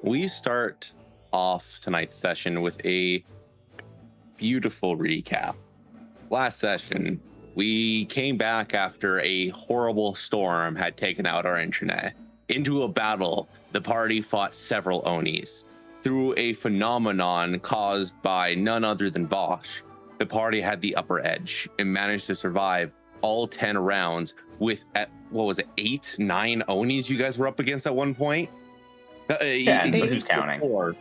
We start off tonight's session with a beautiful recap. Last session, we came back after a horrible storm had taken out our internet. Into a battle, the party fought several Onis. Through a phenomenon caused by none other than Vosh, the party had the upper edge and managed to survive all 10 rounds with, what was it, 8, 9 Onis you guys were up against at one point? 10, but who's counting? 4.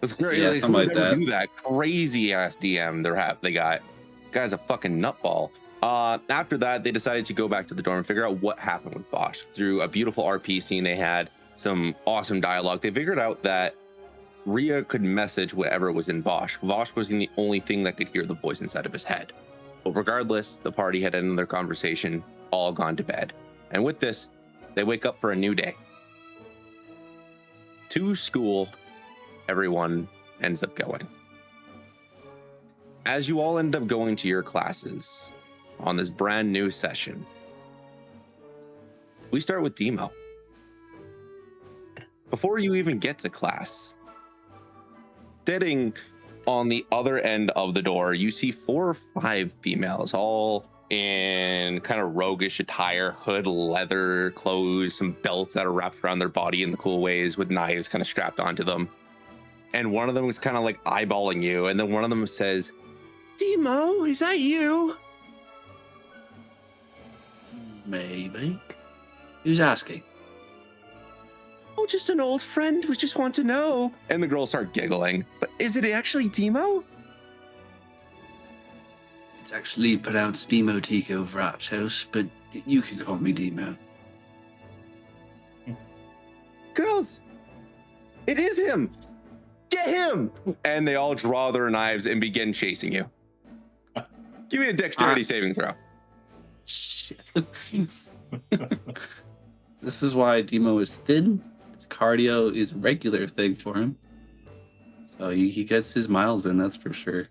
It's great. Yeah, something like that. Do that crazy ass DM they got. Guy's a fucking nutball. After that, they decided to go back to the dorm and figure out what happened with Bosch. Through a beautiful RP scene, they had some awesome dialogue. They figured out that Rhea could message whatever was in Bosch. Bosch was the only thing that could hear the voice inside of his head. But regardless, the party had another conversation, all gone to bed. And with this, they wake up for a new day. To school, everyone ends up going. As you all end up going to your classes on this brand new session, we start with Demo. Before you even get to class, sitting on the other end of the door, you see 4 or 5 females, all in kind of roguish attire, hood, leather clothes, some belts that are wrapped around their body in the cool ways with knives kind of strapped onto them. And one of them is kind of like eyeballing you, and then one of them says, "Demo, is that you?" Maybe. Who's asking? "Oh, just an old friend. We just want to know." And the girls start giggling. "But is it actually Demo?" It's actually pronounced Demo Tico Vrachos, but you can call me Demo. "Girls, it is him. Get him!" And they all draw their knives and begin chasing you. Give me a dexterity saving throw. Shit. This is why Demo is thin. His cardio is a regular thing for him. So he gets his miles in, that's for sure.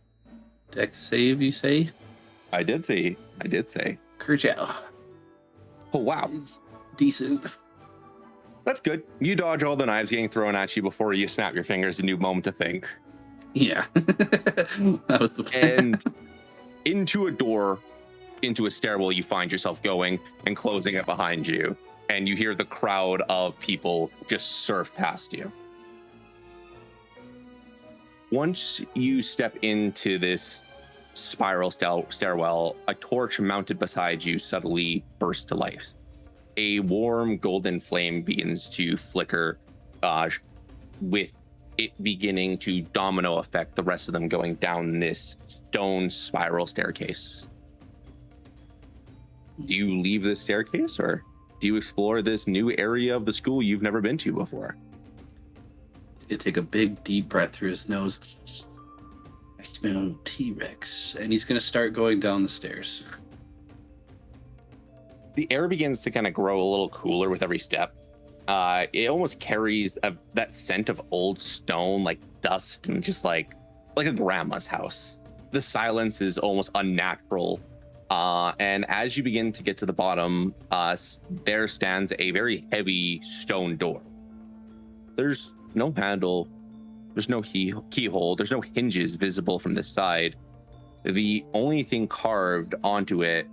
Dex save, you say? I did say. Kerchow. Oh, wow. Decent. That's good. You dodge all the knives getting thrown at you before you snap your fingers, a new moment to think. Yeah. That was the plan. And into a door, into a stairwell, you find yourself going and closing it behind you. And you hear the crowd of people just surf past you. Once you step into this spiral stairwell, a torch mounted beside you suddenly bursts to life. A warm golden flame begins to flicker, with it beginning to domino effect the rest of them going down this stone spiral staircase. Do you leave the staircase, or do you explore this new area of the school you've never been to before? He's gonna take a big deep breath through his nose. I smell T-Rex, and he's gonna start going down the stairs. The air begins to kind of grow a little cooler with every step. It almost carries that scent of old stone, like dust, and just like a grandma's house. The silence is almost unnatural. And as you begin to get to the bottom, there stands a very heavy stone door. There's no handle, there's no keyhole, there's no hinges visible from this side. The only thing carved onto it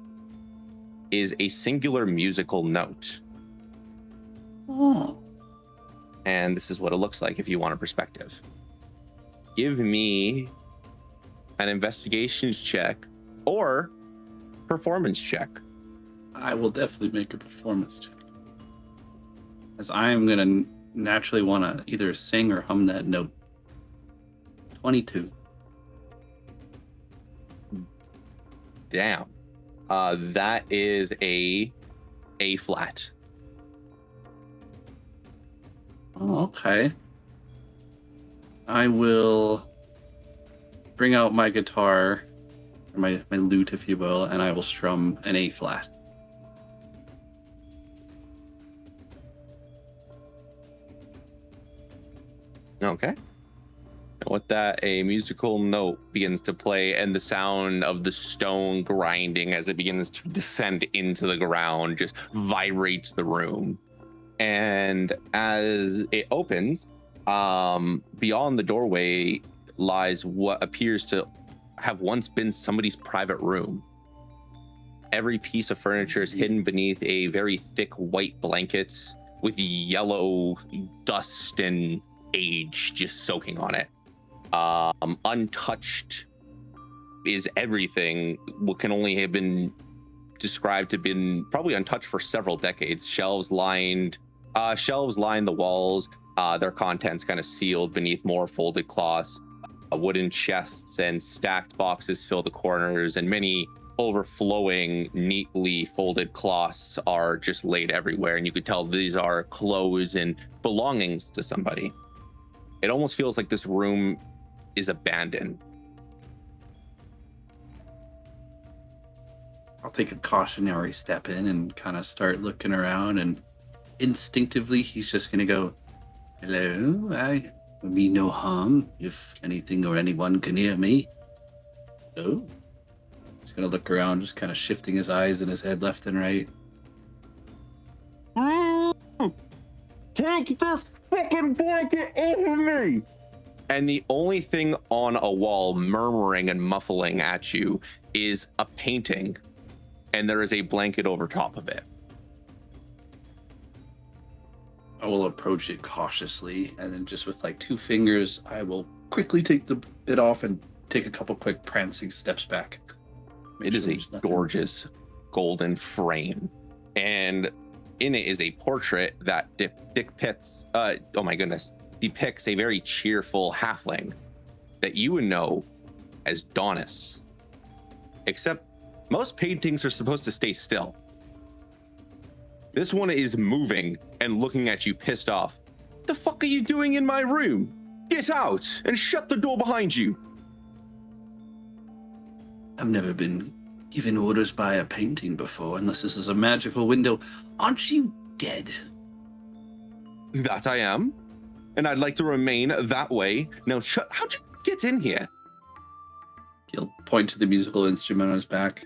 is a singular musical note. Oh. And this is what it looks like if you want a perspective. Give me an investigations check or performance check. I will definitely make a performance check. As I am going to naturally want to either sing or hum that note. 22. Damn. That is a flat. Oh, okay. I will bring out my guitar, or my lute, if you will, and I will strum an A flat. Okay. And with that, a musical note begins to play, and the sound of the stone grinding as it begins to descend into the ground just vibrates the room. And as it opens, Beyond the doorway lies what appears to have once been somebody's private room. Every piece of furniture is hidden beneath a very thick white blanket with yellow dust and age just soaking on it. Untouched is everything. What can only have been described to have been probably untouched for several decades. Shelves line the walls, their contents kind of sealed beneath more folded cloths. Wooden chests and stacked boxes fill the corners, and many overflowing, neatly folded cloths are just laid everywhere, and you could tell these are clothes and belongings to somebody. It almost feels like this room is abandoned. I'll take a cautionary step in and kind of start looking around, and instinctively he's just gonna go, "Hello, I mean no harm if anything or anyone can hear me." Oh. He's gonna look around, just kind of shifting his eyes in his head left and right. Take this fucking blanket over me! And the only thing on a wall murmuring and muffling at you is a painting, and there is a blanket over top of it. I will approach it cautiously, and then just with like 2 fingers, I will quickly take it off and take a couple quick prancing steps back. It is a gorgeous golden frame, and in it is a portrait that depicts a very cheerful halfling that you would know as Donis. Except most paintings are supposed to stay still. This one is moving and looking at you pissed off. The fuck are you doing in my room? Get out and shut the door behind you. I've never been given orders by a painting before, unless this is a magical window. Aren't you dead? That I am. And I'd like to remain that way. Now, how'd you get in here? He'll point to the musical instrument on his back.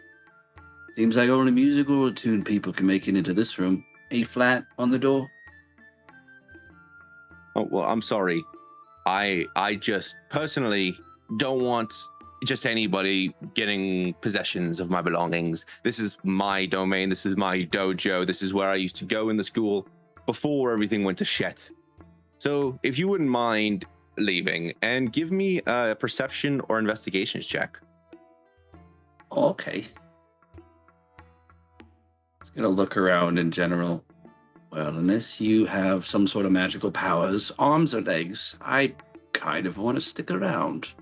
Seems like only musical tune people can make it into this room. A flat on the door. Oh, well, I'm sorry. I just personally don't want just anybody getting possessions of my belongings. This is my domain. This is my dojo. This is where I used to go in the school before everything went to shit. So if you wouldn't mind leaving, and give me a perception or investigations check. Okay. Just gonna look around in general. Well, unless you have some sort of magical powers, arms or legs, I kind of want to stick around.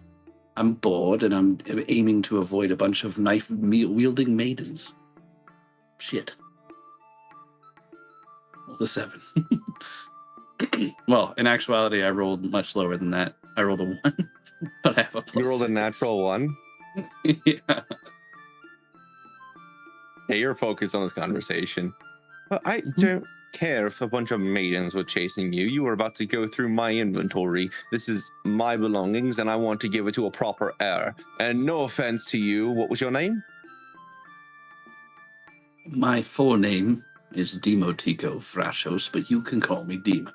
I'm bored, and I'm aiming to avoid a bunch of knife-wielding maidens. Shit. Well, the 7. Well, in actuality, I rolled much lower than that. I rolled a 1, but I have a plus. You rolled a natural 1? Yeah. Hey, you're focused on this conversation. But I don't care if a bunch of maidens were chasing you. You were about to go through my inventory. This is my belongings, and I want to give it to a proper heir. And no offense to you, what was your name? My full name is Demotico Frashos, but you can call me Demon.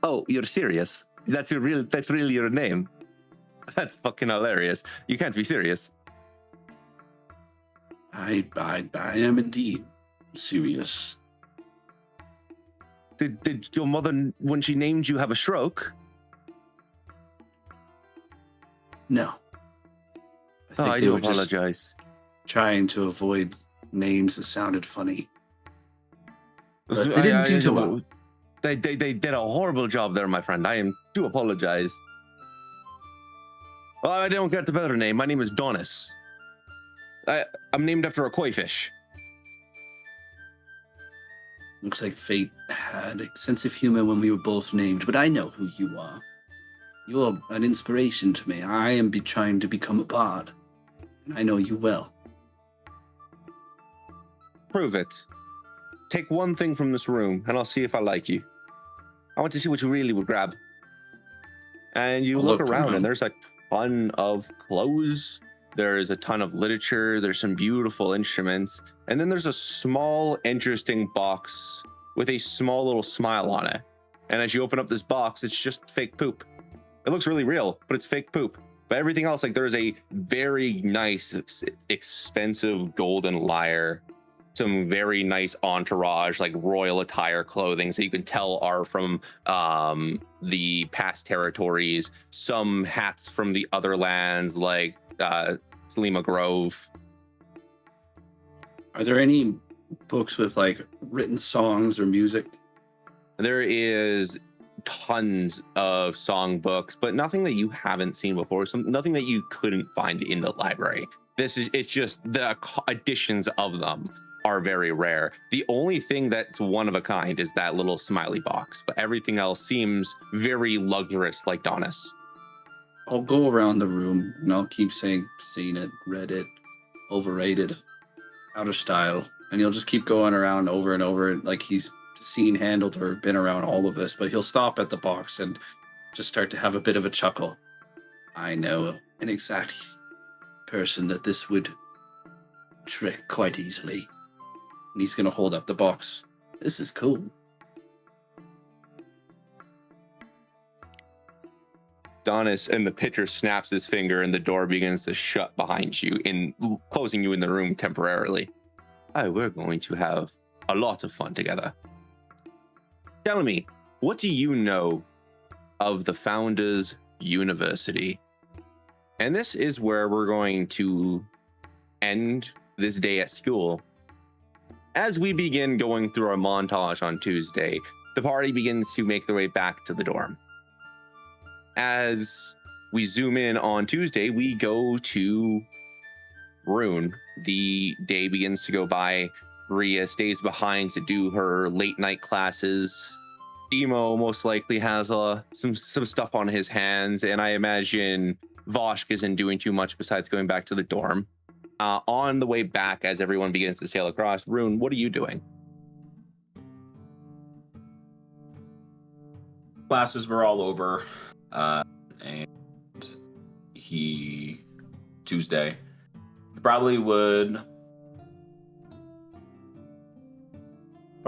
Oh, you're serious? That's really your name? That's fucking hilarious. You can't be serious. I am indeed serious. Did your mother, when she named you, have a stroke? No. I do apologize. Trying to avoid names that sounded funny. But they didn't do too well. They did a horrible job there, my friend. I do apologize. Well, I don't get the better name. My name is Donis. I'm named after a koi fish. Looks like fate had a sense of humor when we were both named, but I know who you are. You're an inspiration to me. I am trying to become a bard, and I know you well. Prove it. Take one thing from this room, and I'll see if I like you. I want to see what you really would grab. And you look around, and there's a ton of clothes. There's a ton of literature. There's some beautiful instruments. And then there's a small, interesting box with a small little smile on it. And as you open up this box, it's just fake poop. It looks really real, but it's fake poop. But everything else, like there's a very nice, expensive golden lyre, some very nice entourage, like royal attire clothing, so you can tell are from the past territories. Some hats from the other lands, like Selima Grove. Are there any books with like written songs or music? There is tons of song books, but nothing that you haven't seen before. Nothing that you couldn't find in the library. It's just the editions of them are very rare. The only thing that's one of a kind is that little smiley box, but everything else seems very luxurious, like Donis. I'll go around the room and I'll keep saying, seen it, read it, overrated, out of style. And he'll just keep going around over and over like he's seen, handled, or been around all of this, but he'll stop at the box and just start to have a bit of a chuckle. I know an exact person that this would trick quite easily. And he's going to hold up the box. This is cool. Donis and the pitcher snaps his finger and the door begins to shut behind you, closing you in the room temporarily. We're going to have a lot of fun together. Tell me, what do you know of the Founders University? And this is where we're going to end this day at school. As we begin going through our montage on Tuesday, the party begins to make their way back to the dorm. As we zoom in on Tuesday, we go to Rune. The day begins to go by. Rhea stays behind to do her late night classes. Demo most likely has some stuff on his hands, and I imagine Voshk isn't doing too much besides going back to the dorm. On the way back, as everyone begins to sail across, Rune, what are you doing? Classes were all over, and Tuesday, probably would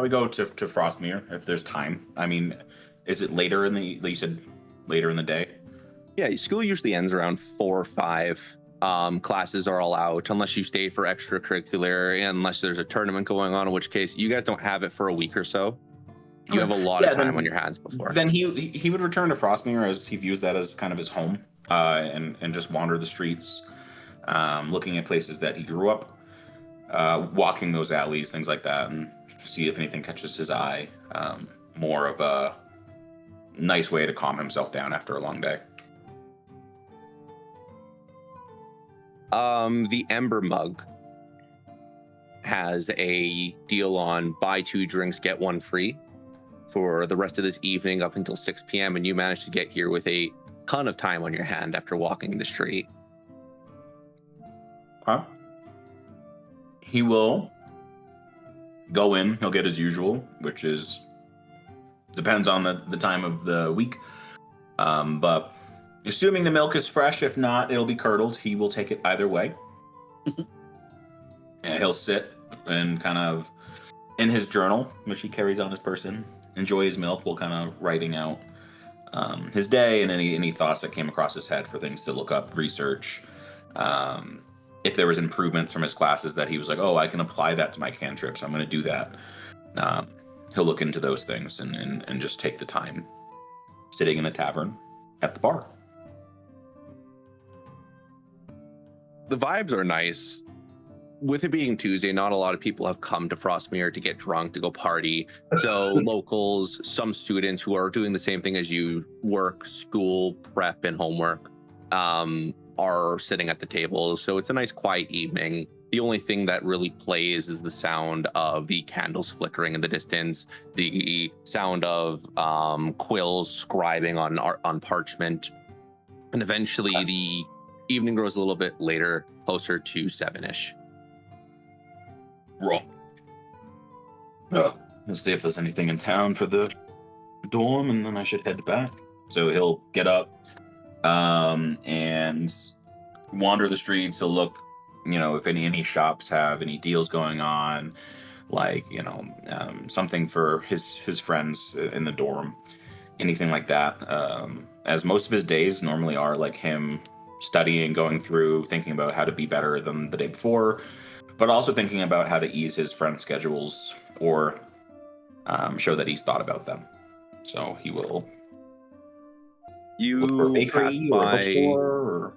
go to Frostmere if there's time. I mean, is it later you said later in the day? Yeah, school usually ends around 4 or 5. Classes are all out unless you stay for extracurricular, and unless there's a tournament going on, in which case you guys don't have it for a week or so. You have a lot of time on your hands before. Then he would return to Frostmere, as he views that as kind of his home, and just wander the streets, looking at places that he grew up, walking those alleys, things like that, and see if anything catches his eye. More of a nice way to calm himself down after a long day. The Ember Mug has a deal on buy 2 drinks, get 1 free for the rest of this evening up until 6 p.m. And you managed to get here with a ton of time on your hand after walking the street. Huh? He will go in. He'll get his usual, which is depends on the time of the week. But assuming the milk is fresh, if not, it'll be curdled. He will take it either way. And he'll sit and kind of in his journal, which he carries on his person, enjoy his milk while kind of writing out his day and any thoughts that came across his head for things to look up, research. If there was improvements from his classes that he was like, oh, I can apply that to my cantrips, I'm going to do that. He'll look into those things and just take the time sitting in the tavern at the bar. The vibes are nice. With it being Tuesday, not a lot of people have come to Frostmere to get drunk, to go party. So locals, some students who are doing the same thing as you, work, school, prep, and homework, are sitting at the table. So it's a nice quiet evening. The only thing that really plays is the sound of the candles flickering in the distance, the sound of quills scribing on parchment. And eventually the evening grows a little bit later, closer to 7-ish. Roll. Let's see if there's anything in town for the dorm, and then I should head back. So he'll get up and wander the streets. He'll look, if any shops have any deals going on. like something for his friends in the dorm, anything like that. As most of his days normally are like him studying, going through, thinking about how to be better than the day before, but also thinking about how to ease his friends' schedules or show that he's thought about them. So he will look for a You pass bakery or a by bookstore or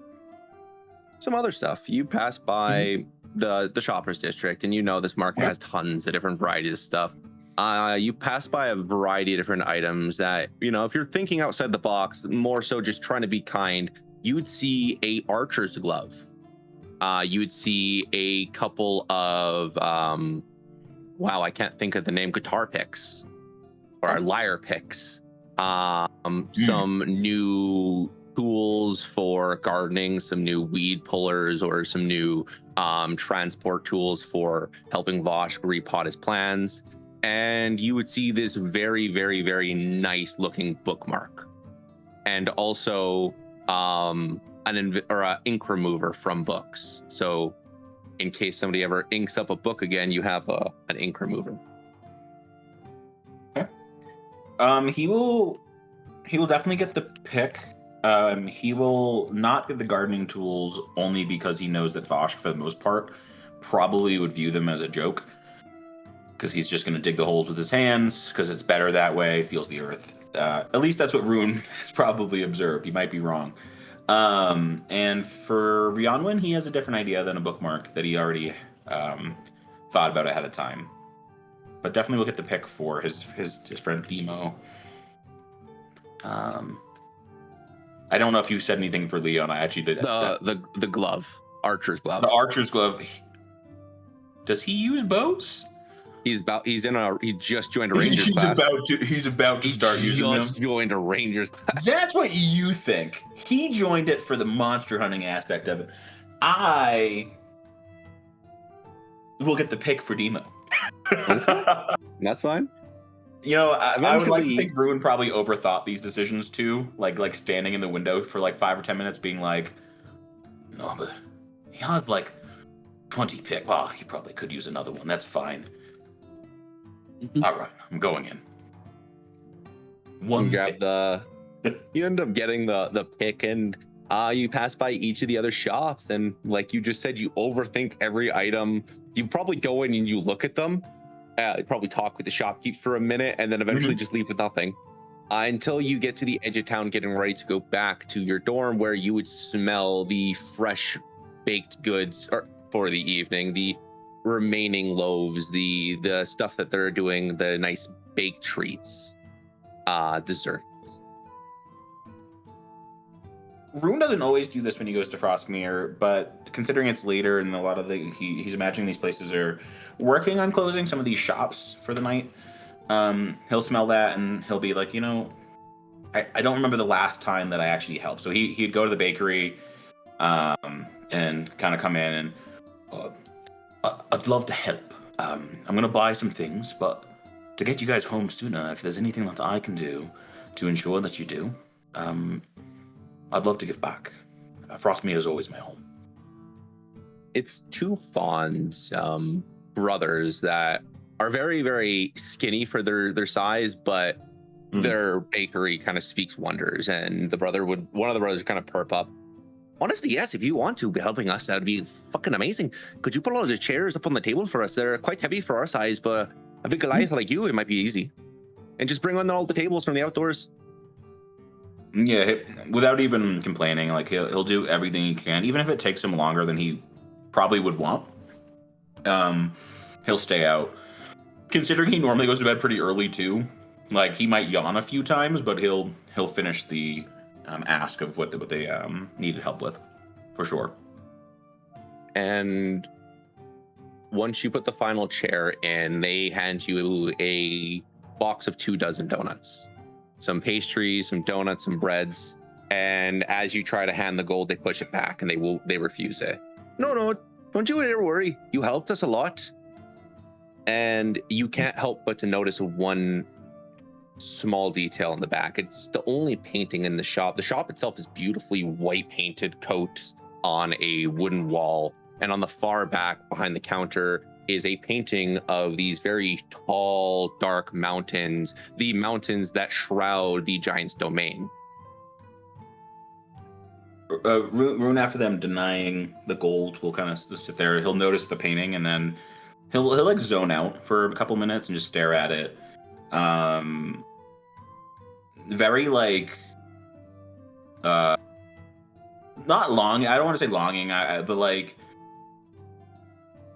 some other stuff. You pass by the shoppers district, and you know this market has tons of different varieties of stuff. You pass by a variety of different items that, if you're thinking outside the box, more so just trying to be kind, you would see a archer's glove. You would see a couple of wow, I can't think of the name, guitar picks or lyre picks. Some new tools for gardening, some new weed pullers, or some new transport tools for helping Vosh repot his plans. And you would see this very, very, very nice looking bookmark, and also an ink remover from books. So in case somebody ever inks up a book again, you have an ink remover. Okay. He will definitely get the pick. He will not get the gardening tools only because he knows that Vosh, for the most part, probably would view them as a joke. Because he's just going to dig the holes with his hands, because it's better that way, feels the earth. At least that's what Rune has probably observed. He might be wrong. And for Rionwin, he has a different idea than a bookmark that he already thought about ahead of time. But definitely we'll get the pick for his friend Demo. I don't know if you said anything for Leon. I actually did. The glove, archer's glove. The archer's glove. Does he use bows? He just joined a Rangers class. He's about to start using them. He just joined a Rangers class. That's what you think. He joined it for the monster hunting aspect of it. I will get the pick for Demo. Okay. That's fine. I would like to think Bruin probably overthought these decisions too. Like standing in the window for like 5 or 10 minutes being like, no, but he has like 20 pick. Well, he probably could use another one. That's fine. All right, I'm going in. You end up getting the pick, and you pass by each of the other shops, and like you just said, you overthink every item. You probably go in and you look at them, probably talk with the shopkeep for a minute, and then eventually just leave with nothing until you get to the edge of town, getting ready to go back to your dorm, where you would smell the fresh baked goods for the evening, the remaining loaves, the stuff that they're doing, the nice baked treats, desserts. Rune doesn't always do this when he goes to Frostmere, but considering it's later and a lot of he's imagining these places are working on closing some of these shops for the night, he'll smell that and he'll be like, I don't remember the last time that I actually helped. So he'd go to the bakery and kind of come in and I'd love to help. I'm going to buy some things, but to get you guys home sooner, if there's anything that I can do to ensure that you do, I'd love to give back. Frostmere is always my home. It's two fond brothers that are very, very skinny for their size, but their bakery kind of speaks wonders. And one of the brothers kind of perp up. Honestly, yes, if you want to be helping us, that would be fucking amazing. Could you put all the chairs up on the table for us? They're quite heavy for our size, but a big Goliath like you, it might be easy. And just bring on all the tables from the outdoors. Yeah, without even complaining, like he'll do everything he can, even if it takes him longer than he probably would want. He'll stay out. Considering he normally goes to bed pretty early too, like he might yawn a few times, but he'll finish the ask of what they needed help with, for sure. And once you put the final chair in, they hand you a box of 24 donuts, some pastries, some donuts, some breads. And as you try to hand the gold, they push it back and they refuse it. No, don't you ever worry. You helped us a lot. And you can't help but to notice one small detail in the back. It's the only painting in the shop. The shop itself is beautifully white painted coat on a wooden wall, and on the far back behind the counter is a painting of these very tall, dark mountains, the mountains that shroud the giant's domain. Rune, after them denying the gold, will kind of sit there. He'll notice the painting, and then he'll like zone out for a couple minutes and just stare at it. Very like, not long. I don't want to say longing, but like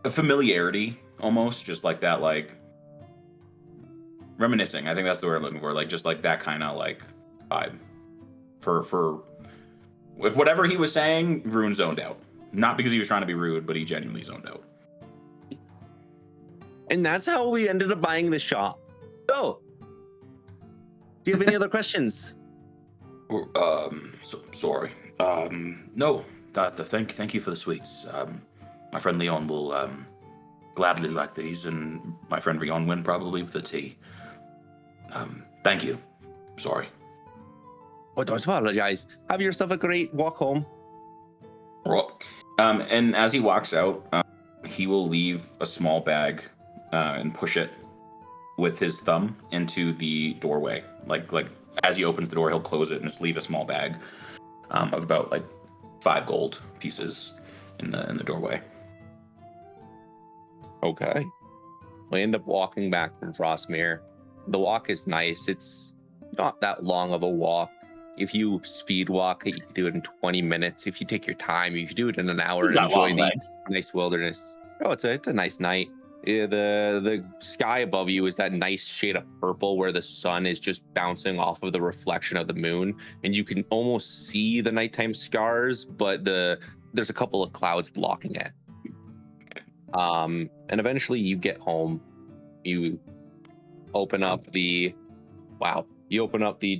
a familiarity almost, just like that, like reminiscing. I think that's the word I'm looking for. Like just like that kind of like vibe for. With whatever he was saying, Rune zoned out. Not because he was trying to be rude, but he genuinely zoned out. And that's how we ended up buying the shop. So, do you have any other questions? Sorry. No. Thank you for the sweets. My friend Leon will gladly like these, and my friend Rionwyn probably with the tea. Thank you. Sorry. Oh, don't apologize. Have yourself a great walk home. And as he walks out, he will leave a small bag and push it with his thumb into the doorway. Like as he opens the door, he'll close it and just leave a small bag of about like 5 gold pieces in the doorway. Okay. We end up walking back from Frostmere. The walk is nice. It's not that long of a walk. If you speed walk it, you can do it in 20 minutes. If you take your time, you can do it in an hour and enjoy the nice wilderness. Oh, it's a nice night. Yeah, the sky above you is that nice shade of purple where the sun is just bouncing off of the reflection of the moon, and you can almost see the nighttime scars, but there's a couple of clouds blocking it. And eventually you get home. You open up the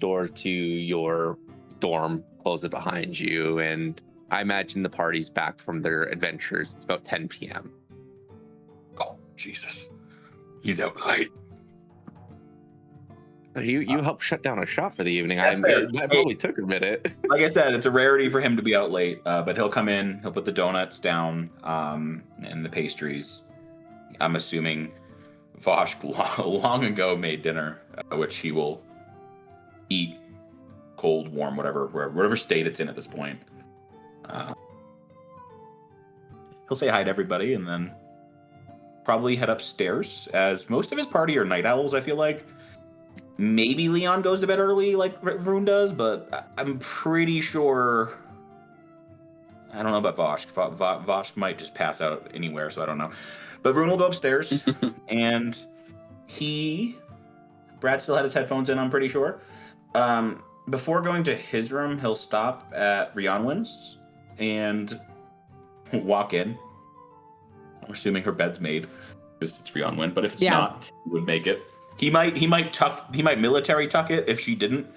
door to your dorm, close it behind you, and I imagine the party's back from their adventures. It's about 10 p.m. Oh, Jesus. He's out late. You helped shut down a shop for the evening. That probably took a minute. Like I said, it's a rarity for him to be out late, but he'll come in, he'll put the donuts down and the pastries. I'm assuming Vosh long ago made dinner, which he will eat cold, warm, whatever state it's in at this point. He'll say hi to everybody and then probably head upstairs, as most of his party are night owls, I feel like. Maybe Leon goes to bed early like Rune does, but I'm pretty sure... I don't know about Vosh. Vosh might just pass out anywhere, so I don't know. But Rune will go upstairs, and Brad still had his headphones in, I'm pretty sure. Before going to his room, he'll stop at Rionwyn's and walk in. I'm assuming her bed's made because it's Rionwyn, but if it's not, he would make it. He might military tuck it if she didn't,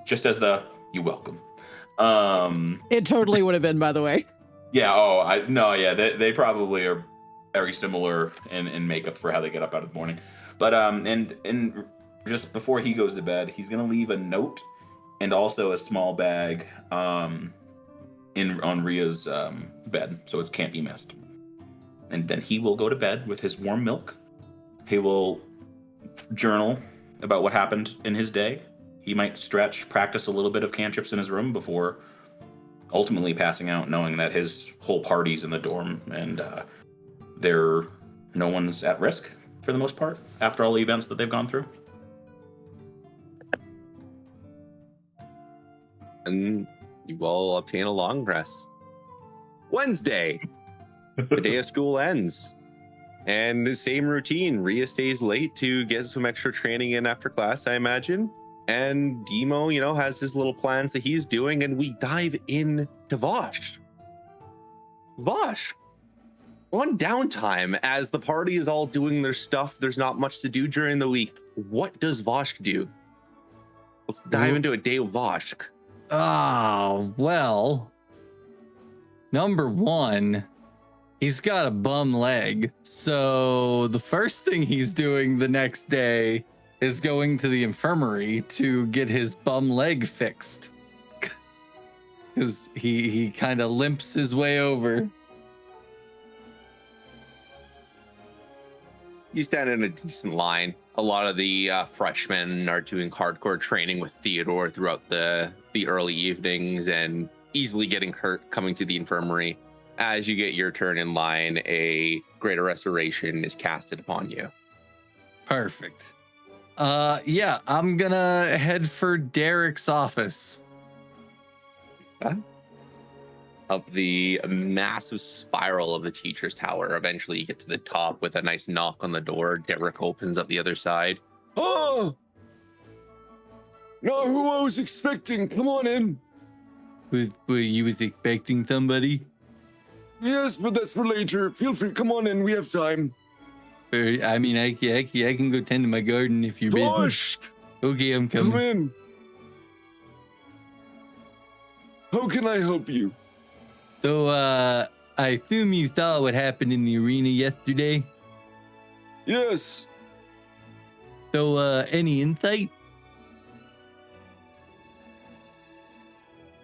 just as you welcome. It totally would have been, by the way. Yeah. They probably are very similar in makeup for how they get up out of the morning. But and just before he goes to bed, he's gonna leave a note and also a small bag on Ria's bed, so it can't be missed. And then he will go to bed with his warm milk. He will journal about what happened in his day. He might practice a little bit of cantrips in his room before ultimately passing out, knowing that his whole party's in the dorm and no one's at risk for the most part after all the events that they've gone through. And you will obtain a long rest. Wednesday, the day of school ends. And the same routine. Ria stays late to get some extra training in after class, I imagine. And Demo, has his little plans that he's doing, and we dive in to Vosh. Vosh, on downtime, as the party is all doing their stuff, there's not much to do during the week. What does Vosh do? Let's dive into a day of Vosh. Oh, well, number one, he's got a bum leg. So the first thing he's doing the next day is going to the infirmary to get his bum leg fixed. Because he kind of limps his way over. you stand in a decent line. A lot of the freshmen are doing hardcore training with Theodore throughout the early evenings and easily getting hurt coming to the infirmary. As you get your turn in line, a greater restoration is casted upon you. Perfect. Yeah, I'm gonna head for Derek's office. Up the massive spiral of the teacher's tower. Eventually you get to the top with a nice knock on the door. Derek opens up the other side. Oh! Not who I was expecting. Come on in. Were you was expecting somebody? Yes, but that's for later. Feel free. Come on in. We have time. I mean, I can go tend to my garden if you're busy. Josh! Okay, I'm Come coming. in. How can I help you? So, I assume you saw what happened in the arena yesterday. Yes. So, any insight?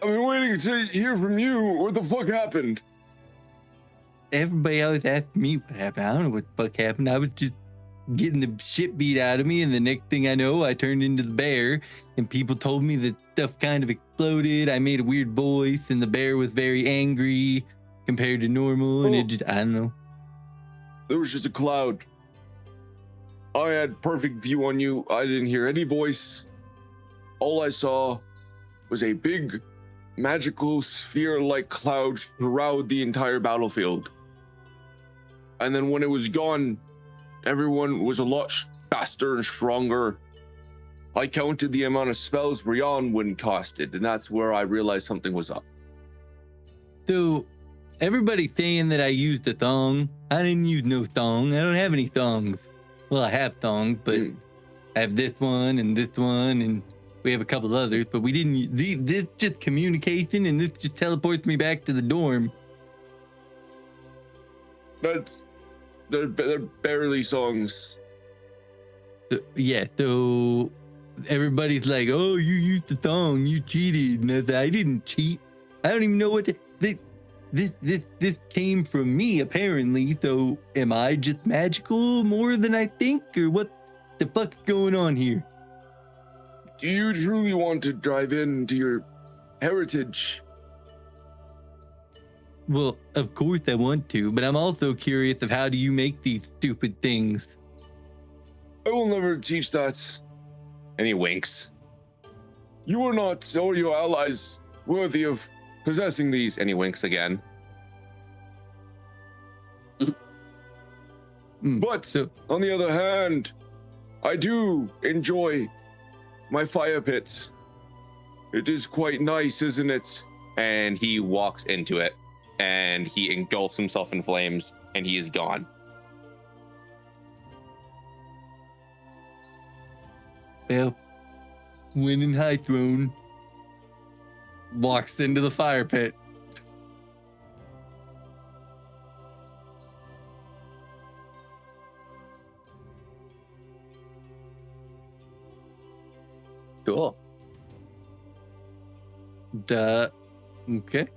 I've been waiting to hear from you. What the fuck happened? Everybody always asks me what happened. I don't know what the fuck happened. I was just getting the shit beat out of me, and the next thing I know, I turned into the bear, and people told me that stuff kind of exploded. I made a weird voice, and the bear was very angry compared to normal, and it just, I don't know. There was just a cloud. I had perfect view on you. I didn't hear any voice. All I saw was a big magical sphere-like cloud throughout the entire battlefield. And then when it was gone, everyone was a lot faster and stronger. I counted the amount of spells Brian wouldn't casted, and that's where I realized something was up. So, everybody's saying that I used a thong. I didn't use no thong. I don't have any thongs. Well, I have thongs, but I have this one, and we have a couple others, but we didn't. This just communication, and this just teleports me back to the dorm. They're barely songs. Yeah, so everybody's like, "Oh, you used the thong, you cheated." And I said, I didn't cheat. I don't even know what this came from me apparently. So am I just magical more than I think, or what the fuck's going on here? Do you truly want to dive into your heritage? Well, of course I want to, but I'm also curious of how do you make these stupid things? I will never teach that. And he winks. You are not, or your allies, worthy of possessing these. And he winks again. But on the other hand, I do enjoy my fire pit. It is quite nice, isn't it? And he walks into it, and he engulfs himself in flames, and he is gone. Well, winning high throne walks into the fire pit. Cool. Okay.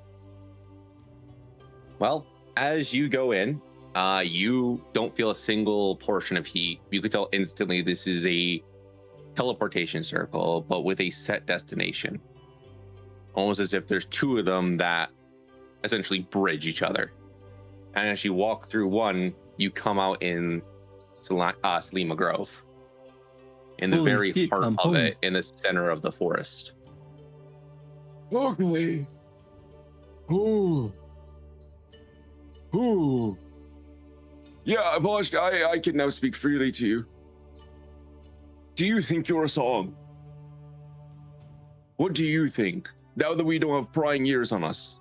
Well, as you go in, you don't feel a single portion of heat. You could tell instantly this is a teleportation circle, but with a set destination. Almost as if there's two of them that essentially bridge each other. And as you walk through one, you come out in Selima Grove. In the very heart of it, in the center of the forest. Okay. Ooh. Yeah, Bosch, I can now speak freely to you. Do you think you're a song? What do you think, now that we don't have prying ears on us?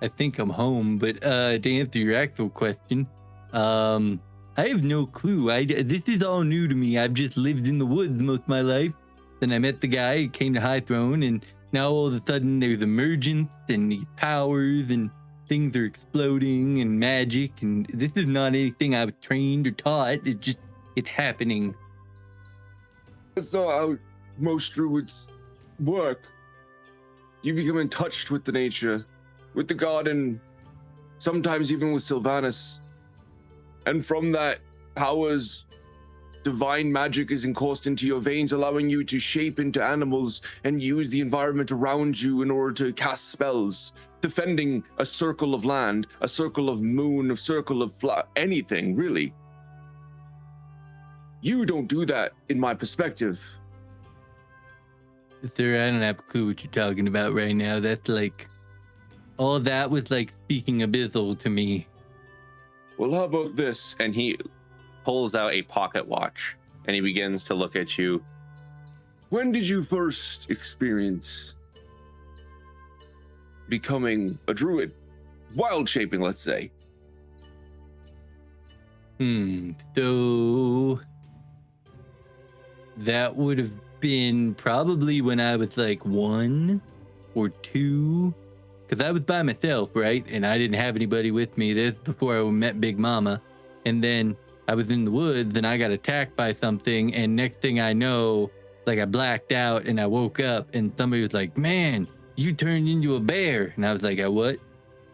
I think I'm home, but to answer your actual question, I have no clue. This is all new to me. I've just lived in the woods most of my life. Then I met the guy, came to High Throne, and now all of a sudden there's emergence and these powers and things are exploding and magic. And this is not anything I was trained or taught. It's happening. That's not how most druids work. You become in touch with the nature, with the god, and sometimes even with Sylvanas. And from that, powers, divine magic is coursed into your veins, allowing you to shape into animals and use the environment around you in order to cast spells, defending a circle of land, a circle of moon, a circle of anything, really. You don't do that in my perspective. Sir, I don't have a clue what you're talking about right now. That's like, all that was like speaking abyssal to me. Well, how about this? And he pulls out a pocket watch and he begins to look at you. When did you first experience becoming a druid? Wild shaping, let's say. So that would have been probably when I was like 1 or 2, because I was by myself, right? And I didn't have anybody with me. That's before I met Big Mama. And then I was in the woods and I got attacked by something. And next thing I know, like I blacked out and I woke up and somebody was like, man, you turned into a bear. And I was like, what?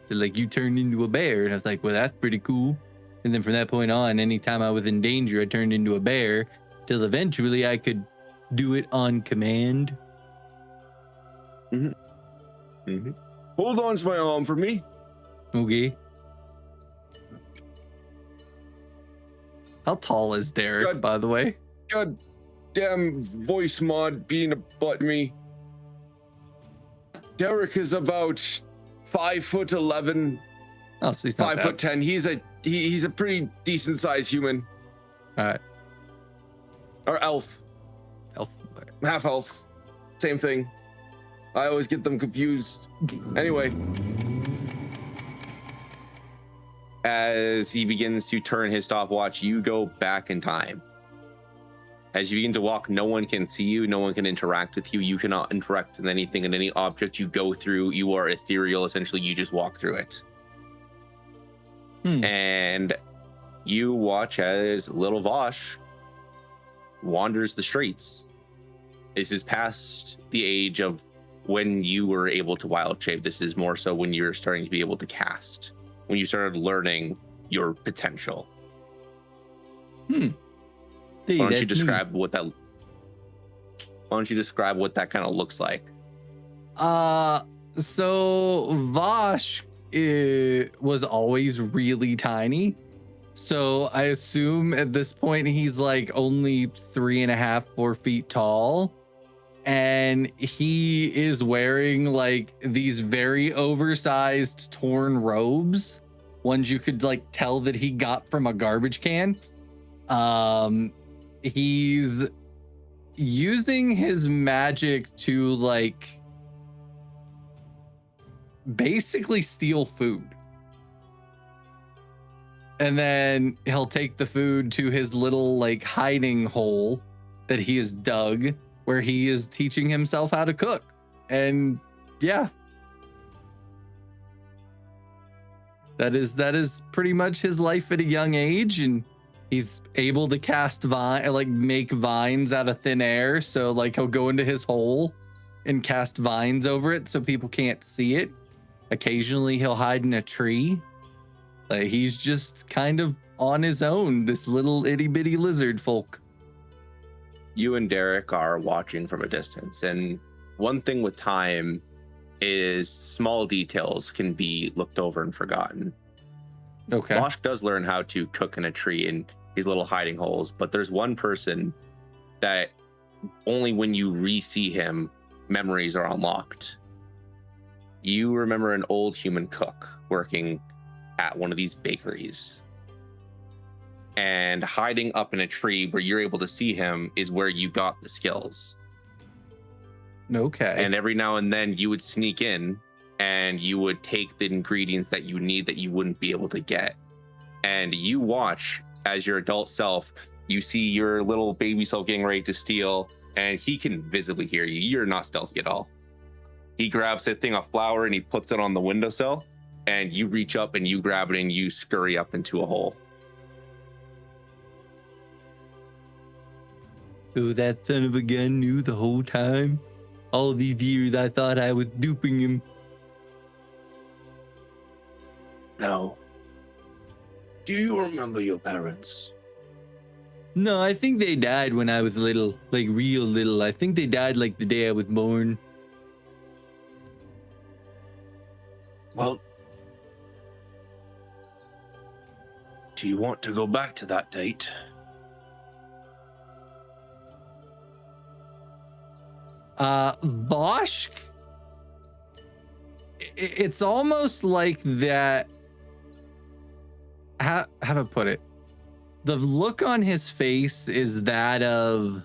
They're like, you turned into a bear. And I was like, well, that's pretty cool. And then from that point on, anytime I was in danger, I turned into a bear till eventually I could do it on command. Hold on to my arm for me. Okay. How tall is Derek, God. by the way? God damn voice mod being a butt me. Derek is about 5'11", Oh, so he's not 5'10". He's a pretty decent sized human. All right. Or elf. Elf. Half elf. Same thing. I always get them confused. Anyway. As he begins to turn his stopwatch, you go back in time. As you begin to walk, no one can see you, no one can interact with you. You cannot interact with anything and any object you go through. You are ethereal, essentially, you just walk through it. And you watch as little Vosh wanders the streets. This is past the age of when you were able to wild shape. This is more so when you're starting to be able to cast, when you started learning your potential. Hey, Why don't that's you describe what that? Why don't you describe what that kind of looks like? So Vosh was always really tiny. So I assume at this point he's like only 3.5, 4 feet tall. And he is wearing like these very oversized torn robes, ones you could like tell that he got from a garbage can. He's using his magic to like basically steal food. And then he'll take the food to his little like hiding hole that he has dug, where he is teaching himself how to cook. And yeah, that is pretty much his life at a young age. And he's able to cast make vines out of thin air. So like he'll go into his hole and cast vines over it so people can't see it. Occasionally he'll hide in a tree. Like he's just kind of on his own, this little itty bitty lizard folk. You and Derek are watching from a distance, and one thing with time is small details can be looked over and forgotten. Okay. Vosh does learn how to cook in a tree in these little hiding holes, but there's one person that only when you re-see him, memories are unlocked. You remember an old human cook working at one of these bakeries. And hiding up in a tree where you're able to see him is where you got the skills. Okay. And every now and then you would sneak in and you would take the ingredients that you need that you wouldn't be able to get. And you watch as your adult self, you see your little baby self getting ready to steal, and he can visibly hear you. You're not stealthy at all. He grabs a thing of flour and he puts it on the windowsill, and you reach up and you grab it and you scurry up into a hole. So that son of a gun knew the whole time? All these years I thought I was duping him. Now, do you remember your parents? No, I think they died when I was little, like real little. I think they died like the day I was born. Well, do you want to go back to that date? Bosch, it's almost like that. How to put it? The look on his face is that of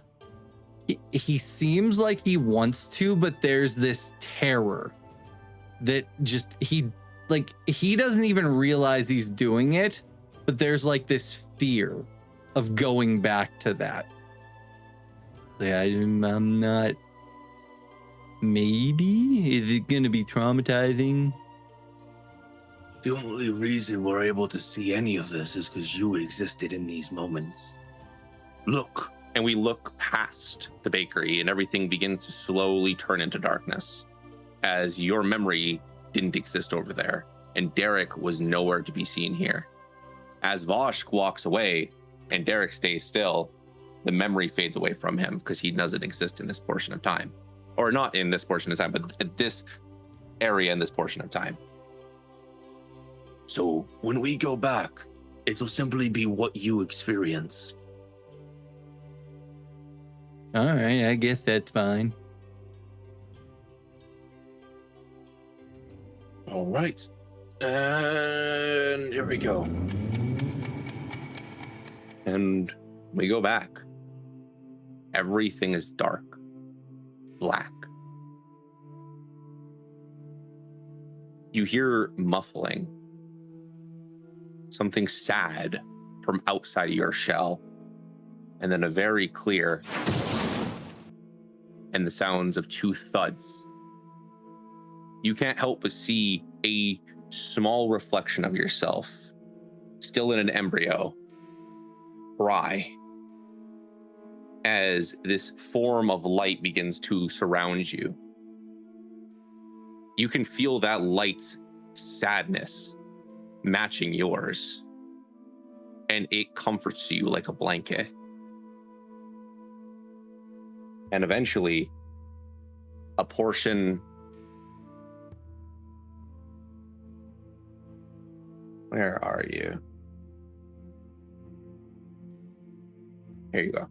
he seems like he wants to, but there's this terror that just he doesn't even realize he's doing it, but there's like this fear of going back to that. Yeah, I'm not. Maybe? Is it gonna be traumatizing? The only reason we're able to see any of this is because you existed in these moments. Look. And we look past the bakery, and everything begins to slowly turn into darkness as your memory didn't exist over there, and Derek was nowhere to be seen here. As Voshk walks away and Derek stays still, the memory fades away from him because he doesn't exist in this portion of time. Or not in this portion of time, but at this area in this portion of time. So when we go back, it'll simply be what you experienced. All right, I guess that's fine. All right. And here we go. And we go back. Everything is dark, black. You hear muffling, something sad from outside of your shell, and then a very clear, and the sounds of two thuds. You can't help but see a small reflection of yourself, still in an embryo, cry, as this form of light begins to surround you. You can feel that light's sadness matching yours, and it comforts you like a blanket. And eventually, a portion... Where are you? Here you go.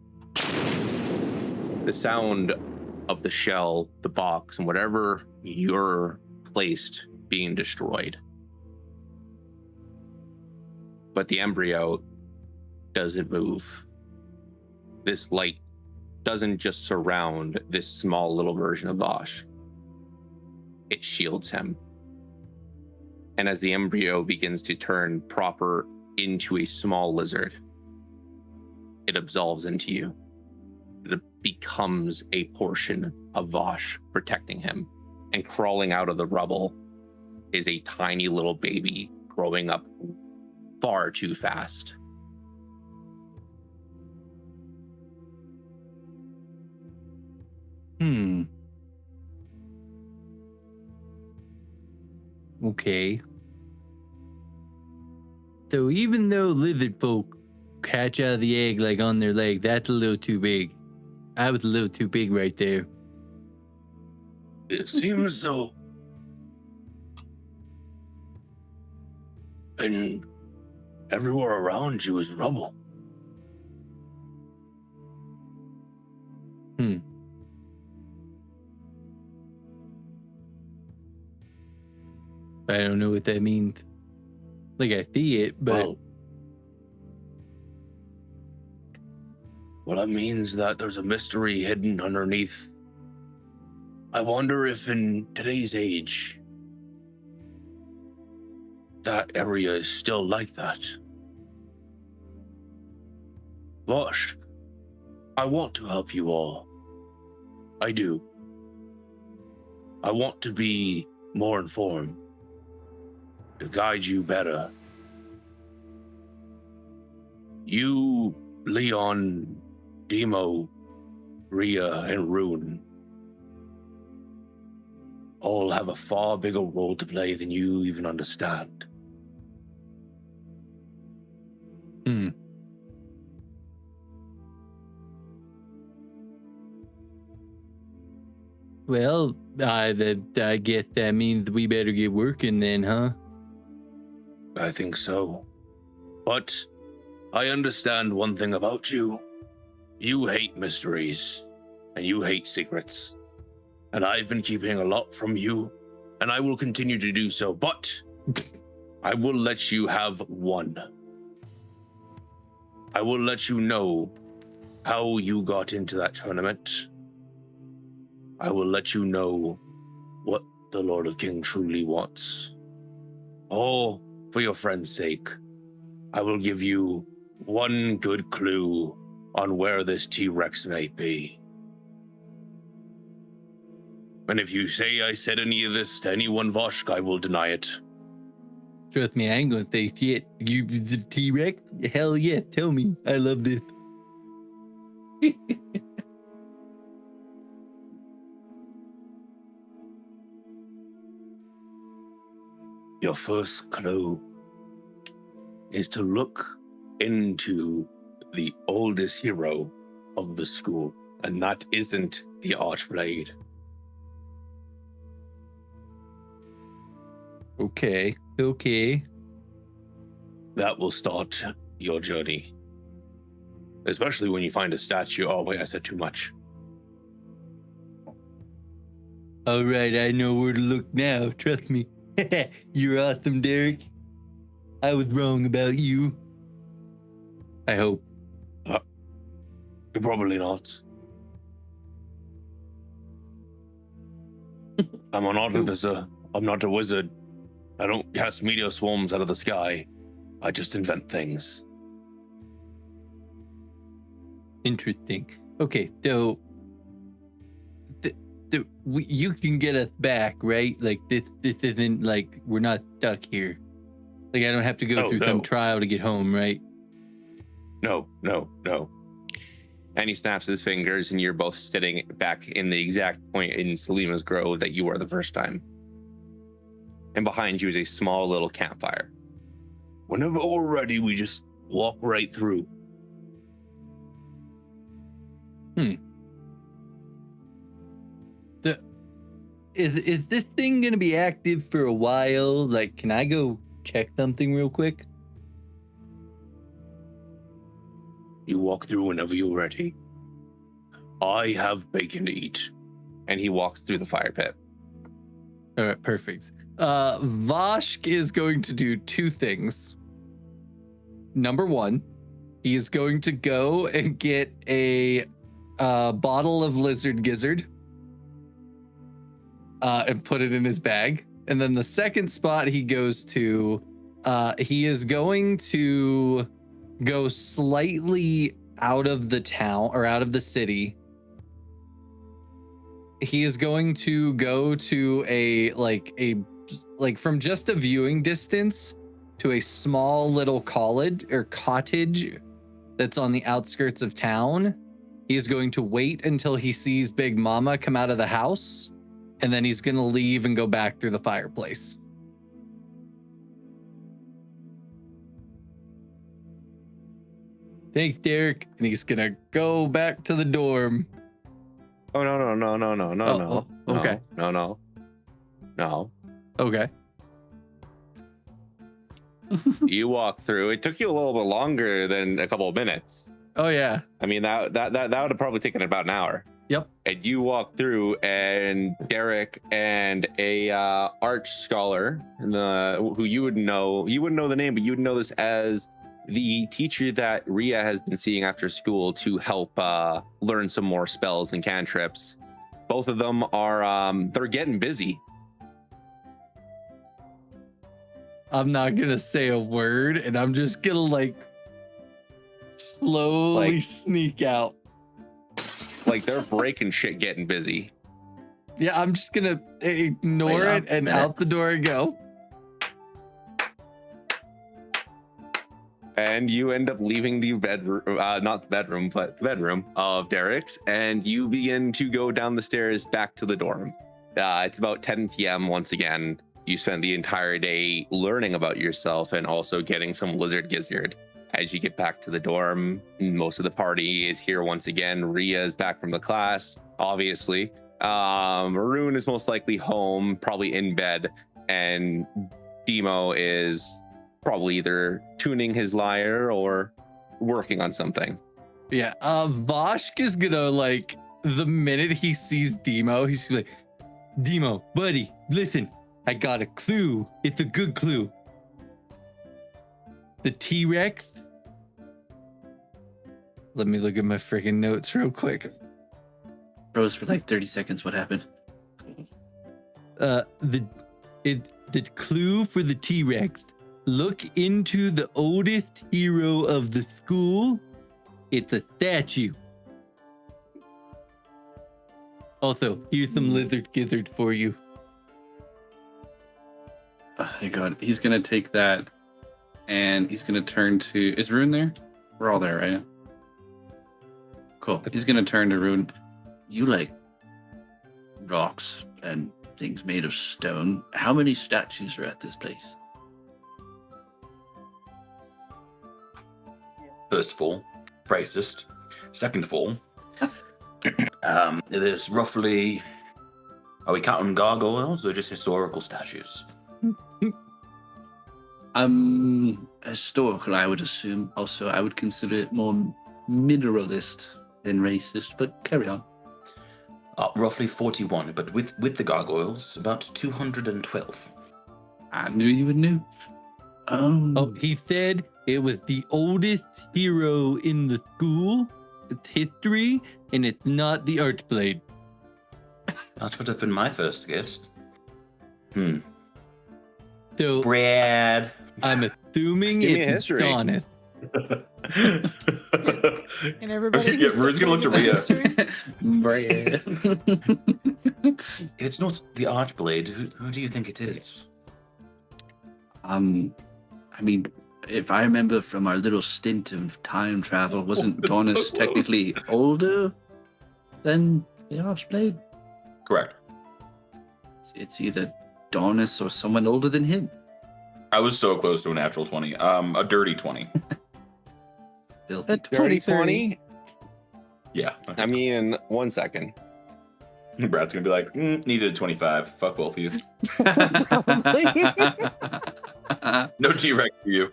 The sound of the shell, the box, and whatever you're placed being destroyed. But the embryo doesn't move. This light doesn't just surround this small little version of Vosh. It shields him. And as the embryo begins to turn proper into a small lizard, it absolves into you. It becomes a portion of Vosh protecting him. And crawling out of the rubble is a tiny little baby growing up far too fast. Okay. So even though lizard folk hatch out of the egg like on their leg, that's a little too big. I was a little too big right there. It seems so. And everywhere around you is rubble. I don't know what that means. Like, I see it, but... Well, that means that there's a mystery hidden underneath. I wonder if in today's age, that area is still like that. Vosh, I want to help you all. I do. I want to be more informed, to guide you better. You, Leon, Demo, Rhea, and Rune all have a far bigger role to play than you even understand. Well, I guess that means we better get working then, huh? I think so. But I understand one thing about you. You hate mysteries, and you hate secrets. And I've been keeping a lot from you, and I will continue to do so, but I will let you have one. I will let you know how you got into that tournament. I will let you know what the Lord of King truly wants. All for your friend's sake. I will give you one good clue on where this T-Rex may be. And if you say I said any of this to anyone, Voshk, I will deny it. Trust me, I ain't gonna say shit. You the T-Rex? Hell yeah, tell me. I love this. Your first clue is to look into the oldest hero of the school, and that isn't the Archblade. Okay. That will start your journey. Especially when you find a statue. Oh, wait, I said too much. All right, I know where to look now. Trust me. You're awesome, Derek. I was wrong about you. I hope. You're probably not. I'm an artificer. I'm not a wizard. I don't cast meteor swarms out of the sky. I just invent things. Interesting. Okay, so you can get us back, right? Like this isn't like we're not stuck here. Like I don't have to go through some trial to get home, right? No. And he snaps his fingers, and you're both sitting back in the exact point in Selima's Grove that you were the first time. And behind you is a small little campfire. Whenever we're ready, we just walk right through. Is this thing gonna be active for a while? Like, can I go check something real quick? You walk through whenever you're ready. I have bacon to eat. And he walks through the fire pit. All right, perfect. Voshk is going to do two things. Number one, he is going to go and get a bottle of Lizard Gizzard and put it in his bag. And then the second spot he goes to, he is going to go slightly out of the town or out of the city. He is going to go to a from just a viewing distance to a small little college or cottage that's on the outskirts of town. He is going to wait until he sees Big Mama come out of the house, and then he's going to leave and go back through the fireplace. Thanks, Derek. And he's going to go back to the dorm. Oh, no. Okay. No. Okay. You walk through. It took you a little bit longer than a couple of minutes. Oh, yeah. I mean, that would have probably taken about an hour. Yep. And you walk through, and Derek and a arch scholar, who you wouldn't know the name, but you would know this as the teacher that Ria has been seeing after school to help learn some more spells and cantrips. Both of them are they're getting busy. I'm not gonna say a word, and I'm just gonna slowly sneak out. Like they're breaking shit, getting busy. Yeah, I'm just gonna ignore it and out the door I go. And you end up leaving the bedroom, not the bedroom, but the bedroom of Derek's, and you begin to go down the stairs back to the dorm. It's about 10 p.m. once again. You spent the entire day learning about yourself and also getting some Lizard Gizzard. As you get back to the dorm, most of the party is here once again. Ria is back from the class, obviously. Maroon is most likely home, probably in bed, and Demo is probably either tuning his lyre or working on something. Yeah, Voshk is gonna like the minute he sees Demo, he's like, Demo, buddy, listen, I got a clue. It's a good clue. The T-Rex. Let me look at my freaking notes real quick. Froze for like 30 seconds. What happened? The clue for the T-Rex. Look into the oldest hero of the school. It's a statue. Also, here's some lizard gizzard for you. Oh my god. He's gonna take that and he's gonna turn to. Is Rune there? We're all there, right? Cool. He's gonna turn to Rune. You like rocks and things made of stone. How many statues are at this place? First of all, racist. Second of all, there's roughly. Are we counting gargoyles or just historical statues? Historical, I would assume. Also, I would consider it more mineralist than racist, but carry on. Roughly 41, but with the gargoyles, about 212. I knew you would know. Oh, he said it was the oldest hero in the school. It's history, and it's not the Archblade. That would have been my first guess. So Brad. I'm assuming Give me a it's history. Doneth. And everybody. Yeah, Rude's gonna look to Rhea. Brad. It's not the Archblade. Who do you think it is? I mean, if I remember from our little stint of time travel, wasn't that's so Donus close. technically older than the Archblade? Correct. It's either Donus or someone older than him. I was so close to a natural 20. A dirty 20. Filthy That's Dirty 23. 20? Yeah. I mean, 1 second. Brad's gonna be like, needed a 25. Fuck both of you. No T-Rex for you.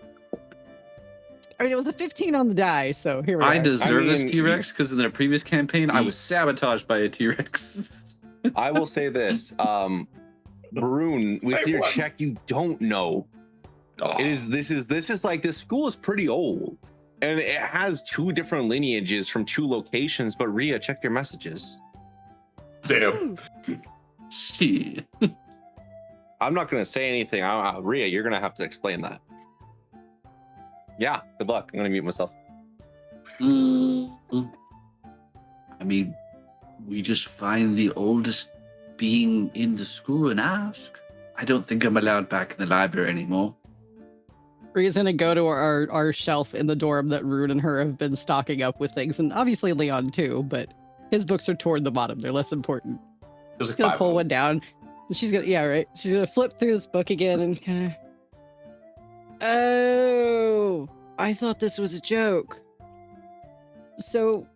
I mean, it was a 15 on the die, so here we I are. deserve this mean, T-Rex because in the previous campaign, I was sabotaged by a T-Rex. I will say this. Maroon, with Say your one. check, you don't know. Oh, This is like, this school is pretty old. And it has 2 different lineages from 2 locations, but Rhea, check your messages. damn. Shit. I'm not going to say anything. Rhea, you're going to have to explain that. Yeah, good luck. I'm going to mute myself. I mean, we just find the oldest being in the school and ask. I don't think I'm allowed back in the library anymore. Rhea's gonna go to our shelf in the dorm that Rune and her have been stocking up with things, and obviously Leon too, but his books are toward the bottom. They're less important. There's She's like gonna 5 pull of one them. down. And she's gonna flip through this book again and kind of. Oh, I thought this was a joke. So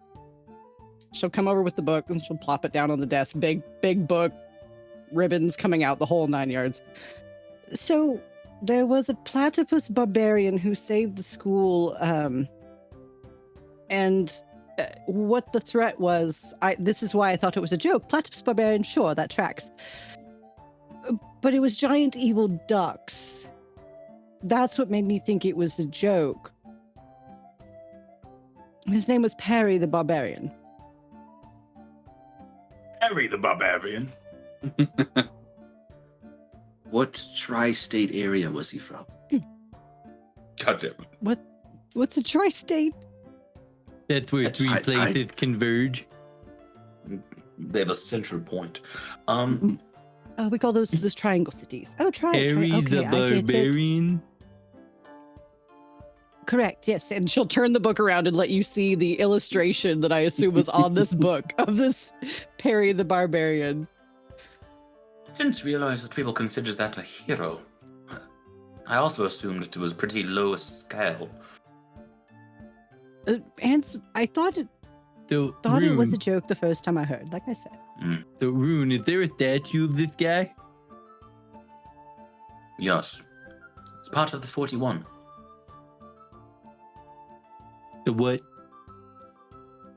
she'll come over with the book and she'll plop it down on the desk. Big book, ribbons coming out, the whole 9 yards. So there was a platypus barbarian who saved the school, and what the threat was, this is why I thought it was a joke. Platypus barbarian, sure, that tracks. But it was giant evil ducks. That's what made me think it was a joke. His name was Perry the Barbarian. Harry the Barbarian. What tri-state area was he from? God damn it. What's a tri-state? That's where 3 I- places converge. They have a central point. We call those triangle cities. Oh, Harry okay, the I get it. Barbarian. Correct, yes. And she'll turn the book around and let you see the illustration that I assume was on this book of this Perry the Barbarian. I didn't realize that people considered that a hero. I also assumed it was pretty low scale. And I thought it. So, thought it was a Rune, joke the first time I heard, like I said. so Rune, is there a statue of this guy? Yes. It's part of the 41. The what?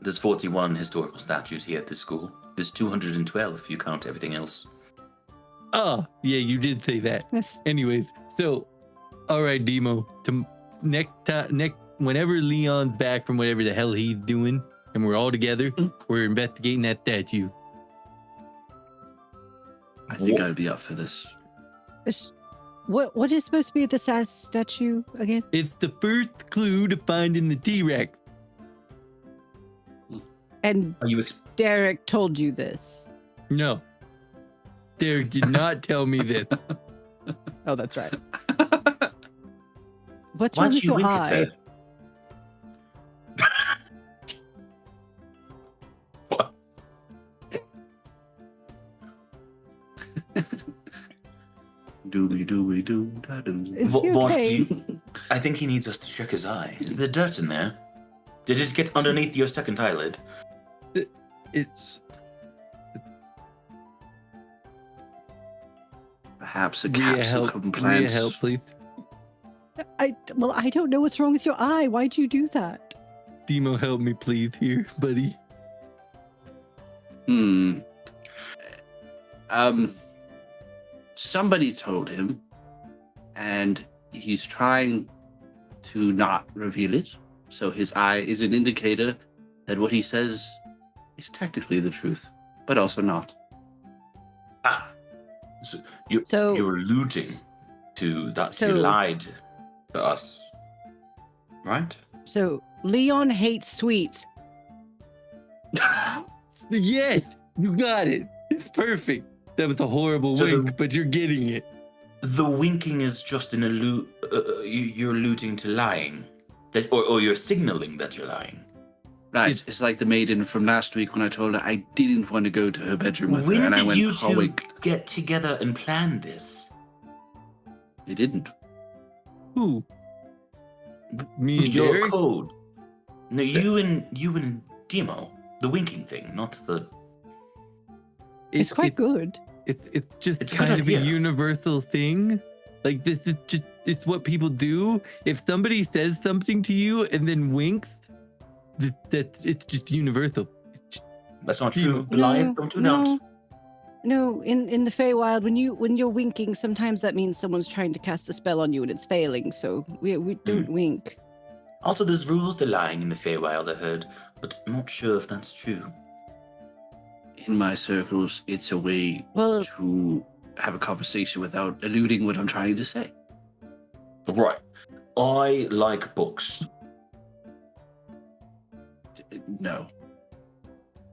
There's 41 historical statues here at this school. There's 212 if you count everything else. Oh, yeah, you did say that. Yes. Anyways, so, all right, Demo. Whenever Leon's back from whatever the hell he's doing, and we're all together, we're investigating that statue. I think I'd be up for this. What is supposed to be the statue again? It's the first clue to finding the T-Rex. And Are you Derek told you this. No, Derek did not tell me this. Oh, that's right. What's Why wrong don't with you your wink at eye? her? What? Doobly doobly doo da doo. Is he What do okay? you- I think he needs us to check his eye. Is there dirt in there? Did it get underneath your second eyelid? It's Perhaps a Leah, help. capsicum Leah, plant. help, please. I don't know what's wrong with your eye. Why'd you do that? Demo, help me, please, here, buddy. Somebody told him, and he's trying to not reveal it. So his eye is an indicator that what he says is technically the truth, but also not. Ah. So So- you're alluding to that you So- lied to us. Right? So Leon hates sweets. Yes, you got it. It's perfect. That was a horrible So the- wink, but you're getting it. The winking is just an you're alluding to lying. That or you're signaling that you're lying. Right, it's like the maiden from last week when I told her I didn't want to go to her bedroom with When her, and I did went, you two hoink. get together and plan this? They didn't. Who? Me and Your Derek? code. No, you and Demo. The winking thing, not the. It's quite good. It's just It's a good kind of a idea. universal thing. Like this is just it's what people do. If somebody says something to you and then winks, that it's just universal. That's not Demo. true. Lies don't do that. No, in the Feywild, when you're winking, sometimes that means someone's trying to cast a spell on you and it's failing. So we don't wink. Also, there's rules to lying in the Feywild, I heard, but I'm not sure if that's true. In my circles, it's a way Well, to have a conversation without eluding what I'm trying to say. Right. I like books. No.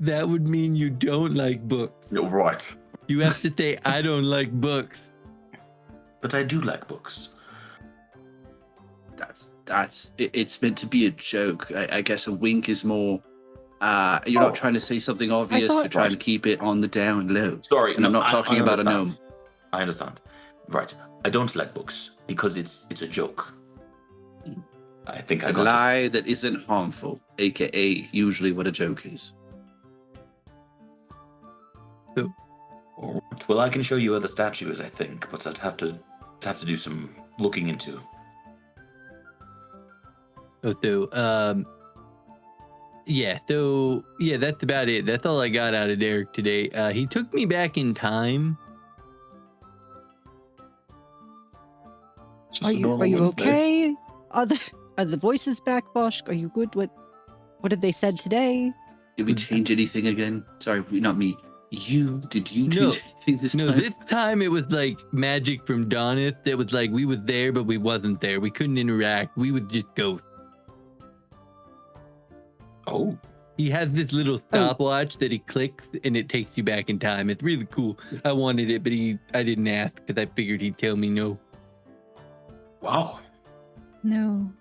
That would mean you don't like books. No, right. You have to say I don't like books. But I do like books. It's meant to be a joke. I guess a wink is more. You're not trying to say something obvious. thought- You're trying to keep it on the down low. Sorry, And I'm not talking about a understand. gnome. I understand. Right. I don't like books because it's a joke. I think It's I a got lie that isn't harmful, aka usually what a joke is. it. All right. Well, I can show you other statues, I think, but I'd have to do some looking into. Yeah, that's about it. That's all I got out of Derek today. He took me back in time. Just are a you normal Wednesday. okay? Are the voices back, Voshk? Are you good? What have they said today? Did we change anything again? Sorry, not me. You. Did you No. change anything this No, time? this time it was like magic from Donith. That was like we was there, but we wasn't there. We couldn't interact. We would just go. Oh, He has this little stopwatch that he clicks and it takes you back in time. It's really cool. I wanted it, but I didn't ask because I figured he'd tell me no. wow. No.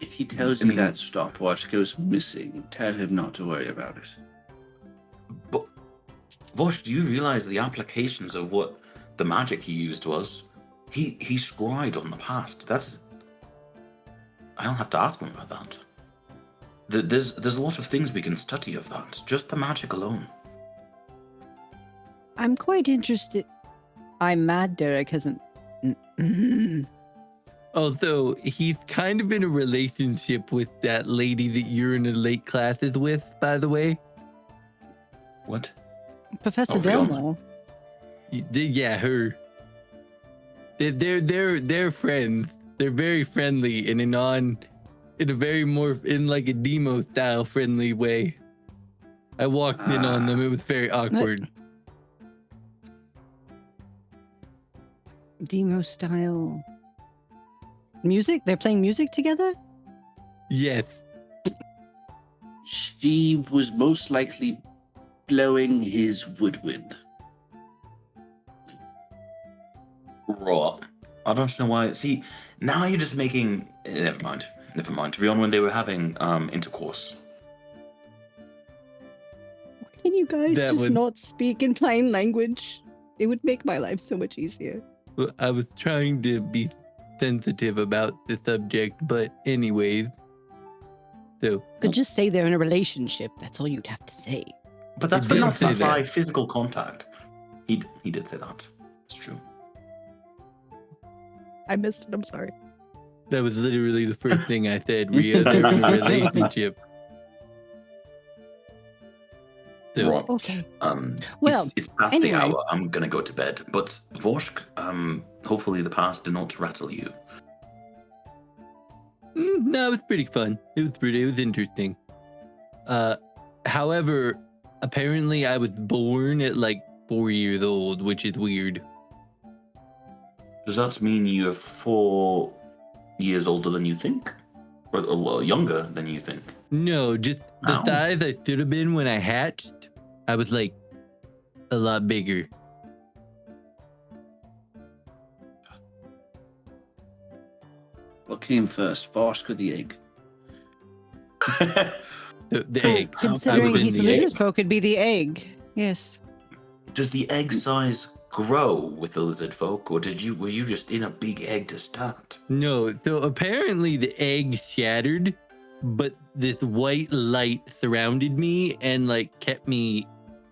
If he tells I you mean- that stopwatch goes missing, tell him not to worry about it. But Vosh, do you realize the applications of what the magic he used was? He scryed on the past. I don't have to ask him about that. There's a lot of things we can study of that. Just the magic alone. I'm quite interested. I'm mad Derek hasn't. Although he's kind of in a relationship with that lady that you're in a late classes with, by the way. What? Professor Oh, Rihanna. Delmore. Yeah, her. They're friends. They're very friendly in a very more in like a Demo style friendly way. I walked in on them. It was very awkward. Demo style. Music? They're playing music together? Yes. She was most likely blowing his woodwind. Raw. I don't know why. See, now you're just making. Never mind. Rion, when they were having intercourse. Can you guys That just would- not speak in plain language? It would make my life so much easier. Well, I was trying to be sensitive about the subject, but anyways. So Could just say they're in a relationship. That's all you'd have to say. But that's He but did not say that. by physical contact. He did say that. It's true. I missed it. I'm sorry. that was literally the first thing I said, Rhea. They're in a relationship. So, Right. Okay. Well, it's past anyway. the hour. I'm gonna go to bed. But Vorsk, hopefully the past did not rattle you. no, it was pretty fun. It was interesting. However, apparently I was born at like 4 years old, which is weird. Does that mean you're 4 years older than you think, or a little younger than you think? No, just the Ow. size I should have been when I hatched, I was like a lot bigger. What came first, Vorsk or the egg? The egg. Considering was he's a the egg. lizard folk, it'd be the egg. Yes. Does the egg size grow with the lizard folk, or were you just in a big egg to start? No, so apparently the egg shattered, but this white light surrounded me and like kept me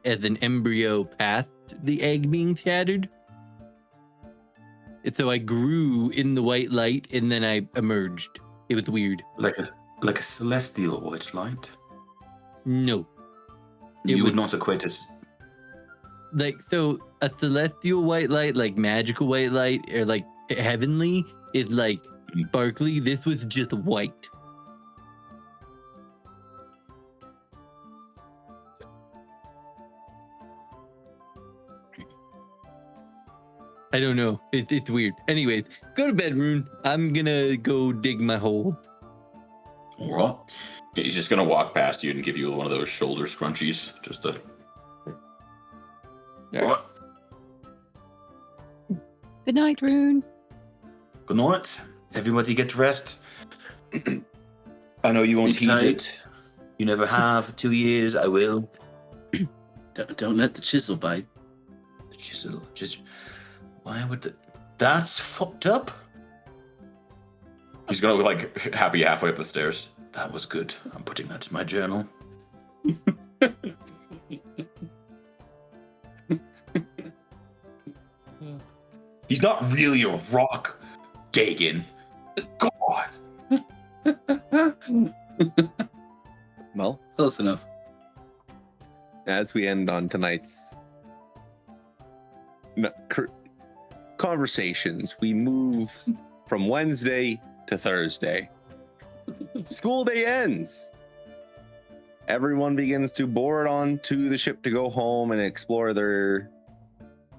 as an embryo past the egg being shattered. And so I grew in the white light and then I emerged. It was weird. Like a celestial white light? No. It You was would not equate it. like, so a celestial white light, like magical white light, or like heavenly, is like sparkly. This was just white. I don't know. It's weird. Anyways, go to bed, Rune. I'm gonna go dig my hole. All right. He's just gonna walk past you and give you one of those shoulder scrunchies, just to. Yeah. Good night, Rune. Good night. Everybody get to rest. I know you won't Sleep heed tight. it. You never have. 2 years, I will. Don't let the chisel bite. Chisel. Why would the... That's fucked up. He's gonna like happy halfway up the stairs. That was good. I'm putting that in my journal. He's not really a rock, Gagan. God. Well, Close enough. as we end on tonight's conversations, we move from Wednesday to Thursday. School day ends. Everyone begins to board onto the ship to go home and explore their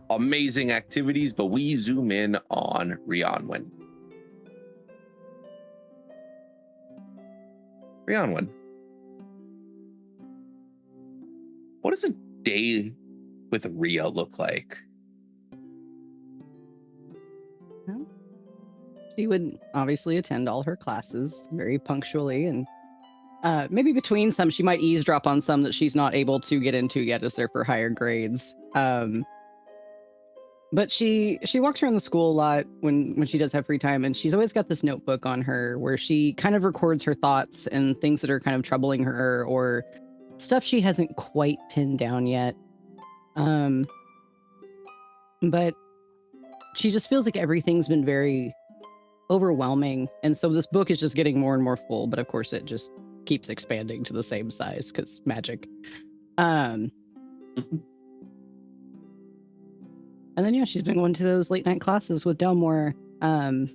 amazing activities, but we zoom in on Rionwin. Rionwin, what does a day with Rhea look like? She would obviously attend all her classes very punctually, and maybe between some, she might eavesdrop on some that she's not able to get into yet as they're for higher grades. But she walks around the school a lot when she does have free time, and she's always got this notebook on her where she kind of records her thoughts and things that are kind of troubling her or stuff she hasn't quite pinned down yet. But she just feels like everything's been very overwhelming, and so this book is just getting more and more full, but of course it just keeps expanding to the same size because magic. And then, yeah, she's been going to those late night classes with Delmore. And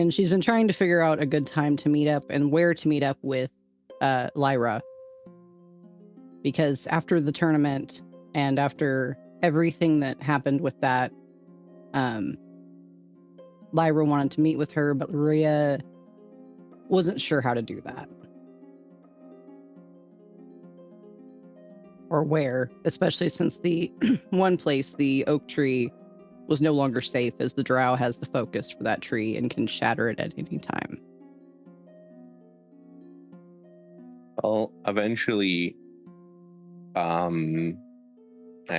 she's been trying to figure out a good time to meet up and where to meet up with Lyra. Because after the tournament and after everything that happened with that, Lyra wanted to meet with her, but Rhea wasn't sure how to do that. Or where, especially since the one place, the oak tree, was no longer safe as the drow has the focus for that tree and can shatter it at any time. Well, eventually, I'd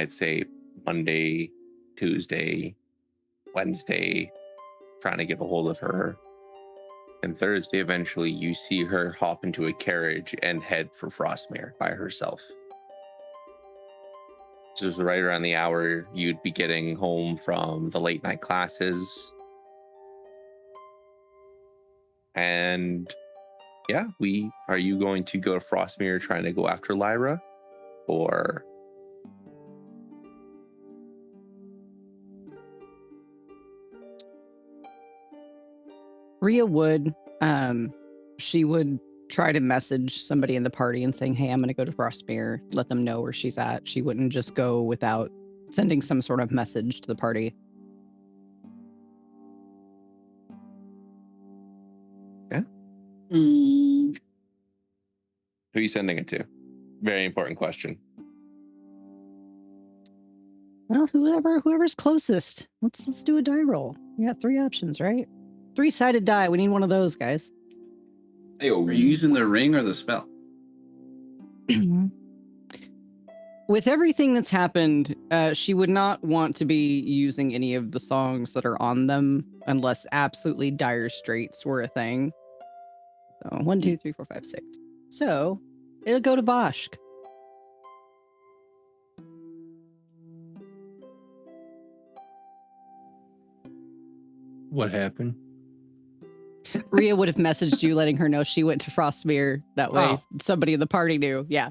say Monday, Tuesday, Wednesday, trying to get a hold of her. And Thursday, eventually, you see her hop into a carriage and head for Frostmere by herself. This was right around the hour you'd be getting home from the late night classes. And yeah, are you going to go to Frostmere trying to go after Lyra? Or Rhea would, she would try to message somebody in the party and saying, hey, I'm going to go to Frostmere, let them know where she's at. She wouldn't just go without sending some sort of message to the party. Yeah. Mm. Who are you sending it to? Very important question. Well, whoever's closest. Let's do a die roll. We got 3 options, right? 3-sided die. We need one of those, guys. Are you using the ring or the spell? With everything that's happened, she would not want to be using any of the songs that are on them unless absolutely dire straits were a thing. So 1, 2, 3, 4, 5, 6. So it'll go to Boschk. What happened? Rhea would have messaged you letting her know she went to Frostmere. That way somebody in the party knew. Yeah.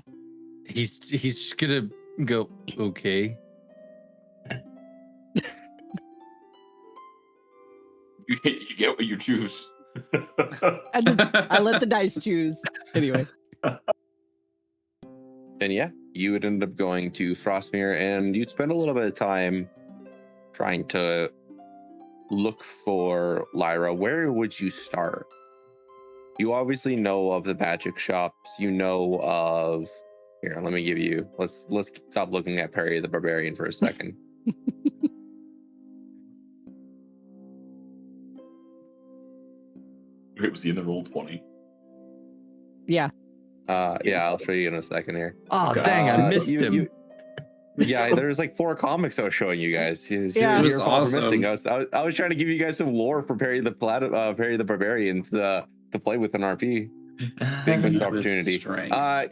He's just gonna go, okay. You get what you choose. I let the dice choose. Anyway. And yeah, you would end up going to Frostmere, and you'd spend a little bit of time trying to look for Lyra. Where would you start? You obviously know of the magic shops. You know of... Here, let me give you... Let's stop looking at Perry the Barbarian for a second. Wait, was he in the roll 20? Yeah. Yeah, I'll show you in a second here. Oh, dang, I missed him. Yeah, there's like 4 comics I was showing you guys. Yeah. It was awesome. I was trying to give you guys some lore for Perry the Barbarian to play with an RP. Big missed opportunity.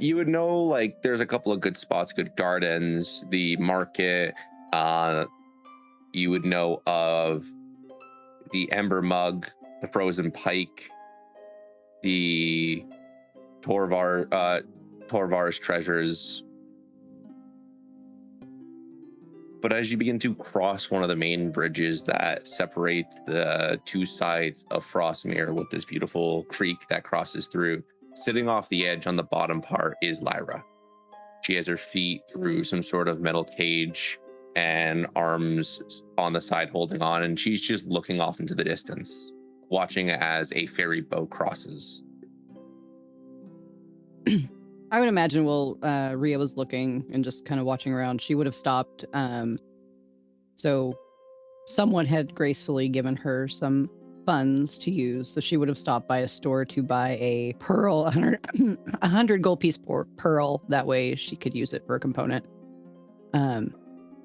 You would know, like, there's a couple of good spots, good gardens, the market. You would know of the Ember Mug, the Frozen Pike, the Torvar's treasures. But as you begin to cross one of the main bridges that separates the 2 sides of Frostmere with this beautiful creek that crosses through, sitting off the edge on the bottom part is Lyra. She has her feet through some sort of metal cage and arms on the side holding on, and she's just looking off into the distance, watching as a ferry boat crosses. I would imagine while Rhea was looking and just kind of watching around, she would have stopped. So someone had gracefully given her some funds to use. So she would have stopped by a store to buy a pearl, 100 gold piece pearl. That way she could use it for a component.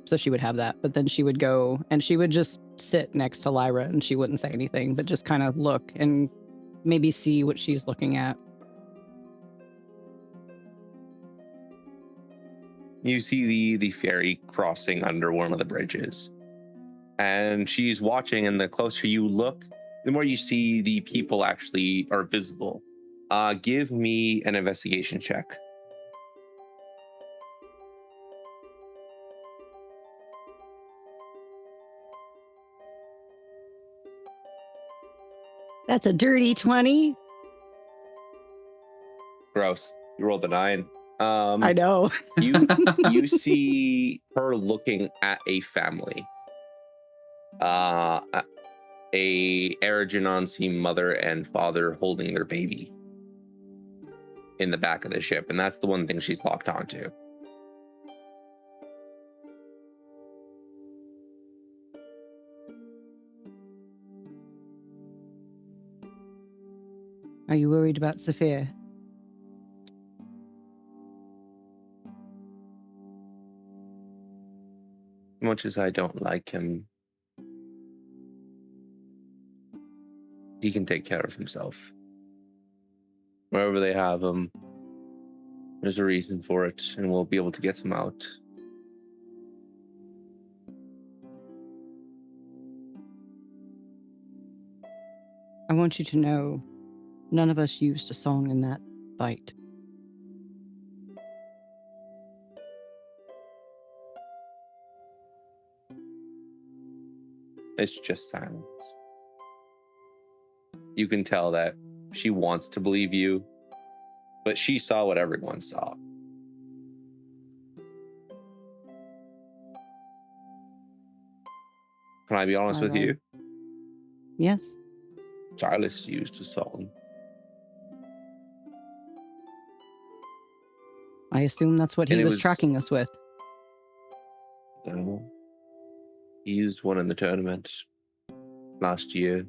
So she would have that, but then she would go and she would just sit next to Lyra and she wouldn't say anything, but just kind of look and maybe see what she's looking at. You see the fairy crossing under one of the bridges, and she's watching, and the closer you look, the more you see the people actually are visible. Give me an investigation check. That's a dirty 20. Gross. You rolled a 9. I know. You see her looking at a family. A Aragenansi mother and father holding their baby in the back of the ship, and that's the one thing she's locked onto. Are you worried about Saphir? Much as I don't like him, he can take care of himself. Wherever they have him, there's a reason for it, and we'll be able to get him out. I want you to know none of us used a song in that fight. It's just silence. You can tell that she wants to believe you, but she saw what everyone saw. Can I be honest with you? Yes. Silas used a song. I assume that's what And he it was was- tracking us with. No. He used one in the tournament last year.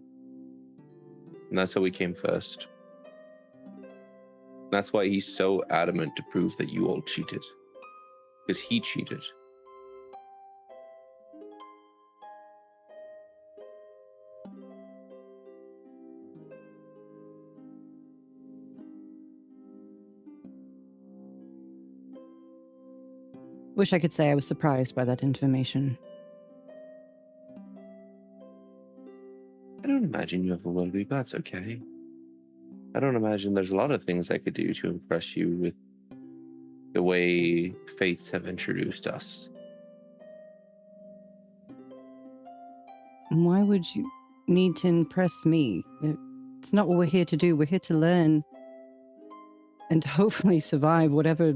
And that's how we came first. That's why he's so adamant to prove that you all cheated. Because he cheated. Wish I could say I was surprised by that information. I don't imagine you ever will be, but that's okay. I don't imagine there's a lot of things I could do to impress you with the way fates have introduced us. Why would you need to impress me? It's not what we're here to do. We're here to learn and hopefully survive whatever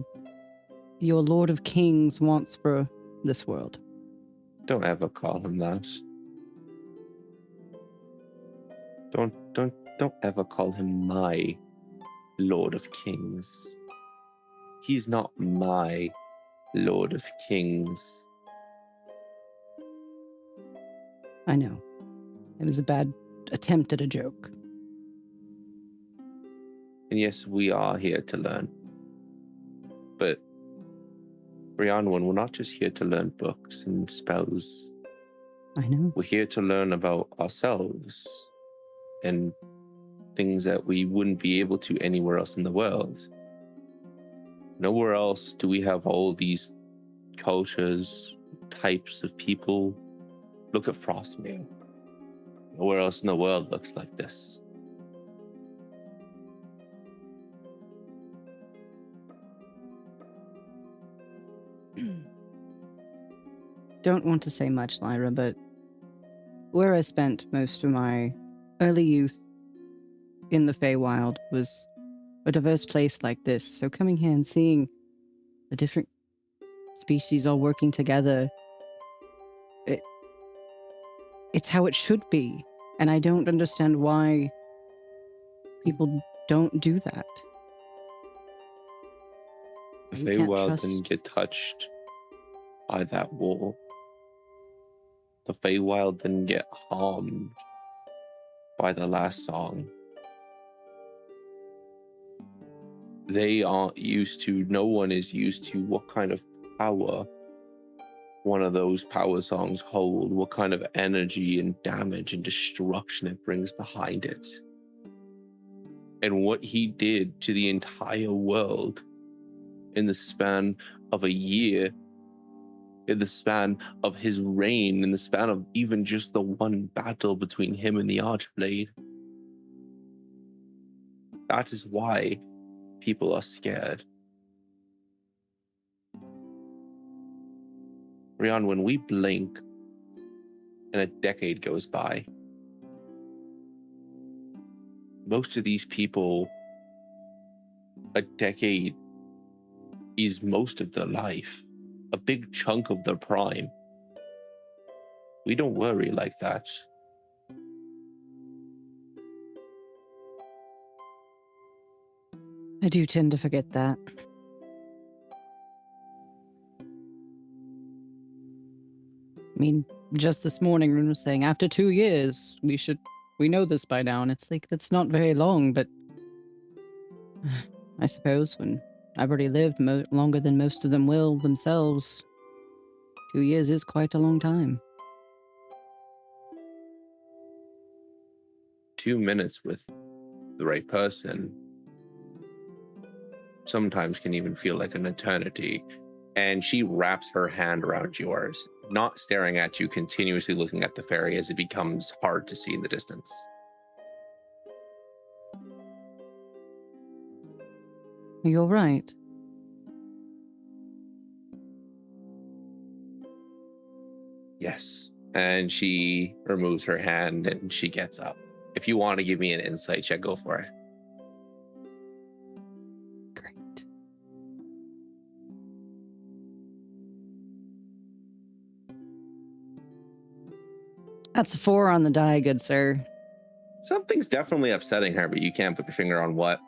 your Lord of Kings wants for this world. Don't ever call him that. Don't ever call him my Lord of Kings. He's not my Lord of Kings. I know. It was a bad attempt at a joke. And yes, we are here to learn. But Brianwen, we're not just here to learn books and spells. I know. We're here to learn about ourselves and things that we wouldn't be able to anywhere else in the world. Nowhere else do we have all these cultures, types of people. Look at Frostmere. Nowhere else in the world looks like this. Don't want to say much, Lyra, but where I spent most of my early youth in the Feywild was a diverse place like this. So coming here and seeing the different species all working together, it's how it should be. And I don't understand why people don't do that. The You can't Feywild trust- didn't get touched by that war. The Feywild didn't get harmed by the last song. They aren't used to, no one is used to what kind of power one of those power songs hold, what kind of energy and damage and destruction it brings behind it. And what he did to the entire world in the span of a year, in the span of his reign, in the span of even just the one battle between him and the Archblade. That is why people are scared. Rion, when we blink and a decade goes by, most of these people, a decade is most of their life, a big chunk of their prime. We don't worry like that. I do tend to forget that. I mean, just this morning, Rune was saying after 2 years, we know this by now, and it's like, that's not very long, but I suppose when I've already lived longer than most of them will themselves, 2 years is quite a long time. 2 minutes with the right person sometimes can even feel like an eternity. And she wraps her hand around yours, not staring at you, continuously looking at the fairy as it becomes hard to see in the distance. You're right. Yes. And she removes her hand and she gets up. If you want to give me an insight check, go for it. Great. That's a 4 on the die, good sir. Something's definitely upsetting her, but you can't put your finger on what.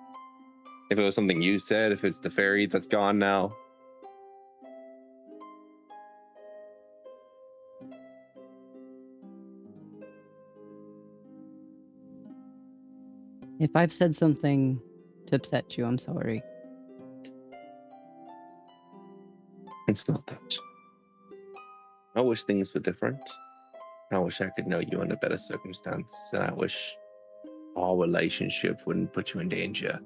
If it was something you said, if it's the fairy that's gone now. If I've said something to upset you, I'm sorry. It's not that. I wish things were different. I wish I could know you under better circumstance, and I wish our relationship wouldn't put you in danger.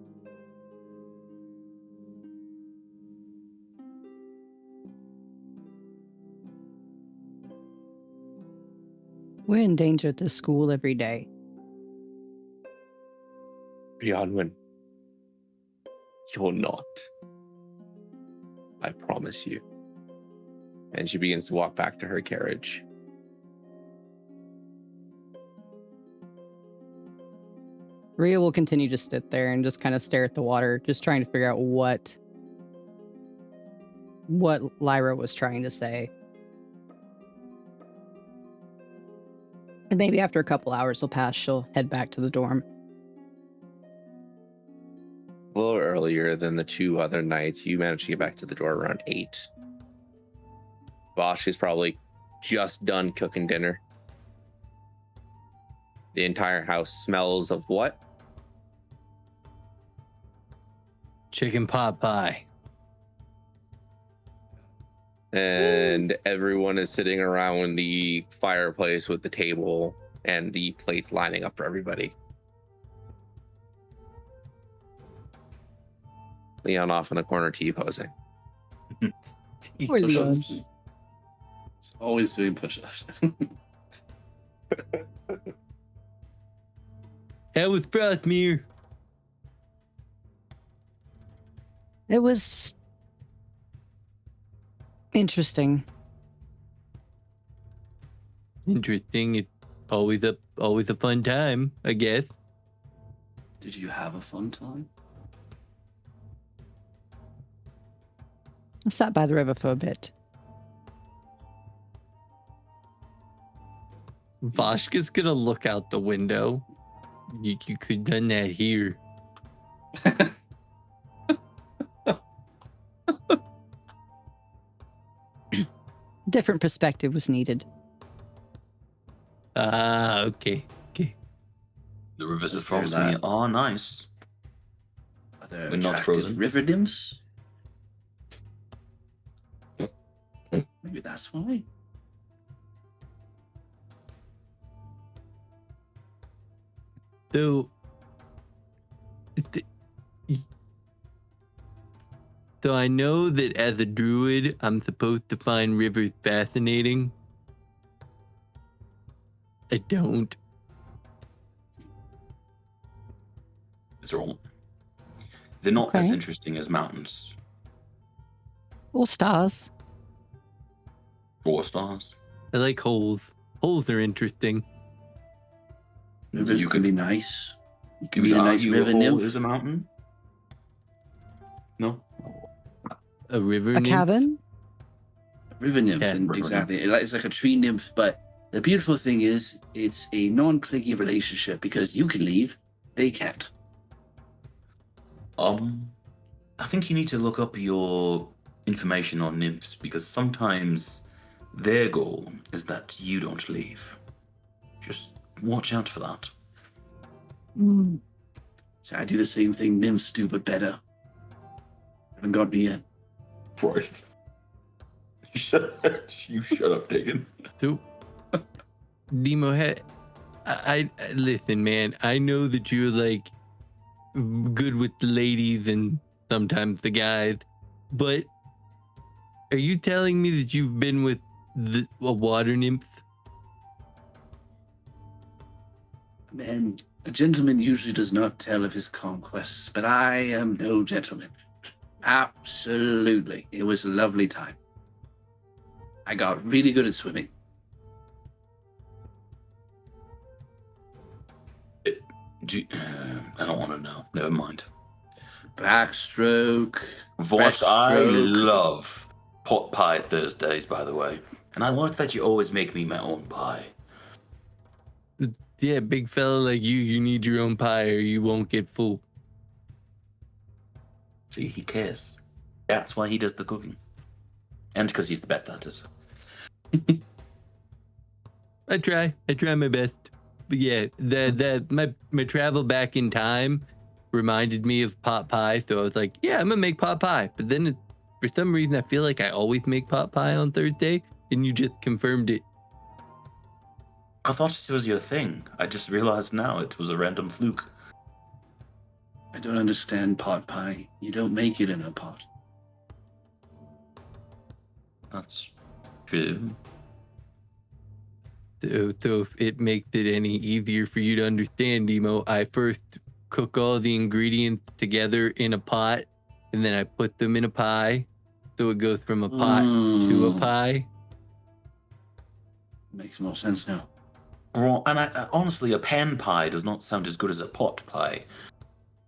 We're in danger at this school every day. Rhiannon, you're not. I promise you. And she begins to walk back to her carriage. Rhea will continue to sit there and just kind of stare at the water, just trying to figure out what Lyra was trying to say. And maybe after a couple hours will pass, she'll head back to the dorm. A little earlier than the 2 other nights, you managed to get back to the door around 8. Bosch is probably just done cooking dinner. The entire house smells of what? Chicken pot pie. And everyone is sitting around the fireplace with the table and the plates lining up for everybody. Leon off in the corner, T-posing. Poor Leon. Push-ups. It's always doing push-ups. Hell with Frothmere. It was interesting. Interesting. It's always a fun time, I guess. Did you have a fun time? I sat by the river for a bit. Voshka's gonna look out the window. You could done that here. Different perspective was needed. Ah, okay. The rivers Was of promised there me that? are nice. Are there When not attractive frozen. river nymphs? Maybe That's why. So, so I know that as a druid, I'm supposed to find rivers fascinating. I don't. They're not as Okay. interesting as mountains Or stars. or stars. I like holes. Holes are interesting. Rivers You can could be nice. You can You be could a nice argue river a hole nymph. is a mountain. No. A river A nymph. cabin? River nymph, Yeah. and River exactly. It's like a tree nymph, but the beautiful thing is it's a non-clicky relationship because you can leave, they can't. I think you need to look up your information on nymphs because sometimes their goal is that you don't leave. Just watch out for that. So I do the same thing nymphs do, but better. Haven't got me yet. Christ. You shut up, Dagan. So, Demo, I listen, man. I know that you're like good with the ladies and sometimes the guys, but are you telling me that you've been with a water nymph? Man, a gentleman usually does not tell of his conquests, but I am no gentleman. Absolutely. It was a lovely time. I got really good at swimming. I don't want to know. Never mind. Backstroke. Vosk, I Backstroke. love pot pie Thursdays, by the way. And I like that you always make me my own pie. Yeah, big fella like you need your own pie or you won't get full. See, he cares. That's why he does the cooking. And because he's the best at it. I try my best. But yeah, my travel back in time reminded me of pot pie, so I was like, yeah, I'm gonna make pot pie. But then for some reason, I feel like I always make pot pie on Thursday, and you just confirmed it. I thought it was your thing. I just realized now it was a random fluke. I don't understand pot pie. You don't make it in a pot. That's true. So if it makes it any easier for you to understand, Demo, I first cook all the ingredients together in a pot, and then I put them in a pie, so it goes from a pot to a pie. Makes more sense now. Well, and I honestly, a pan pie does not sound as good as a pot pie.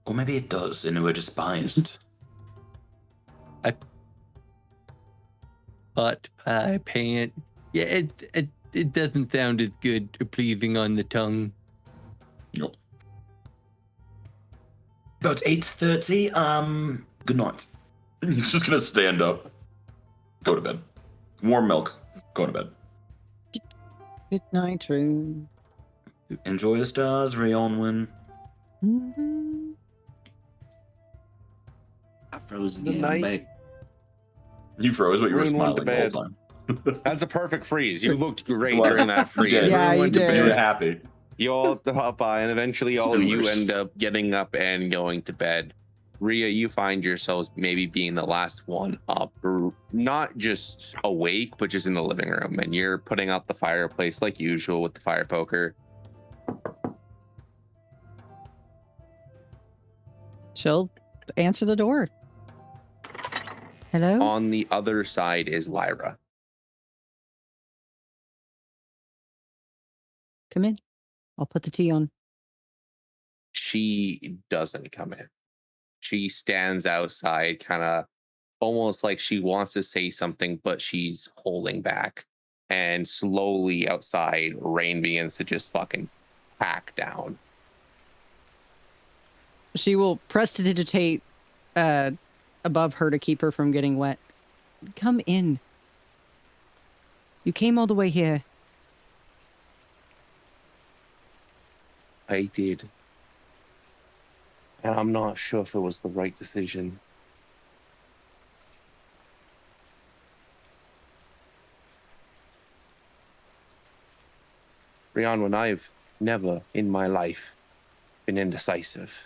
Or maybe it does, and we're just biased. Pot pie, pan. Yeah, it doesn't sound as good or pleasing on the tongue. Nope. About 8:30. Good night. He's just gonna stand up. Go to bed. Warm milk. Go to bed. Good night, Rune. Enjoy the stars, Rionwin. I froze Good again. night. Back. You froze, but you were Rune went to smiling the whole time. That's a perfect freeze. You looked great What? during that freeze. Yeah, Yeah, Everyone you went to did. You were bed. happy. You all hop by, and eventually all of you Spoilers. end up getting up and going to bed. Rhea, you find yourselves maybe being the last one up, or not just awake, but just in the living room, and you're putting out the fireplace like usual with the fire poker. She'll answer the door. Hello? On the other side is Lyra. Come in. I'll put the tea on. She doesn't come in. She stands outside, kind of almost like she wants to say something, but she's holding back. And slowly outside, rain begins to just fucking pack down. She will prestidigitate above her to keep her from getting wet. Come in. You came all the way here. I did. And I'm not sure if it was the right decision. Rhiannon, I've never in my life been indecisive.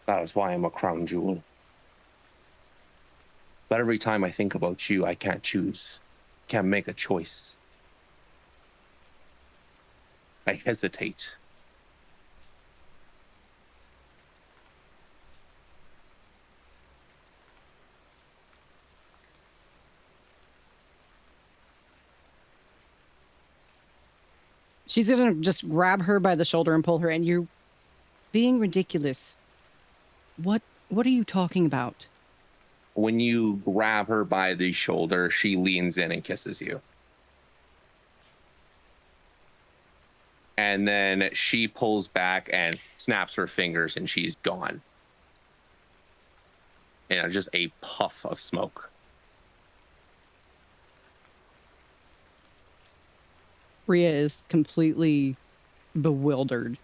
That is why I'm a crown jewel. But every time I think about you, I can't choose. Can't make a choice. I hesitate. She's gonna just grab her by the shoulder and pull her, and you're being ridiculous. What are you talking about? When you grab her by the shoulder, she leans in and kisses you. And then she pulls back and snaps her fingers, and she's gone. And just a puff of smoke. Rhea is completely bewildered.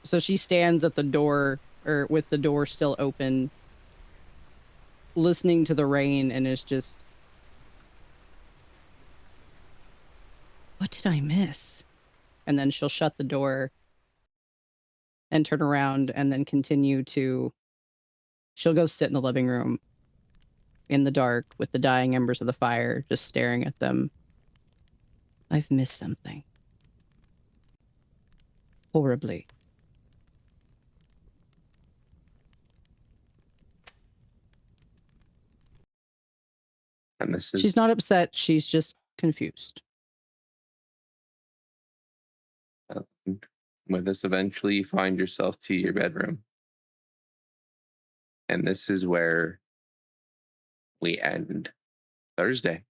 So she stands at the door, or with the door still open, listening to the rain, and is just, what did I miss? And then she'll shut the door and turn around and then continue to, she'll go sit in the living room in the dark with the dying embers of the fire, just staring at them. I've missed something. Horribly. And this is... She's not upset, she's just confused. When this eventually you find yourself to your bedroom. And this is where we end Thursday.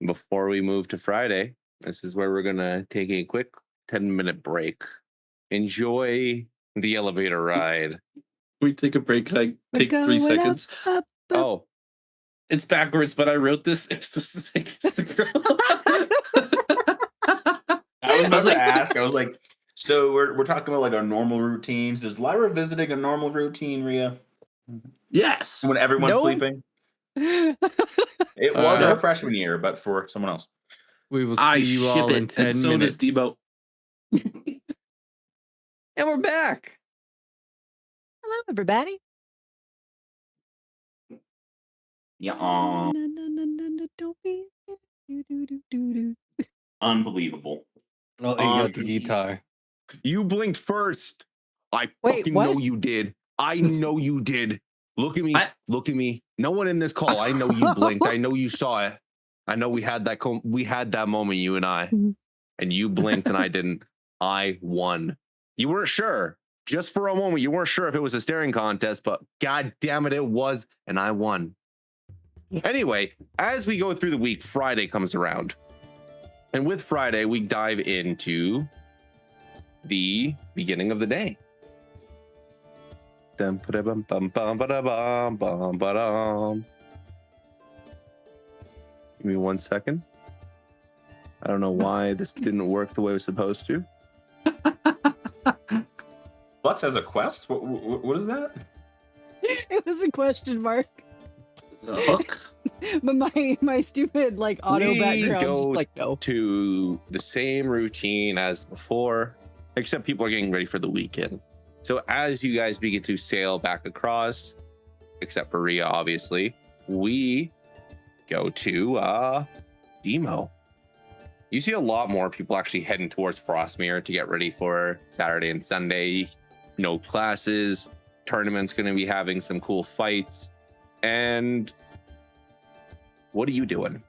Before we move to Friday, this is where we're going to take a quick 10-minute break. Enjoy the elevator ride. We take a break. Can I take 3 seconds? Oh. It's backwards, but I wrote this. It's supposed to say kiss the girl. I was about to ask. I was like, so we're talking about like our normal routines. Is Lyra visiting a normal routine, Rhea? Yes. When everyone's Nope. sleeping? It was our freshman year, but for someone else. We will see you all in 10 and so minutes. does Debo. And we're back. Hello, everybody. Yeah. Don't be. Do. Unbelievable. Oh, you got the guitar. You blinked first. I Wait, fucking what? know you did. I know you did. Look at me. Look at me. No one in this call. I know you blinked. I know you saw it. I know we had that moment, you and I. And you blinked and I didn't. I won. You weren't sure. Just for a moment, you weren't sure if it was a staring contest, but god damn it, it was, and I won. Anyway, as we go through the week, Friday comes around. And with Friday, we dive into the beginning of the day. Give me 1 second. I don't know why this didn't work the way it was supposed to. Flux has a quest? What is that? It was a question mark. The hook. But my stupid auto We background go just no. to the same routine as before, except people are getting ready for the weekend. So as you guys begin to sail back across, except for Rhea, obviously, we go to Demo. You see a lot more people actually heading towards Frostmere to get ready for Saturday and Sunday. No classes, tournament's going to be having some cool fights. And what are you doing?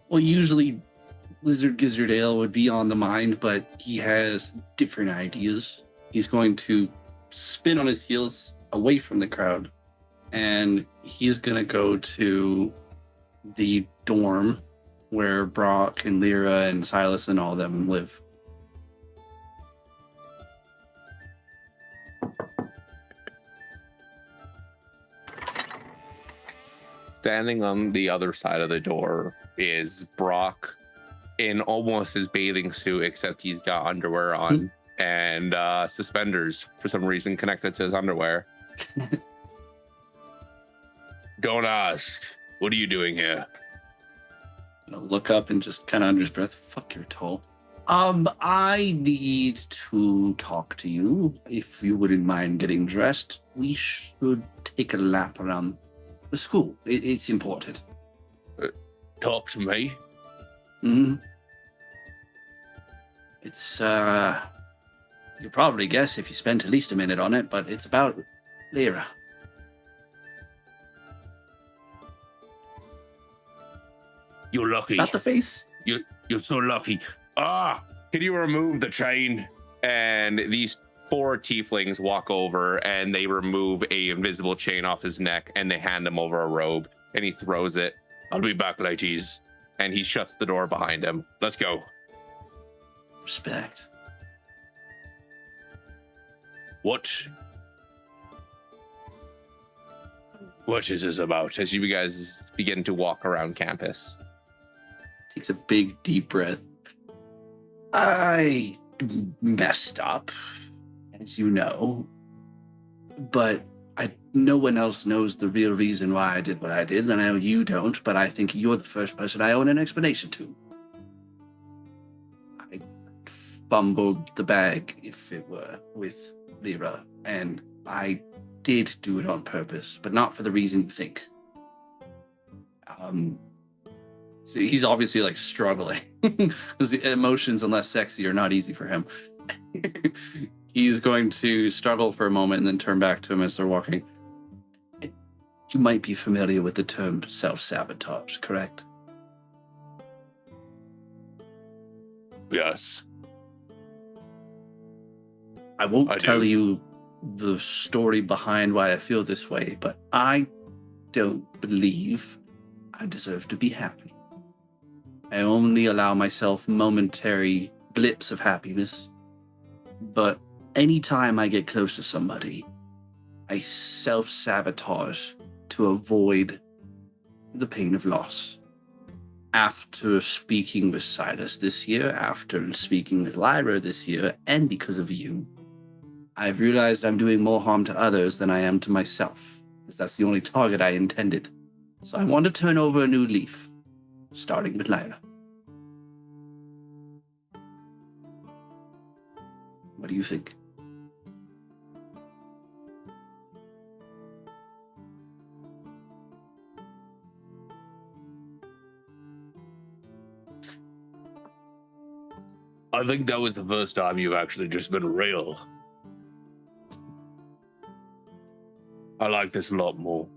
Well, usually Lizard Gizzard Ale would be on the mind, but he has different ideas. He's going to spin on his heels away from the crowd, and he's going to go to the dorm where Brock and Lyra and Silas and all of them live. Standing on the other side of the door is Brock in almost his bathing suit, except he's got underwear on and suspenders for some reason connected to his underwear. Don't ask. What are you doing here? look up and just kind of under his breath, fuck your toll. I need to talk to you. If you wouldn't mind getting dressed, we should take a lap around the school. It's important. Talk to me. Hmm. It's, you'll probably guess if you spent at least a minute on it, but it's about Lyra. You're lucky. Not the face. You're so lucky. Can you remove the chain? And these 4 tieflings walk over and they remove a invisible chain off his neck and they hand him over a robe and he throws it. I'll be back, ladies. And he shuts the door behind him. Let's go. Respect. What is this about? As you guys begin to walk around campus. Takes a big, deep breath. I messed up, as you know, but no one else knows the real reason why I did what I did, and I know you don't, but I think you're the first person I owe an explanation to. I fumbled the bag, if it were, with Lyra, and I did do it on purpose, but not for the reason you think. So he's obviously like struggling because the emotions, unless sexy, are not easy for him. He's going to struggle for a moment and then turn back to him as they're walking. You might be familiar with the term self-sabotage, correct? Yes. I won't tell do. you the story behind why I feel this way, but I don't believe I deserve to be happy. I only allow myself momentary blips of happiness, but anytime I get close to somebody, I self-sabotage to avoid the pain of loss. After speaking with Silas this year, after speaking with Lyra this year, and because of you, I've realized I'm doing more harm to others than I am to myself, because that's the only target I intended. So I want to turn over a new leaf, starting with Lyra. What do you think? I think that was the first time you've actually just been real. I like this a lot more.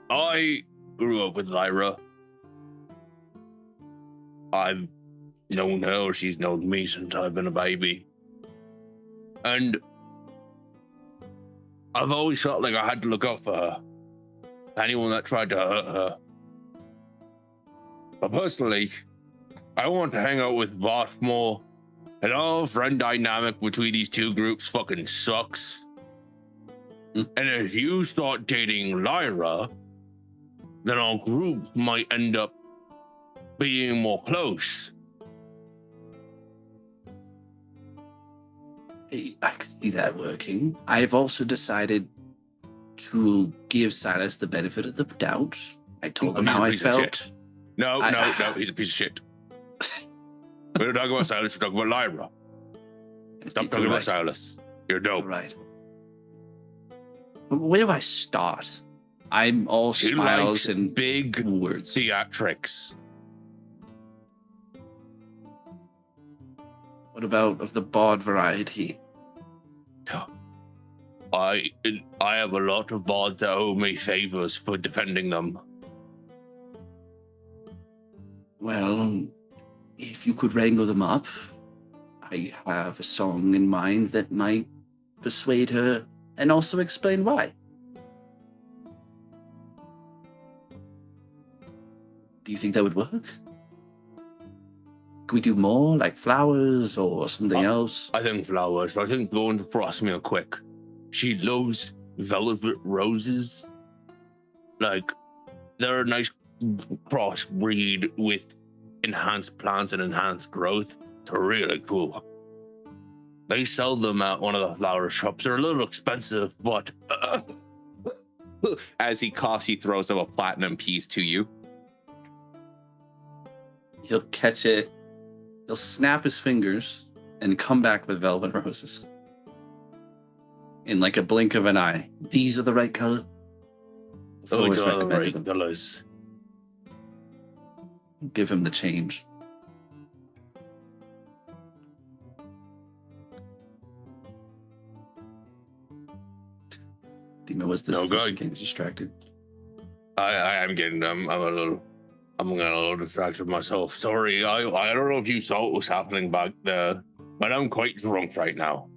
I grew up with Lyra. I've known her, she's known me since I've been a baby. And I've always felt like I had to look out for her. Anyone that tried to hurt her. But personally, I want to hang out with Voss more. And all friend dynamic between these two groups fucking sucks. And if you start dating Lyra, then our group might end up being more close. I could see that working. I've also decided to give Silas the benefit of the doubt. I told him how I felt. No, he's a piece of shit. We don't talk about Silas, we're talking about Lyra. Stop talking about Silas. You're dope. Right. Where do I start? I'm all smiles and big words. Theatrics. What about of the bard variety? I have a lot of bards that owe me favors for defending them. Well, if you could wrangle them up, I have a song in mind that might persuade her and also explain why. Do you think that would work? Can we do more, like flowers or something else? I think flowers. I think going to Frostmere quick. She loves velvet roses. Like, they're a nice crossbreed with enhanced plants and enhanced growth. It's really cool. They sell them at one of the flower shops. They're a little expensive, but... As he coughs, he throws up a platinum piece to you. He'll catch it. He'll snap his fingers and come back with velvet roses. In like a blink of an eye. These are the right color. I've always recommended them. Colors. Give him the change. Dima was this No, first good. getting distracted. I'm getting I'm a little distracted myself. Sorry, I don't know if you saw what was happening back there, but I'm quite drunk right now.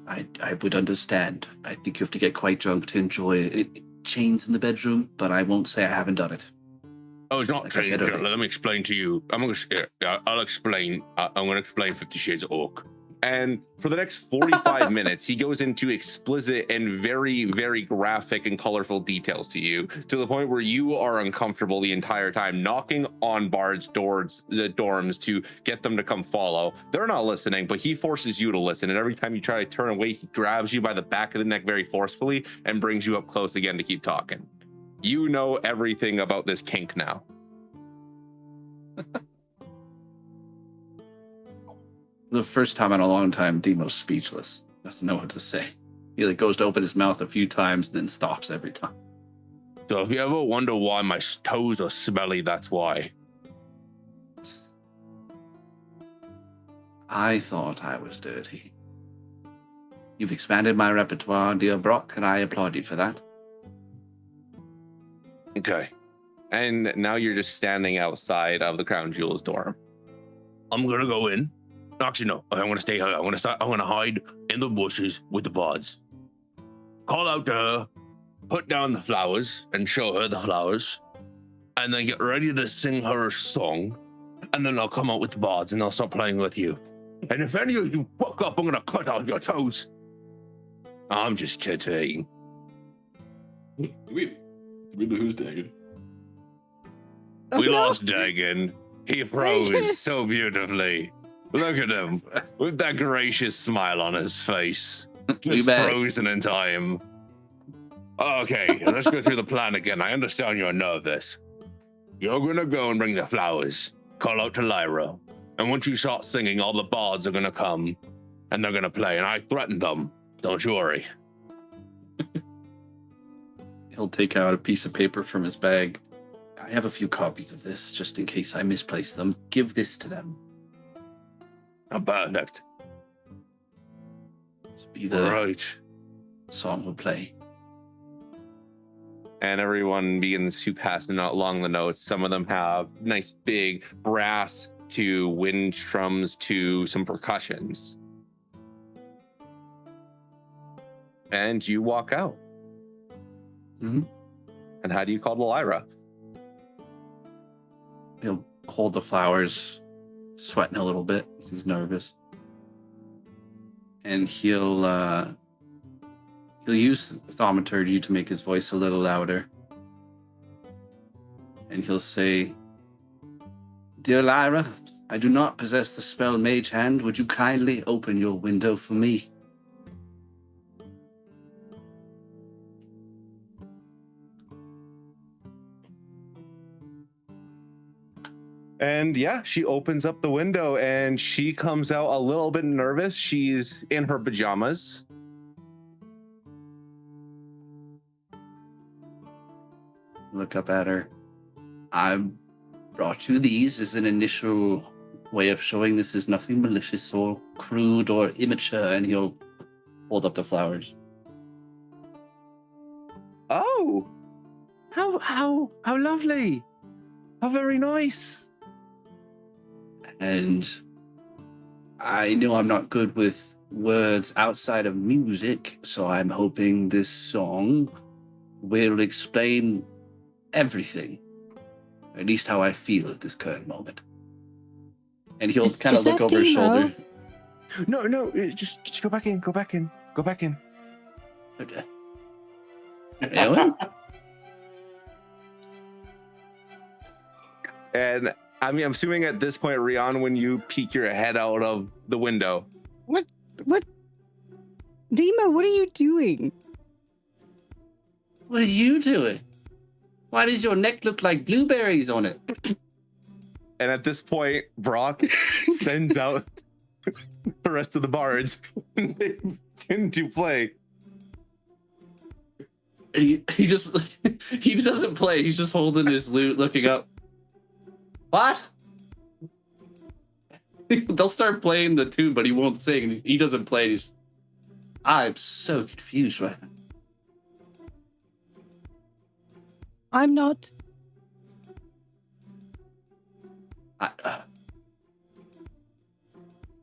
I would understand. I think you have to get quite drunk to enjoy it. Chains in the bedroom, but I won't say I haven't done it. Oh, it's not Like I said changed. earlier. Let me explain to you. I'll explain. I'm going to explain 50 Shades of Orc. And for the next 45 minutes, he goes into explicit and very, very graphic and colorful details to you, to the point where you are uncomfortable the entire time, knocking on Bard's dorms to get them to come follow. They're not listening, but he forces you to listen. And every time you try to turn away, he grabs you by the back of the neck very forcefully and brings you up close again to keep talking. You know everything about this kink now. The first time in a long time, Demo's speechless. Doesn't know what to say. He like goes to open his mouth a few times, then stops every time. So if you ever wonder why my toes are smelly, that's why. I thought I was dirty. You've expanded my repertoire, dear Brock, and I applaud you for that. Okay. And now you're just standing outside of the Crown Jewels dorm. I'm gonna go in. Actually, no. I'm gonna stay here. I'm gonna hide in the bushes with the bards. Call out to her, put down the flowers, and show her the flowers, and then get ready to sing her a song. And then I'll come out with the bards, and I'll start playing with you. And if any of you fuck up, I'm gonna cut out your toes. I'm just kidding. We lose Dagon. We Oh, no. lost Dagon. He prose so beautifully. Look at him with that gracious smile on his face. Just back. frozen in time. Okay, let's go through the plan again. I understand you're nervous. You're gonna go and bring the flowers. Call out to Lyra. And once you start singing, all the bards are gonna come and they're gonna play. And I threatened them. Don't you worry. He'll take out a piece of paper from his bag. I have a few copies of this, just in case I misplace them. Give this to them. Perfect. This be the Right. song we'll play. And everyone begins to pass along the notes. Some of them have nice big brass to wind strums to some percussions. And you walk out. Mhm. And how do you call to Lyra? He'll hold the flowers, sweating a little bit. He's nervous. And he'll use thaumaturgy to make his voice a little louder. And he'll say, "Dear Lyra, I do not possess the spell Mage Hand. Would you kindly open your window for me?" And yeah, she opens up the window and she comes out a little bit nervous. She's in her pajamas. Look up at her. I brought you these as an initial way of showing this is nothing malicious or crude or immature, and he'll hold up the flowers. Oh, how lovely. How very nice. And I know I'm not good with words outside of music, so I'm hoping this song will explain everything. At least how I feel at this current moment. And he'll Is kind of look that over his Demo? shoulder. No, just go back in, go back in. Really? And I mean, I'm assuming at this point, Rion, when you peek your head out of the window, What? Dima, what are you doing? What are you doing? Why does your neck look like blueberries on it? And at this point, Brock sends out the rest of the bards into play. He just he doesn't play. He's just holding his lute, looking up. What? They'll start playing the tune, but he won't sing. He doesn't play. I'm so confused right now. I'm not.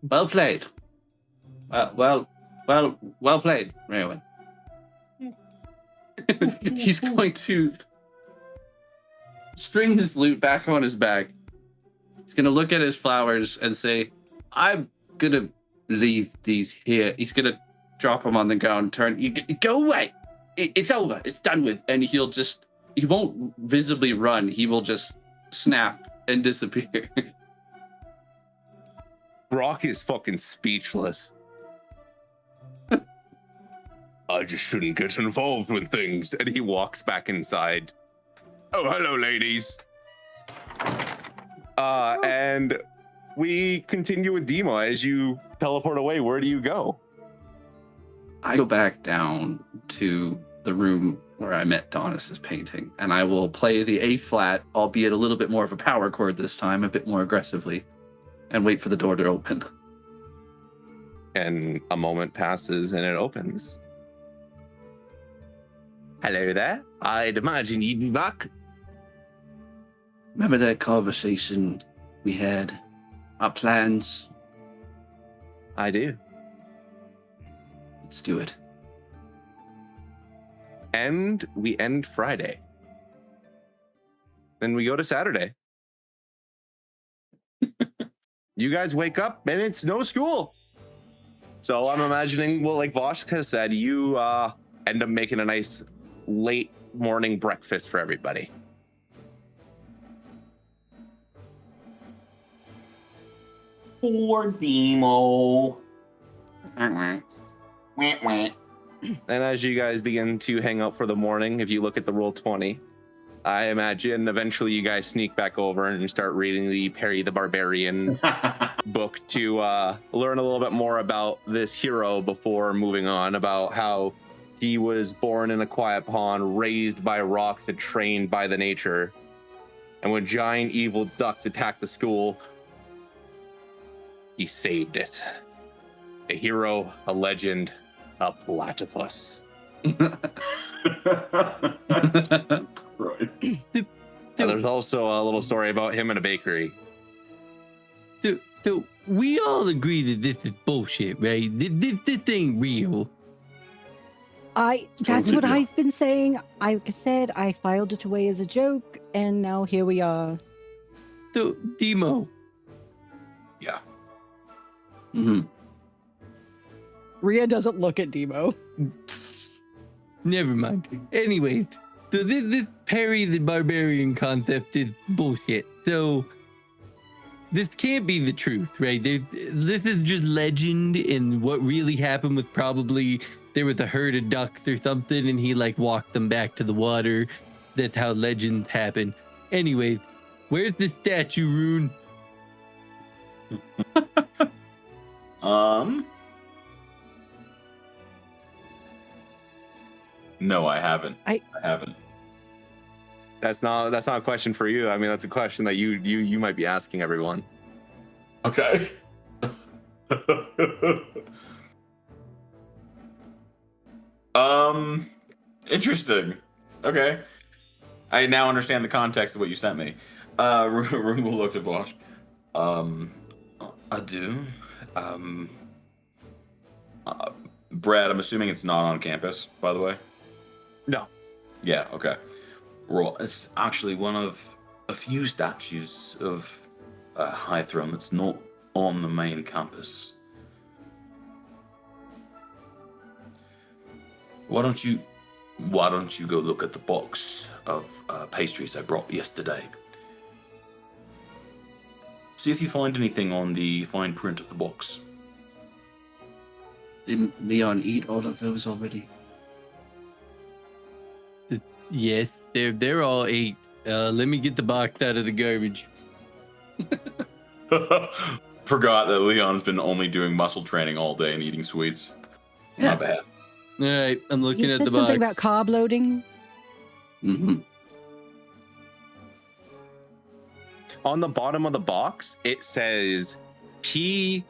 Well played. Well played, Raywin. He's going to string his lute back on his back. He's going to look at his flowers and say, I'm going to leave these here. He's going to drop them on the ground, go away. It's over. It's done with. And he won't visibly run. He will just snap and disappear. Brock is fucking speechless. I just shouldn't get involved with things. And he walks back inside. Oh, hello, ladies. And we continue with Dima as you teleport away. Where do you go? I go back down to the room where I met Donis's painting, and I will play the A flat, albeit a little bit more of a power chord this time, a bit more aggressively, and wait for the door to open. And a moment passes and it opens. Hello there. I'd imagine you'd be back. Remember that conversation we had? Our plans? I do. Let's do it. And we end Friday. Then we go to Saturday. You guys wake up and it's no school. So I'm imagining, well, like Voshka said, you end up making a nice late morning breakfast for everybody. Poor Demo. And as you guys begin to hang out for the morning, if you look at the Roll20, I imagine eventually you guys sneak back over and start reading the Perry the Barbarian book to learn a little bit more about this hero before moving on, about how he was born in a quiet pond, raised by rocks and trained by the nature. And when giant evil ducks attacked the school, he saved it. A hero, a legend, a platypus. Right. There's also a little story about him in a bakery. So we all agree that this is bullshit, right? This ain't real. That's what I've been saying. Like I said, I filed it away as a joke, and now here we are. So, Demo. Yeah. Mm-hmm. Rhea doesn't look at Demo. Never mind. Anyway, so this Perry the Barbarian concept is bullshit. So this can't be the truth, right? This is just legend, and what really happened was probably there was a herd of ducks or something, and he like walked them back to the water. That's how legends happen. Anyway, where's the statue, Rune? No, I haven't. I haven't. That's not a question for you. I mean, that's a question that you might be asking everyone. Okay. Interesting. Okay. I now understand the context of what you sent me. Rumble looked at Bosch. I do. Brad, I'm assuming it's not on campus, by the way. No. Yeah, okay. Well, it's actually one of a few statues of High Throne that's not on the main campus. Why don't you go look at the box of pastries I brought yesterday? See if you find anything on the fine print of the box. Didn't Leon eat all of those already? Yes, they're all 8. Let me get the box out of the garbage. Forgot that Leon's been only doing muscle training all day and eating sweets. Yeah. Not bad. All right, I'm looking You at said the something box. about carb loading. Mm-hmm. On the bottom of the box, it says P.B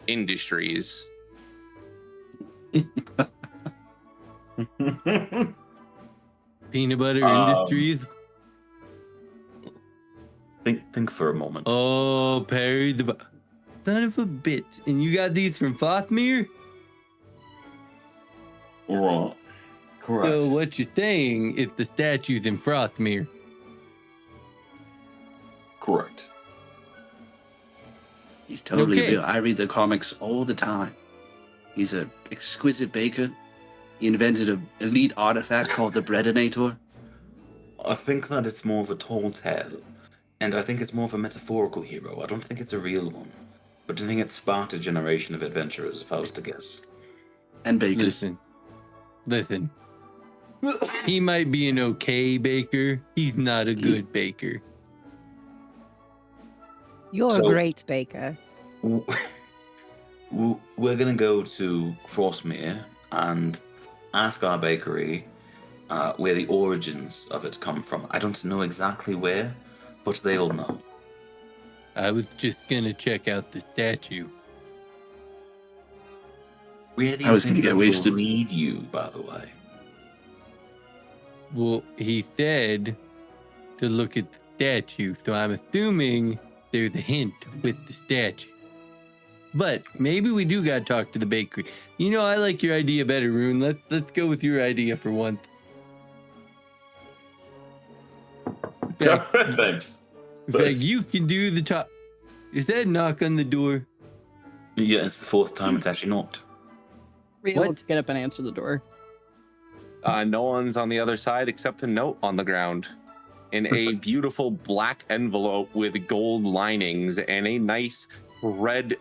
Industries. Peanut butter Um, industries. think for a moment. Oh, Perry the son of a bitch. And you got these from Fothmere? Right. Correct. So what you're saying is the statues in Frothmere. Correct. He's totally Okay. real. I read the comics all the time. He's an exquisite baker. He invented an elite artifact called the Breadinator. I think that it's more of a tall tale, and I think it's more of a metaphorical hero. I don't think it's a real one, but I think it sparked a generation of adventurers, if I was to guess. And bakers. Listen. He might be an okay baker. He's not a good baker. You're So- a great baker. We're gonna go to Frostmere and ask our bakery where the origins of it come from. I don't know exactly where, but they'll know. I was just gonna check out the statue. Where do I you was think gonna get this will wasted. lead you, by the way? Well, he said to look at the statue, so I'm assuming there's a hint with the statue. But maybe we do gotta talk to the bakery. You know, I like your idea better, Rune. Let's go with your idea for once. In fact, Thanks. in fact, you can do the top. Is that a knock on the door? Yeah, it's the fourth time it's actually knocked. Rhea What? wants to get up and answer the door. No one's on the other side except a note on the ground in a beautiful black envelope with gold linings and a nice red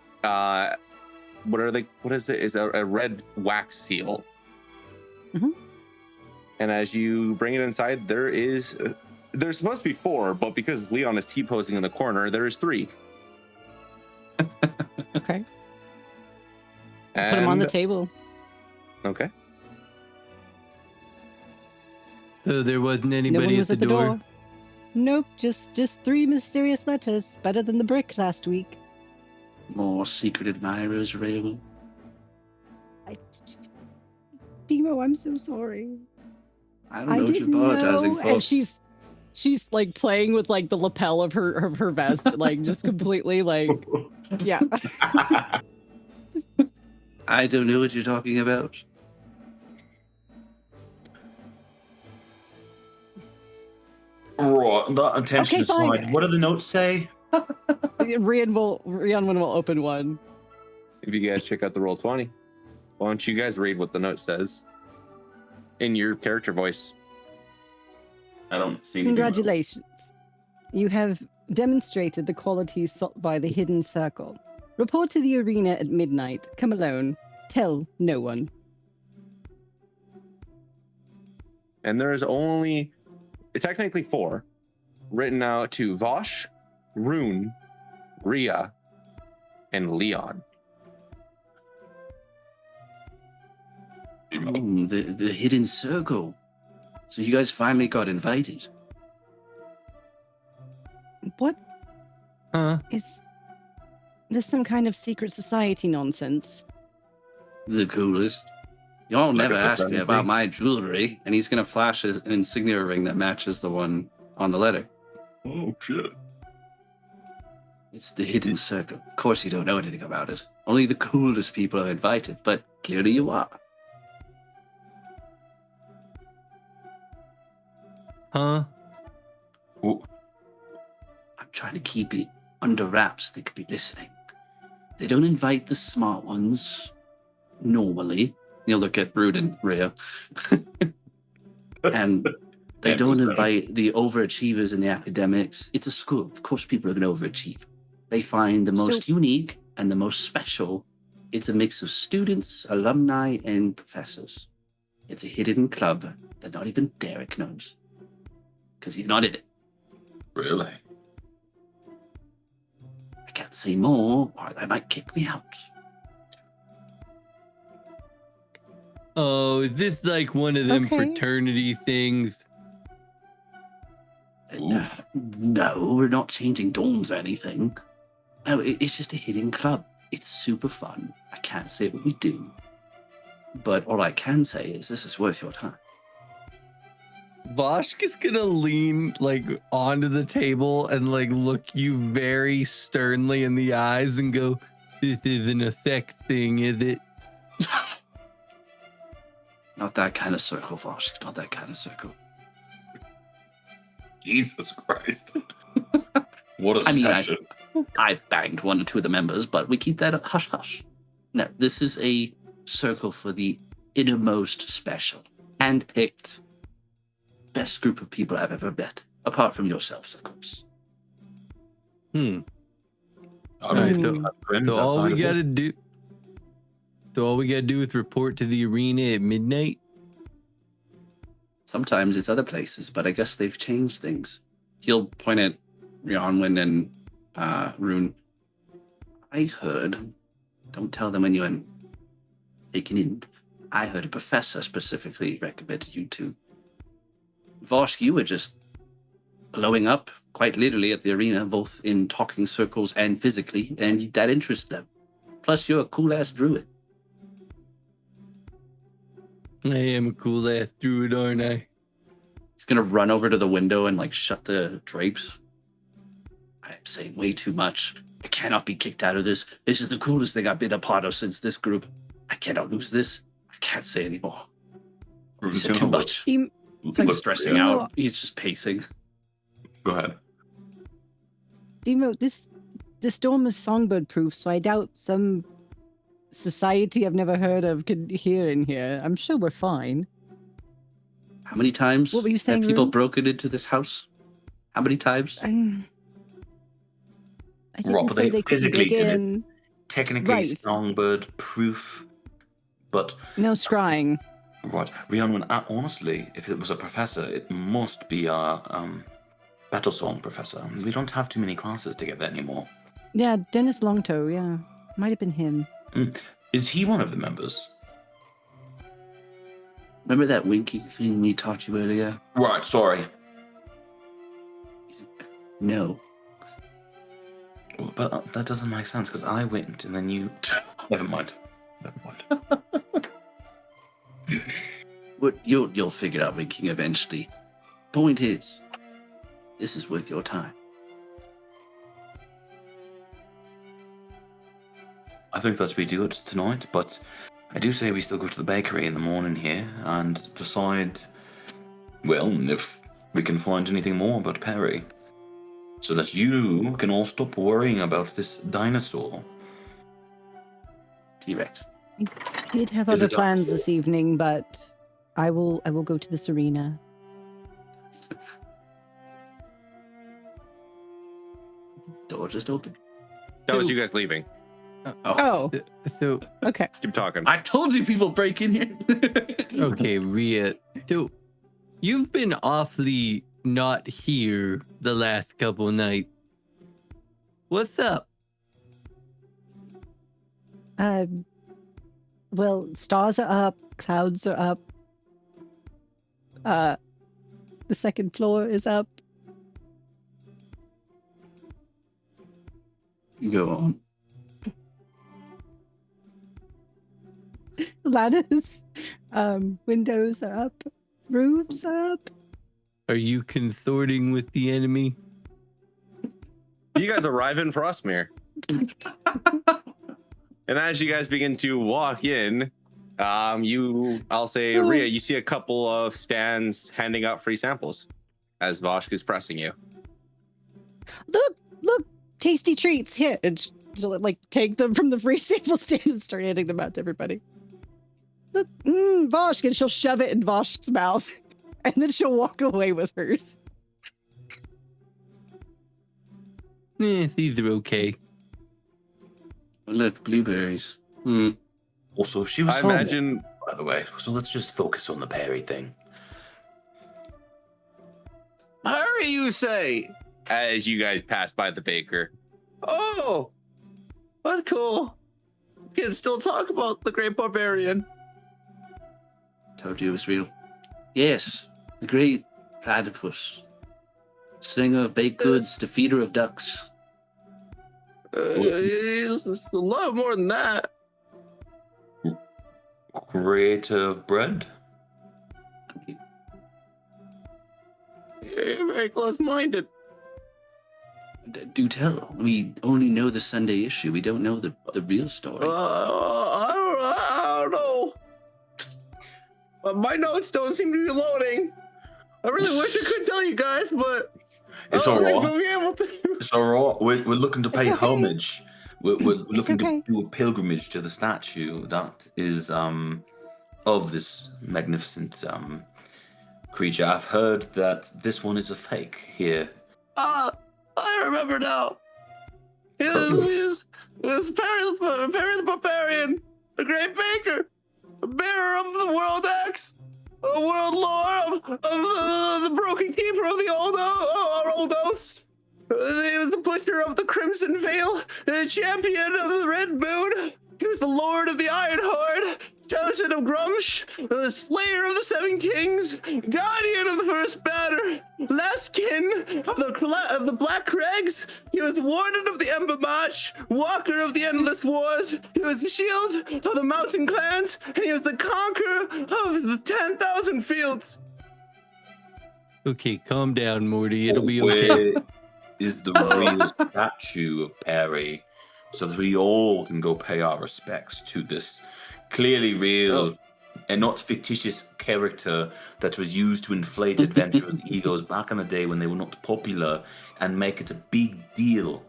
what are they, what is it, is a red wax seal. Mhm. And as you bring it inside, there's supposed to be 4, but because Leon is T-posing in the corner, there is 3. Okay. Put him on the table. Okay. So there wasn't No anybody one was at the door. Nope, just 3 mysterious letters. Better than the brick last week. More secret admirers, Raven. Demo, I'm so sorry. I don't know what you're apologizing for. And she's like playing with like the lapel of her vest, like just completely like, yeah. I don't know what you're talking about. Right, that attention Okay, fine. aside, what do the notes say? Rian will open one. If you guys check out the roll 20, why don't you guys read what the note says in your character voice? I don't see anything. Congratulations. You have demonstrated the qualities sought by the Hidden Circle. Report to the arena at midnight. Come alone. Tell no one. And there's only technically 4 written out to Vosh, Rune, Rhea, and Leon. The Hidden Circle. So you guys finally got invited. What Huh? is this? Some kind of secret society nonsense? The coolest. Y'all Like never a asked me fraternity. about my jewelry, and he's gonna flash an insignia ring that matches the one on the letter. Oh shit! It's the Hidden Circle. Of course, you don't know anything about it. Only the coolest people are invited, but clearly you are. Huh? Ooh, I'm trying to keep it under wraps. They could be listening. They don't invite the smart ones normally. You look at Rude and Rhea. And they Yeah, don't who's that? invite the overachievers in the academics. It's a school. Of course, people are going to overachieve. They find the most unique and the most special. It's a mix of students, alumni, and professors. It's a hidden club that not even Derek knows. Because he's not in it. really? can't say more, or they might kick me out. Oh, is this like one of them Okay. fraternity things? No, we're not changing dorms or anything. No, it's just a hidden club. It's super fun. I can't say what we do. But all I can say is this is worth your time. Voshk is gonna lean like onto the table and like look you very sternly in the eyes and go, "This isn't a sex thing, is it?" Not that kind of circle, Vosh. Not that kind of circle. Jesus Christ. What a I mean, session. I've banged one or two of the members, but we keep that hush hush. No, this is a circle for the innermost special, handpicked, best group of people I've ever met, apart from yourselves, of course. I Alright, mean, friends So all outside we of this. gotta do. So all we gotta do is report to the arena at midnight. Sometimes it's other places, but I guess they've changed things. He'll point at Rionwin and Rune. I heard, don't tell them when you're taken in. I heard a professor specifically recommended you to. Vosh, you were just blowing up quite literally at the arena, both in talking circles and physically, and that interests them. Plus, you're a cool ass druid. I am a cool ass druid, aren't I? He's gonna run over to the window and like shut the drapes. I'm saying way too much. I cannot be kicked out of this. This is the coolest thing I've been a part of since this group. I cannot lose this. I can't say anymore. He Rune's said gonna too look- much. It's look like stressing real. out. He's just pacing. Go ahead. Demo, this dorm is songbird proof, so I doubt some society I've never heard of could hear in here. I'm sure we're fine. How many times What were you saying, have people Rune? broken into this house? How many times? I didn't Rob, say they they couldn't physically dig did it. in. Technically, Right. songbird proof, but No scrying. right, Rionwin, honestly, if it was a professor, it must be our battle song professor. We don't have too many classes together anymore. Yeah, Dennis Longtoe, yeah. Might have been him. Is he one of the members? Remember that winking thing we taught you earlier? Right, sorry. No. Well, but that doesn't make sense because I went and then you. Never mind. Never mind. What you'll figure out winking eventually. Point is, this is worth your time. I think that we do it tonight, but I do say we still go to the bakery in the morning here and decide, well, if we can find anything more about Perry. So that you can all stop worrying about this dinosaur. T-Rex. Did have Is other it plans this evening, but I will go to this arena. Door just opened. That was you guys leaving. Oh, So okay. Keep talking. I told you people break in here. okay, Rhea. So you've been awfully not here the last couple nights. What's up? Well, stars are up, clouds are up. The second floor is up. Go on. Ladders, windows are up, roofs are up. Are you consorting with the enemy? You guys arrive in Frostmere. And as you guys begin to walk in, I'll say, Rhea, you see a couple of stands handing out free samples as Voshk is pressing you. Look, tasty treats. Here, and she'll like take them from the free sample stand and start handing them out to everybody. Look, Voshk, and she'll shove it in Voshk's mouth, and then she'll walk away with hers. These are okay. Look, blueberries. Also, she was I home, imagine by the way, so let's just focus on the Perry thing. Hurry, you say, as you guys pass by the baker. Oh, that's cool. Kids still talk about the Great Barbarian. Told you it was real. Yes, the great platypus. Slinger of baked goods, defeater of ducks. It's a lot more than that. Creator of bread. You're very close-minded. Do tell. We only know the Sunday issue. We don't know the real story. I don't know. My notes don't seem to be loading. I really wish I could tell you guys, but It's I all don't think right. we'll be able to. It's all right. We're looking to pay okay. homage. We're looking okay. to do a pilgrimage to the statue that is of this magnificent creature. I've heard that this one is a fake here. I remember now. It was Perry the Barbarian, the Great Baker, the bearer of the World Axe, the World Lore of the Broken Keeper of the Old Oaths. He was the Butcher of the Crimson Veil, the Champion of the Red Moon. He was the Lord of the Iron Horde, Chosen of Grumsh, the Slayer of the Seven Kings, Guardian of the First Banner, Last Kin of the Black Crags. He was the Warden of the Ember March, Walker of the Endless Wars. He was the Shield of the Mountain Clans, and he was the Conqueror of the 10,000 Fields. Okay, calm down, Morty. It'll be okay. Where is the real statue of Perry, so that we all can go pay our respects to this clearly real and not fictitious character that was used to inflate adventurers' egos back in the day when they were not popular and make it a big deal?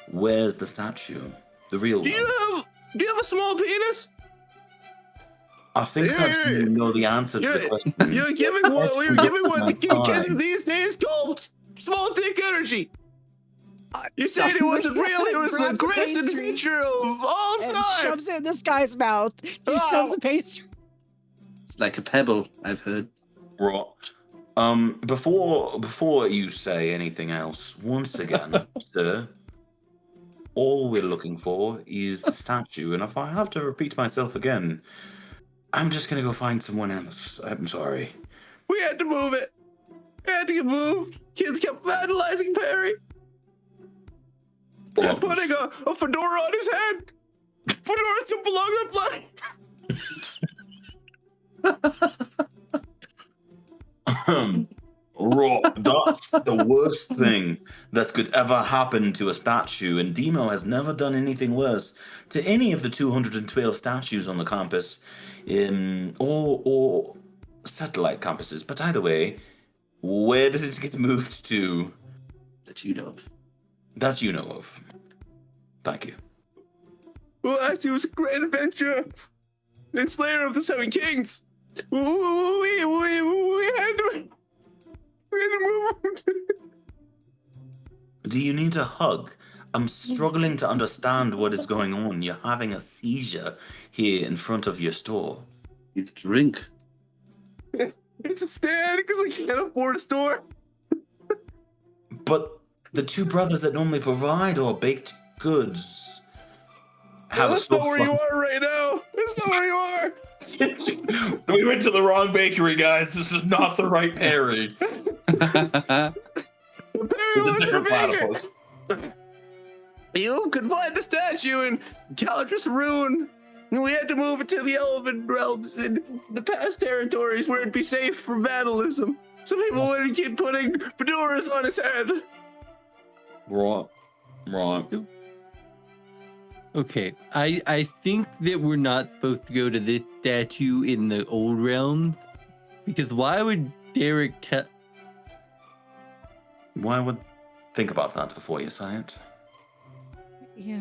Where's the statue? The real one. Do you have a small penis? I think that you know the answer to the question. You're giving what the kids these days call small dick energy. You said it wasn't real. It was the Grabs a greatest pastry adventure of all and time. shoves it in this guy's mouth. He shoves a pastry. It's like a pebble, I've heard. Right. Before you say anything else, once again, sir, all we're looking for is the statue, and if I have to repeat myself again, I'm just gonna go find someone else. I'm sorry. We had to move it. It had to get moved. Kids kept vandalizing Perry. Kept putting a fedora on his head. Fedoras don't belong on planet. That's the worst thing that could ever happen to a statue, and Demo has never done anything worse to any of the 212 statues on the campus, or satellite campuses. But either way, where did it get moved to? That you know of. That you know of. Thank you. Well, actually, it was a great adventure. And Slayer of the Seven Kings. We had to move him. Do you need a hug? I'm struggling to understand what is going on. You're having a seizure here in front of your store. You have to drink. It's a stand because I can't afford a store. But the two brothers that normally provide our baked goods have That's not where you are right now. That's not where you are. We went to the wrong bakery, guys. This is not the right Perry. Perry It's a was a different baker. platypus. You could find the statue in Calatrus Rune. And we had to move it to the Elven realms in the past territories where it'd be safe from vandalism. So people wouldn't keep putting fedoras on his head. Right. Okay, I think that we're not supposed to go to this statue in the old realms, because why would Derek tell? Why would think about that before you say it? Yeah.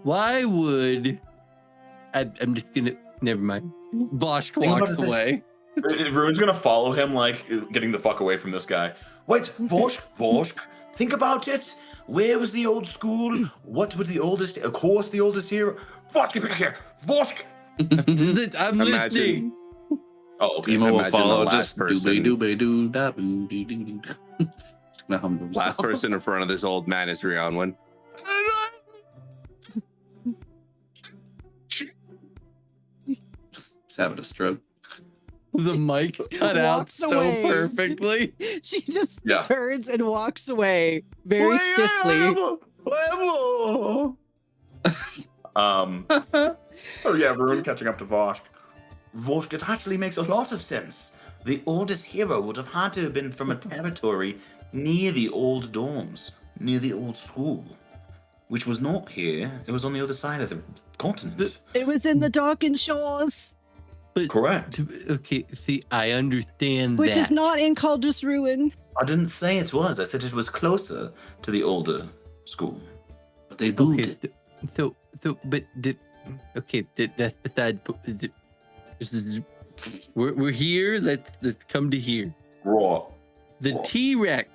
Why would? I'm just gonna. Never mind. Bosch Think about walks it. away. Rune's gonna follow him, like getting the fuck away from this guy. Wait, Voshk, think about it. Where was the old school? What was the oldest? Of course, the oldest here. Voshk, get back here. Voshk. I'm listening. Oh, okay. Demo will Imagine the follow last just person. doobie-doo-da-boo-dee-doo-doo. Gonna hum to Last himself. person in front of this old man is Rionwin. He's having a stroke. The mic cut out Walks so away. perfectly. She just Yeah. turns and walks away very stiffly. So yeah, Varun catching up to Voshk. Voshk, it actually makes a lot of sense. The oldest hero would have had to have been from a territory near the old dorms, near the old school, which was not here. It was on the other side of the continent. It was in the Darkened Shores, Correct. Okay, see, I understand which that. is not in Caldus Ruin. I didn't say it was. I said it was closer to the older school. But they moved Okay, it. that's beside. We're here. Let's come to here. Right. The Whoa. T-Rex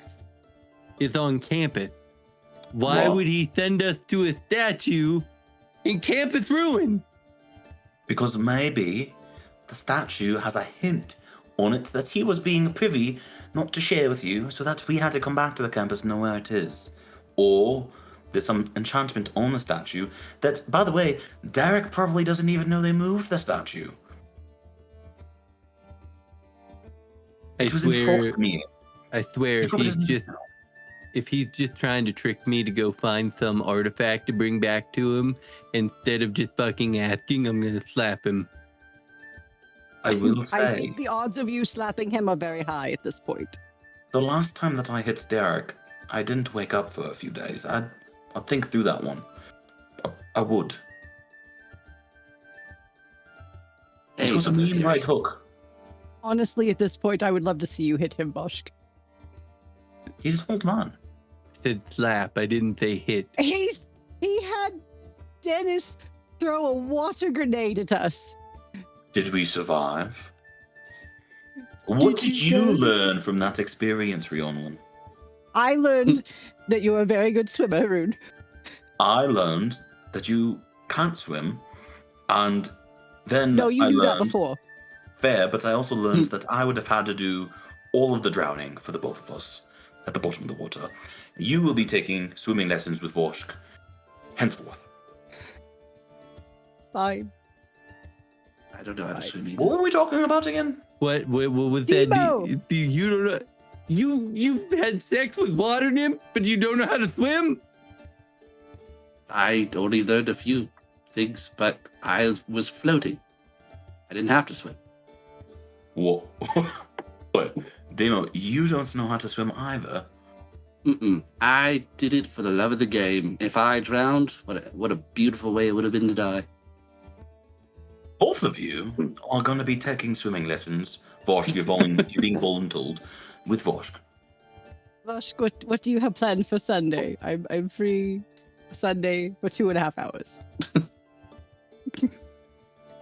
is on campus. Why Whoa. would he send us to a statue in Campus Ruin? Because maybe the statue has a hint on it that he was being privy not to share with you, so that we had to come back to the campus and know where it is. Or there's some enchantment on the statue that, by the way, Derek probably doesn't even know they moved the statue. I It was swear, enforced me. I swear, He if probably he's doesn't just know. if he's just trying to trick me to go find some artifact to bring back to him instead of just fucking asking, I'm gonna slap him. I will I say, think the odds of you slapping him are very high at this point. the last time that I hit Derek, I didn't wake up for a few days. I'd think through that one. I would. Hey, It was a but this mean guy- right hook. Honestly, at this point, I would love to see you hit him, Boschk. He's an old man. I said slap, I didn't say hit. He had Dennis throw a water grenade at us. Did we survive? What did you learn from that experience, Rionwin? I learned that you're a very good swimmer, Rune. I learned that you can't swim, and then No, you I knew that learned- before. Fair, but I also learned that I would have had to do all of the drowning for the both of us at the bottom of the water. You will be taking swimming lessons with Voshk henceforth. Fine. I don't know how to swim either. What were we talking about again? What was that? Demo! You don't know. You had sex with water nymph, but you don't know how to swim? I only learned a few things, but I was floating. I didn't have to swim. What? What? Demo, you don't know how to swim either. Mm-mm. I did it for the love of the game. If I drowned, what a beautiful way it would have been to die. Both of you are going to be taking swimming lessons. Voshk, you're being voluntold with Voshk. Boschk, what do you have planned for Sunday? I'm free Sunday for 2.5 hours.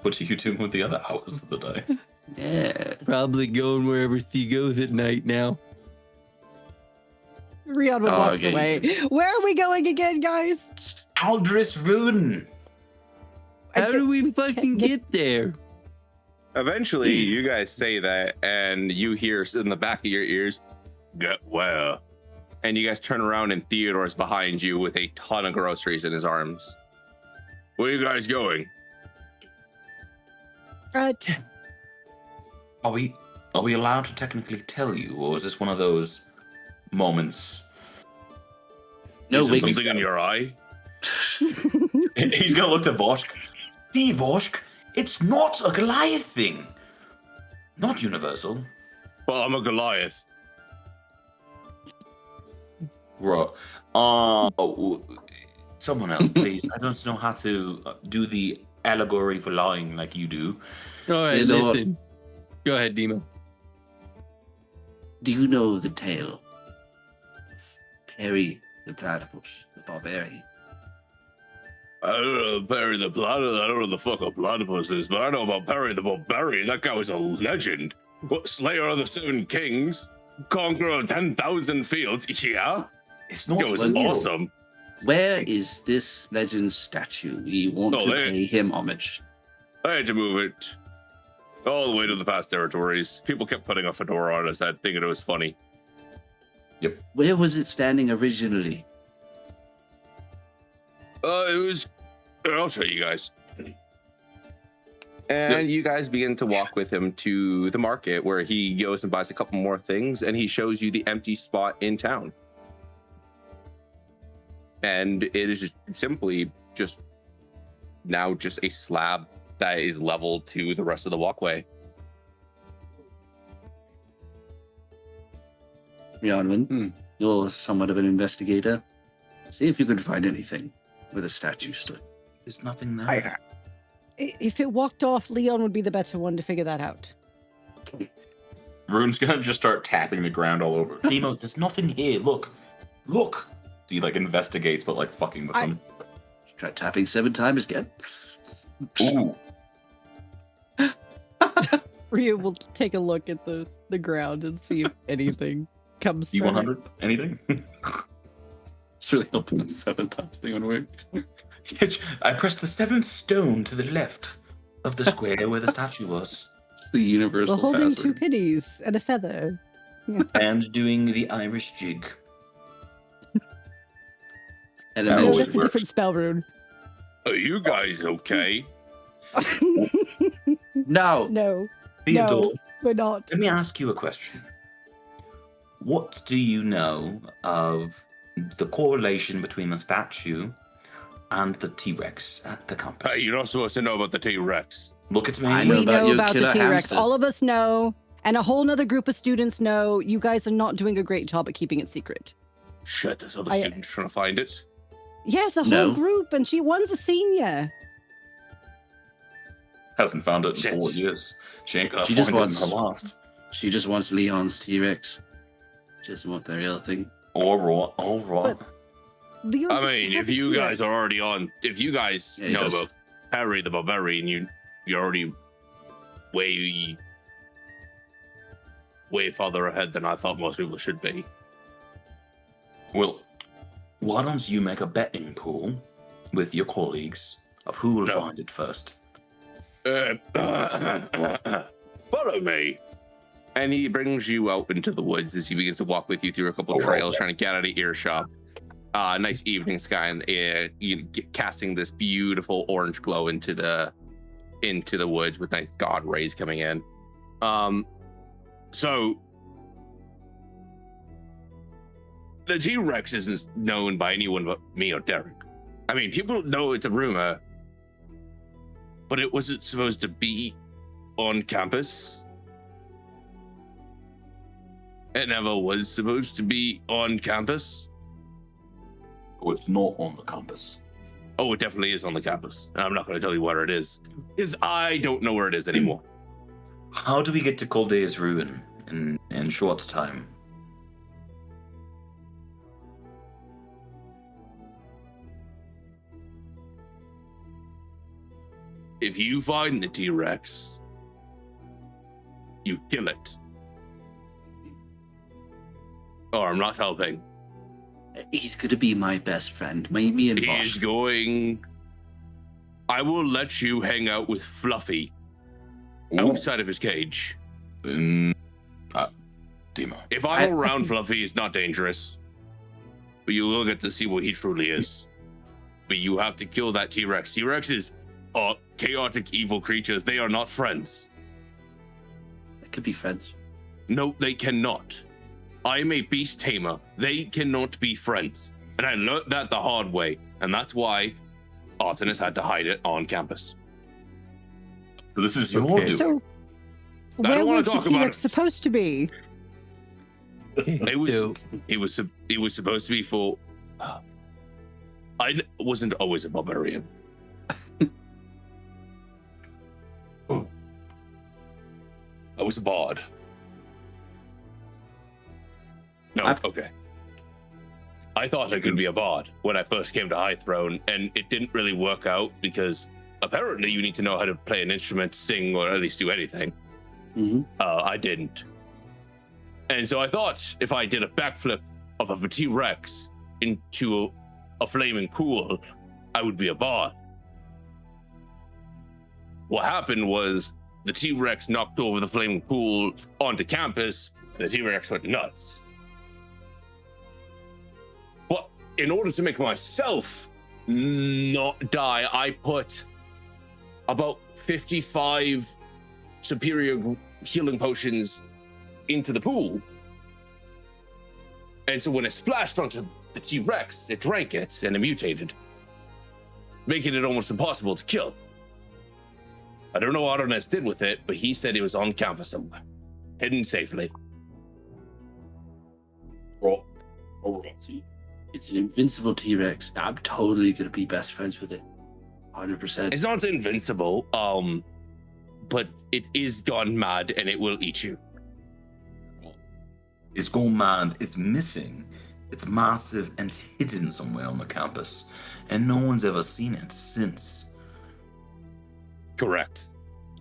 What are you doing with the other hours of the day? Yeah. Probably going wherever she goes at night now. Rion walks away. Stargazing. Where are we going again, guys? Aldris Rune! How do we fucking get there? Eventually, you guys say that, and you hear in the back of your ears, "Get well." And you guys turn around, and Theodore's behind you with a ton of groceries in his arms. Where are you guys going? Are we allowed to technically tell you, or is this one of those moments? No, Is there wait. Something in your eye? He's gonna look to Voshk. See, Voshk, it's not a Goliath thing. Not universal. Well, I'm a Goliath. Right. Someone else, please. I don't know how to do the allegory for lying like you do. All right, You know what? listen. Go ahead, Demo. Do you know the tale of Perry the Platypus, the barbarian? I don't know Perry the Platypus. I don't know the fuck a platypus is, but I know about Perry the Barbarian. That guy was a legend. What, Slayer of the Seven Kings? Conqueror of 10,000 fields? Yeah? It's not It was well, awesome. Where is this legend's statue? We want Oh, to there. pay him homage. I had to move it all the way to the past territories. People kept putting a fedora on his head, thinking it was funny. Where was it standing originally? It was. I'll show you guys. And you guys begin to walk with him to the market where he goes and buys a couple more things and he shows you the empty spot in town. And it is just simply just now just a slab that is level to the rest of the walkway. Rhiannon, you're somewhat of an investigator. See if you can find anything where the statue stood. There's nothing there. If it walked off, Leon would be the better one to figure that out. Rune's gonna just start tapping the ground all over. Demo, there's nothing here. Look. So he like investigates, but like fucking with him. Try tapping 7 times again. Ooh. Rhea will take a look at the ground and see if anything comes to her. D100? Anything? It's really helping the 7 times thing on work. Yes, I pressed the 7th stone to the left of the square where the statue was. It's the universal We're holding password. 2 pennies and a feather. And doing the Irish jig. And That No, always that's a works. different spell rune. Are you guys okay? No. No, Theodore, we're not. let me ask you a question. What do you know of the correlation between the statue and the T-Rex at the campus? Hey, you're not supposed to know about the T-Rex. Look at me. I know We about know your about the killer T-Rex. hamster. All of us know, and a whole nother group of students know. You guys are not doing a great job at keeping it secret. Shit, there's other I- students trying to find it. Yes, a whole No. group, and one's a senior. Hasn't found it in Shit. 4 years. She ain't gonna She find just it wants- in her last. She just wants Leon's T-Rex. She doesn't want the real thing. All right. Leon I doesn't mean, have if a you T-Rex. guys are already on, if you guys Yeah, he know does. about Harry the Barbarian, you're already way farther ahead than I thought most people should be. Well, why don't you make a betting pool with your colleagues of who will No. find it first? Follow me. And he brings you out into the woods as he begins to walk with you through a couple of Oh, trails, okay. trying to get out of earshot. Nice evening sky, and casting this beautiful orange glow into the woods with nice god rays coming in. So, the T-Rex isn't known by anyone but me or Derek. I mean, people know it's a rumor, but it wasn't supposed to be on campus. It never was supposed to be on campus. Oh, it's not on the campus. Oh, it definitely is on the campus. I'm not going to tell you where it is, because I don't know where it is anymore. How do we get to Coldea's ruin in short time? If you find the T-Rex, you kill it. Or I'm not helping. He's gonna be my best friend. Me and He's Vosh. going. I will let you hang out with Fluffy outside of his cage. Demo. If I'm around Fluffy, it's not dangerous. But you will get to see what he truly is. But you have to kill that T-Rex. T-Rexes are chaotic, evil creatures. They are not friends. They could be friends. No, they cannot. I am a beast tamer. They cannot be friends. And I learned that the hard way. And that's why Artemis had to hide it on campus. This is your Okay. doing. So, I where don't wanna was the talk about T-Rex it. supposed to be? It was supposed to be for. I wasn't always a barbarian. I was a bard. No, okay. I thought I could be a bard when I first came to High Throne, and it didn't really work out because apparently you need to know how to play an instrument, sing, or at least do anything. Mm-hmm. I didn't. And so I thought if I did a backflip of a T-Rex into a flaming pool, I would be a bard. What happened was the T-Rex knocked over the flaming pool onto campus, and the T-Rex went nuts. But in order to make myself not die. I put about 55 superior healing potions into the pool. And so when it splashed onto the T-Rex, it drank it and it mutated, making it almost impossible to kill. I don't know what Adonis did with it, but he said it was on campus somewhere, hidden safely. It's an invincible T-Rex. I'm totally gonna be best friends with it. 100%. It's not invincible, but it is gone mad and it will eat you. It's gone mad. It's missing. It's massive and hidden somewhere on the campus, and no one's ever seen it since. Correct.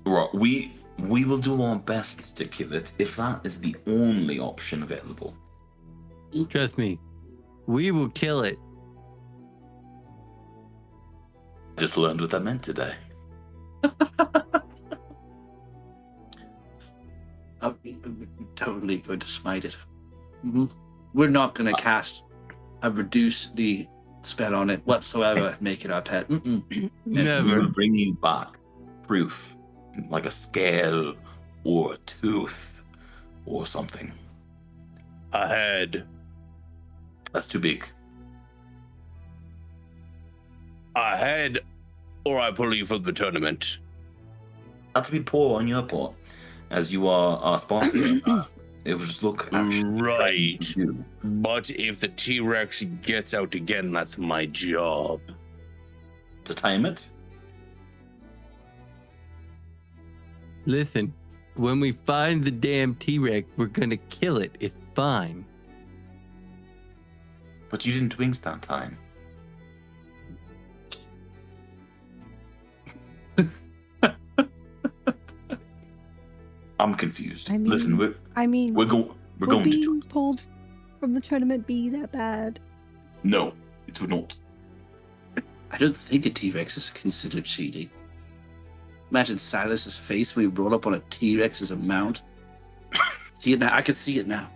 Right, we will do our best to kill it if that is the only option available. Trust me, we will kill it. Just learned what that meant today. We're totally going to smite it. We're not going to cast a reduce the spell on it whatsoever and make it our pet. And we Never. will bring you back proof, like a scale or a tooth or something. A head. That's too big. A head, or I pull you from the tournament. Not to be poor on your part, as you are our sponsor. It would just look actually Right. to you. But if the T-Rex gets out again, that's my job. To time it. Listen, when we find the damn T-Rex, we're gonna kill it. It's fine. But you didn't wings that time. I'm confused. I mean, Listen, we're Would going to do being it. pulled from the tournament be that bad? No, it would not. I don't think a T-Rex is considered cheating. Imagine Silas's face when he rolled up on a T-Rex as a mount. See it now. I can see it now.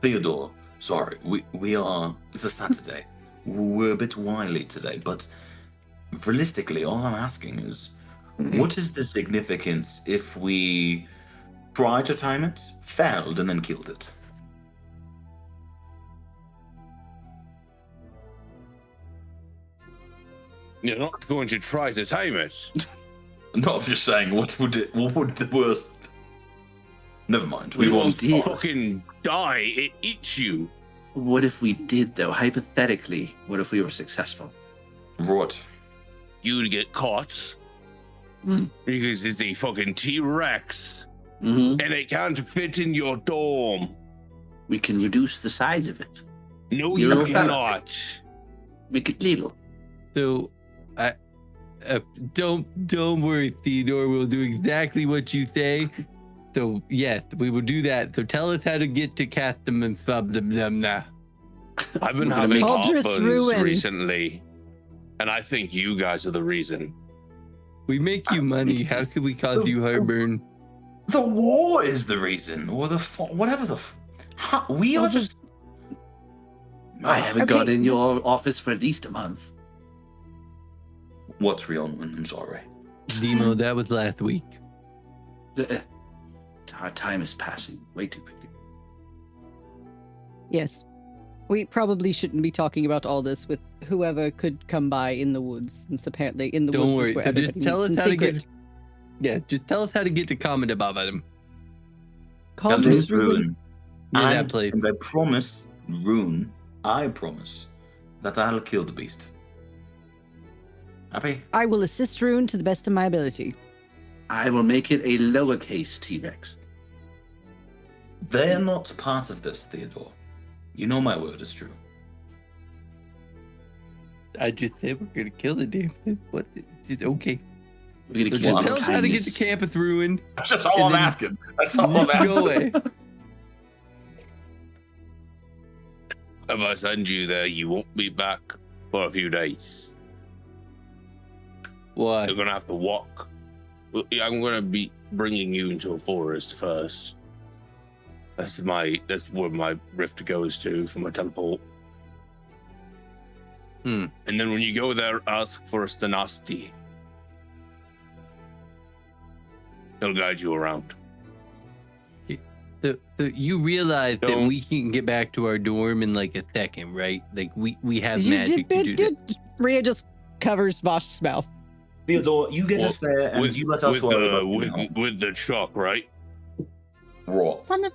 Theodore, sorry, we are. It's a Saturday. We're a bit wily today, but realistically, all I'm asking is, what is the significance if we tried to time it, failed, and then killed it? You're not going to try to time it. No, I'm just saying, what would the worst? Never mind. We What won't. if we did? Fucking die. It eats you. What if we did, though? Hypothetically, what if we were successful? What? You'd get caught. Mm. Because it's a fucking T-Rex. Mm-hmm. And it can't fit in your dorm. We can reduce the size of it. No, You you little fella. cannot. Make it little. So, don't worry, Theodore. We'll do exactly what you say. So yes, we will do that. So tell us how to get to Castum and Subdamna. I've been We're gonna having make- Aldris heartburns Ruin. recently. And I think you guys are the reason. We make you money. How could we cause you heartburn? The war is the reason, or whatever the. We are just. I haven't Okay, gone in your office for at least a month. What's real? I'm sorry. Demo, that was last week. Our time is passing way too quickly. Yes. We probably shouldn't be talking about all this with whoever could come by in the woods. Since apparently in the Don't woods worry. is where So just everybody tell meets us in how to secret. get. Yeah, just tell us how to get to comment about them. Cauldrous Ruin. Yeah, that And, place. and I promise, Rune, I promise that I'll kill the beast. Happy? I will assist Rune to the best of my ability. I will make it a lowercase T-Rex. They're not part of this, Theodore. You know my word is true. I just said we're gonna kill the damn thing. What? It's okay. We're gonna So kill just it tell with us how to get to kindness. Campus Ruin. That's just all And I'm then- asking. That's all I'm Go asking. away. If I send you there, you won't be back for a few days. What? You're gonna have to walk. Well, yeah, I'm gonna be bringing you into a forest first. That's where my rift goes to for my teleport. And then when you go there, ask for Stanasti. He'll guide you around. You realize that Don't- we can get back to our dorm in like a second, right? Like we have magic to do that. Rhea just covers Vosh's mouth. Theodore, you get Well, us there, and you let us worry about you now. with the chalk, right? Raw. Son of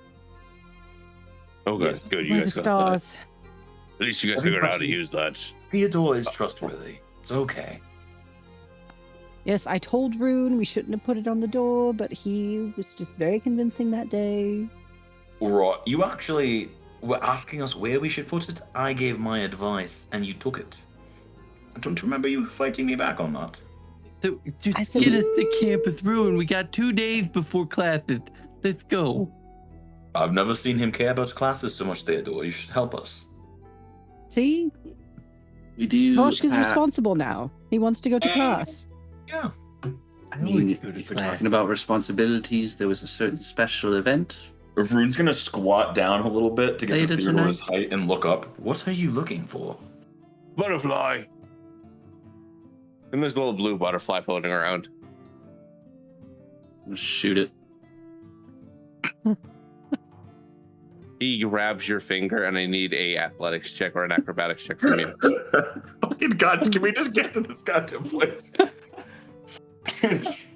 Okay, Yes. good. You By the guys got that. stars. At least you guys figured out how to Everybody- use that. Theodore is trustworthy. It's okay. Yes, I told Rune we shouldn't have put it on the door, but he was just very convincing that day. Right. You actually were asking us where we should put it. I gave my advice, and you took it. I don't remember you fighting me back on that. So just I said- get us to Campus Ruin. We got 2 days before classes. Let's go. I've never seen him care about classes so much, Theodore. You should help us. See? We do. Vosh is have- responsible now. He wants to go to class. Yeah. I mean, if we're talking about responsibilities, there was a certain special event. Rune's gonna squat down a little bit to get Later to Theodore's height and look up. What are you looking for? Butterfly. And there's a little blue butterfly floating around. Shoot it. He grabs your finger, and I need a athletics check or an acrobatics check from you. Fucking God, can we just get to this goddamn place?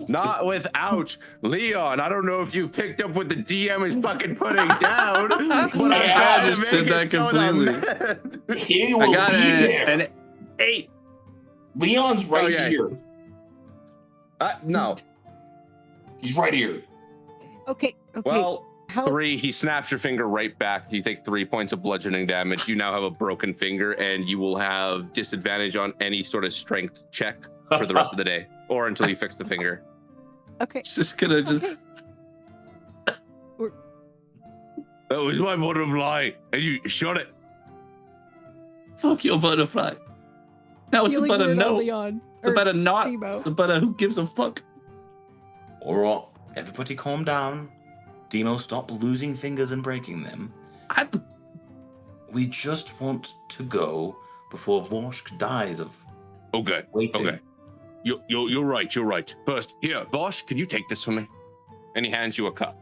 Not without Leon. I don't know if you picked up what the DM is fucking putting down, but I'm Yeah, trying I to make did it that so completely. He I will got be there. an 8. Leon's right Okay. here. No. He's right here. Okay, okay. Well, How 3, he snaps your finger right back. You take 3 points of bludgeoning damage. You now have a broken finger, and you will have disadvantage on any sort of strength check for the rest of the day, or until you fix the finger. okay. It's just gonna just. Okay. That was my butterfly, and you shot it. Fuck your butterfly. Now it's Feeling about a weird on no. Leon. It's about a not. Timo. It's about a who gives a fuck. All right, everybody calm down. Demo, stop losing fingers and breaking them. I, We just want to go before Vorsk dies of Okay. waiting. Okay. You're right. You're right. First, here, Bosch, can you take this for me? And he hands you a cup.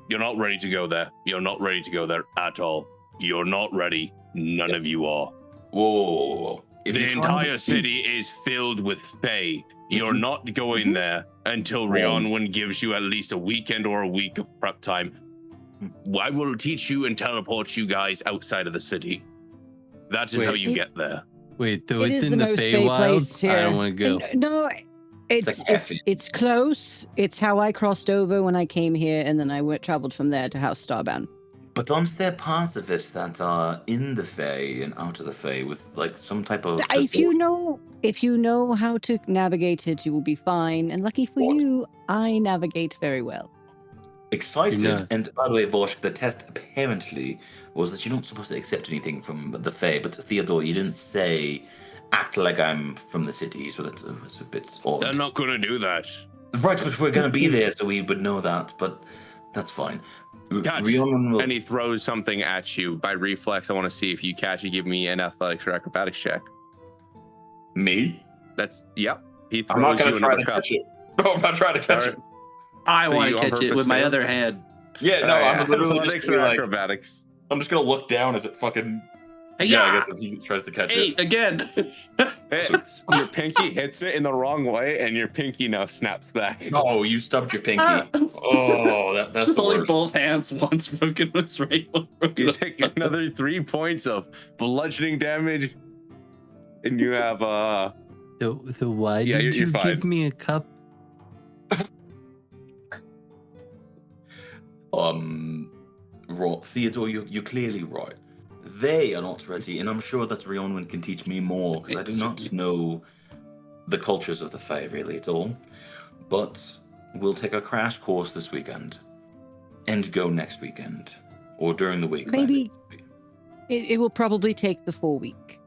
You're not ready to go there. You're not ready to go there at all. You're not ready. None of you are. Whoa. If The you're trying entire to- city is filled with Fae. You're you- not going there until Rionwin gives you at least a weekend or a week of prep time. I will teach you and teleport you guys outside of the city. That is how Wait. you get there. Wait, so It it's is in the the most Fey place Feywilds? here. I don't want to go. No, it's like caffeine. it's close. It's how I crossed over when I came here, and then I traveled from there to House Starbound. But aren't there parts of it that are in the Fae and out of the Fae with like some type of? If you know how to navigate it, you will be fine. And lucky for What? you, I navigate very well. Excited, You're not. and by the way, Vorsk, the test apparently was that you're not supposed to accept anything from the Fae. But Theodore, you didn't say act like I'm from the city, so that's a bit odd. They're not going to do that. Right, but we're going to be there, so we would know that. But that's fine. Catch. Rionwin will. And he throws something at you. By reflex, I want to see if you catch it. Give me an athletics or acrobatics check. Me? That's, yep. He throws I'm not going you to try another to cup. catch it. No, I'm not trying to catch Alright. it. I So want you to on catch it purpose with my failed? other hand. Yeah, no, I'm literally athletics just or gonna, like, acrobatics. I'm just gonna look down as it fucking. Hey, Yeah, I guess if he tries to catch 8 it. again. Hits. Your pinky hits it in the wrong way, and your pinky now snaps back. No, you stubbed your pinky. Ah. Oh, that's Just the only worst. both hands. One's broken, one's right. One broken. You take another 3 points of bludgeoning damage, and you have So why Yeah, did you're you fine. give me a cup? Theodore, you're clearly right. They are not ready, and I'm sure that Rionwin can teach me more because I do not know the cultures of the Fae really at all. But we'll take a crash course this weekend, and go next weekend or during the week. Maybe it will probably take the full week.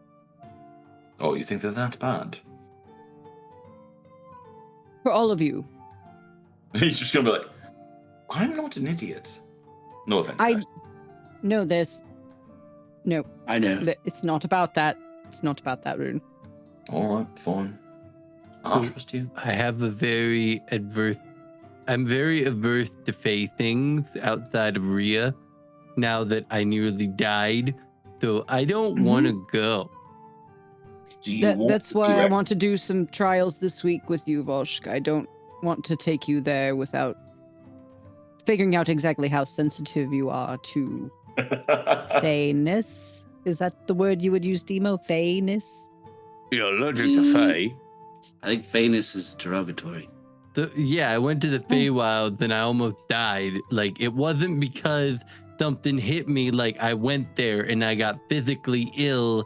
Oh, you think they're that bad? For all of you. He's just gonna be like, I'm not an idiot. No offense. I guys. no, there's No, I know. it's not about that. It's not about that, Rune. All right, fine. I'll trust you. I have a I'm very averse to Fae things outside of Rhea now that I nearly died. So I don't want to go. Do you want That's to why do I it? want to do some trials this week with you, Volshk. I don't want to take you there without figuring out exactly how sensitive you are to Faeness. Is that the word you would use, Demo? Faeness? You're allergic to Fae. I think fairness is derogatory. Yeah, I went to the Feywilds and I almost died. Like, it wasn't because something hit me. Like, I went there and I got physically ill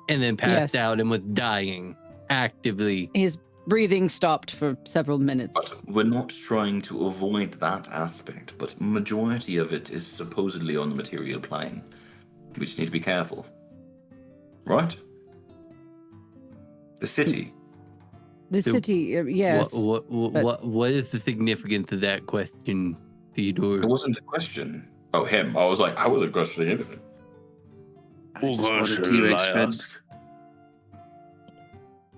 and then passed Yes. out and was dying actively. His breathing stopped for several minutes. But we're not trying to avoid that aspect, but majority of it is supposedly on the material plane. We just need to be careful. Right? The city. The So city, yes. What is the significance of that question, Theodore? It wasn't a question. Oh, him. I was like, I wasn't questioning anything. I What just want a question did T-Rex I friend. ask?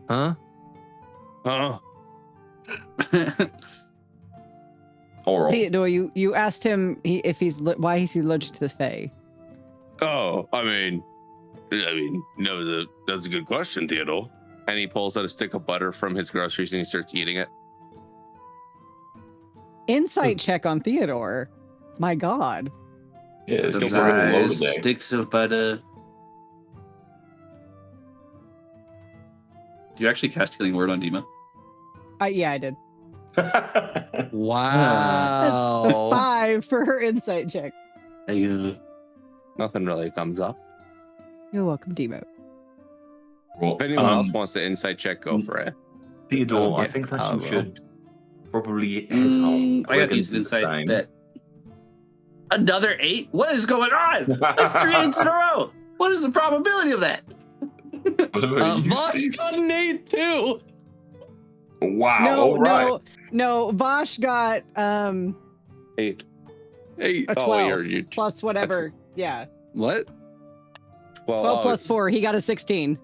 Huh? Huh? Oral. Theodore, you asked him if why he's allergic to the Fae. Oh, I mean, no, that's a good question, Theodore. And he pulls out a stick of butter from his groceries and he starts eating it. Insight check on Theodore. My God. Yeah, it's Those just a little low eyes, today. sticks of butter. Do you actually cast Healing Word on Dima? Yeah, I did. Wow. That's a 5 for her insight check. Nothing really comes up. You're welcome, Demo. Well, If anyone else wants to insight check, go for it. Theodore, I Okay, think that I you will. should probably head home. I got We're these gonna do the insight same. bet. Another 8? What is going on? That's 3 8s in a row. What is the probability of that? What about you, Vosh Steve? got an 8 too. Wow. No, all right. no. Vosh got 8. 8. a 12 Oh, you plus whatever. Yeah, What? 12 plus 4. He got a 16.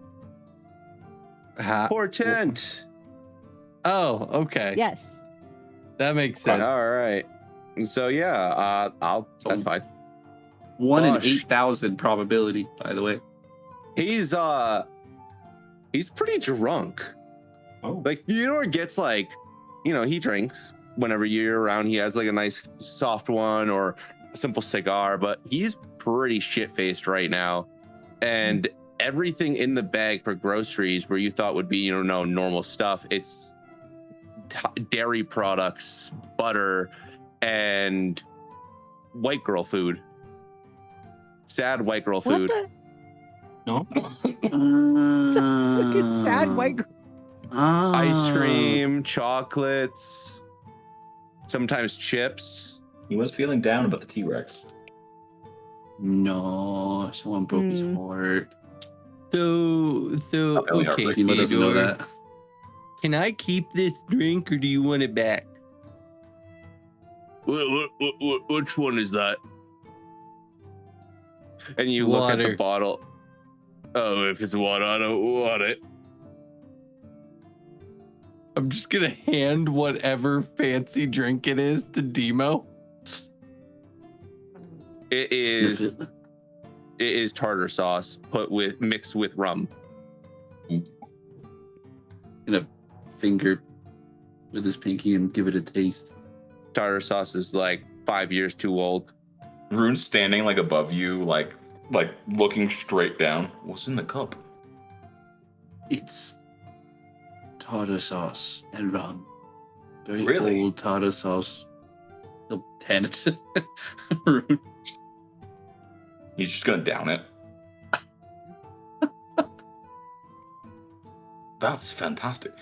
Portent. Oh, okay. Yes. That makes sense. All right. So yeah, that's fine. 1 in Gosh. 8,000 probability, by the way. He's pretty drunk. Oh. Like Theodore gets like, he drinks whenever you're around. He has like a nice soft one or a simple cigar, but he's pretty shit faced right now. And everything in the bag for groceries where you thought would be, normal stuff, it's dairy products, butter, and white girl food. Sad white girl What food. the? No. Look at sad white girl. Ice cream, chocolates, sometimes chips. He was feeling down about the T-Rex. No, someone broke his Hmm. heart. So really okay, Dima doesn't know Theodore, that. can I keep this drink or do you want it back? Which one is that? And you look at the Water. bottle. Oh, if it's water, I don't want it. I'm just gonna hand whatever fancy drink it is to Demo. It Sniff is it. it is tartar sauce mixed with rum. Gonna finger with his pinky and give it a taste. Tartar sauce is like 5 years too old. Rune's standing like above you, like looking straight down. What's in the cup? It's tartar sauce and rum. Very Really? old tartar sauce. He'll hand it to He's just gonna down it. That's fantastic.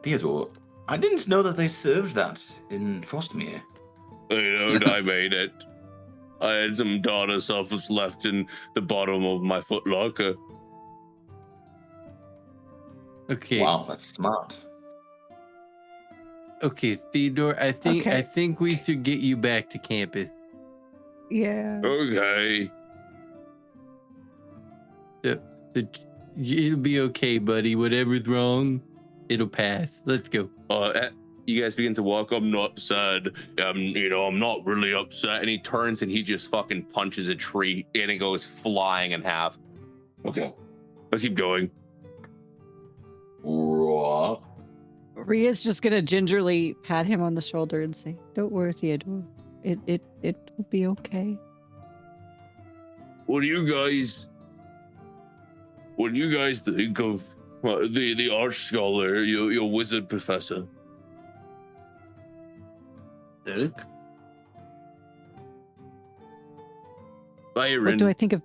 Theodore, I didn't know that they served that in Frostmere. I made it. I had some tartar sauce left in the bottom of my footlocker. Okay. Wow, that's smart. Okay, Theodore, I Okay. think we should get you back to campus. Yeah. Okay. It'll be okay, buddy. Whatever's wrong, it'll pass. Let's go. You guys begin to walk. I'm not sad. I'm not really upset. And he turns and he just fucking punches a tree and it goes flying in half. Okay, let's keep going. Raw. Ria's just gonna gingerly pat him on the shoulder and say, "Don't worry, Theodore. It will be okay." What do you guys think of the arch scholar, your wizard professor? Derek? Byron. What do I think of?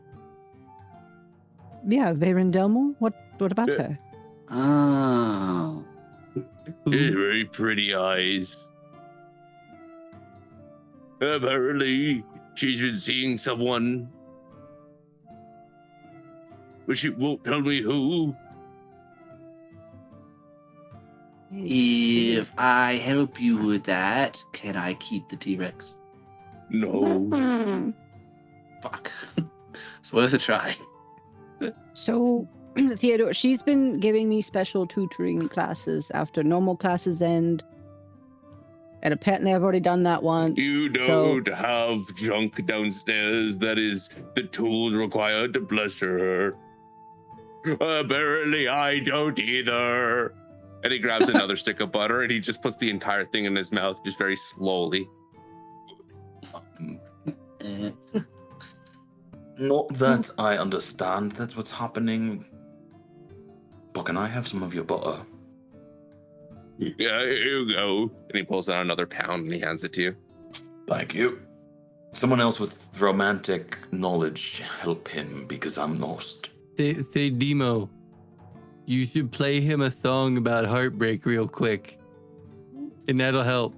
Yeah, Verendelmo. What about Yeah. her? Oh. Very pretty eyes. Apparently, she's been seeing someone, but she won't tell me who. If I help you with that, can I keep the T-Rex? No. Fuck. It's worth a try. So, Theodore, she's been giving me special tutoring classes after normal classes end. And apparently I've already done that once. You don't have junk downstairs that is the tools required to bless her. Apparently I don't either. And he grabs another stick of butter and he just puts the entire thing in his mouth just very slowly. Not that I understand that's what's happening. But can I have some of your butter? Yeah, here you go. And he pulls out another pound and he hands it to you. Thank you. Someone else with romantic knowledge help him because I'm lost. Say, Demo, you should play him a song about heartbreak real quick. And that'll help.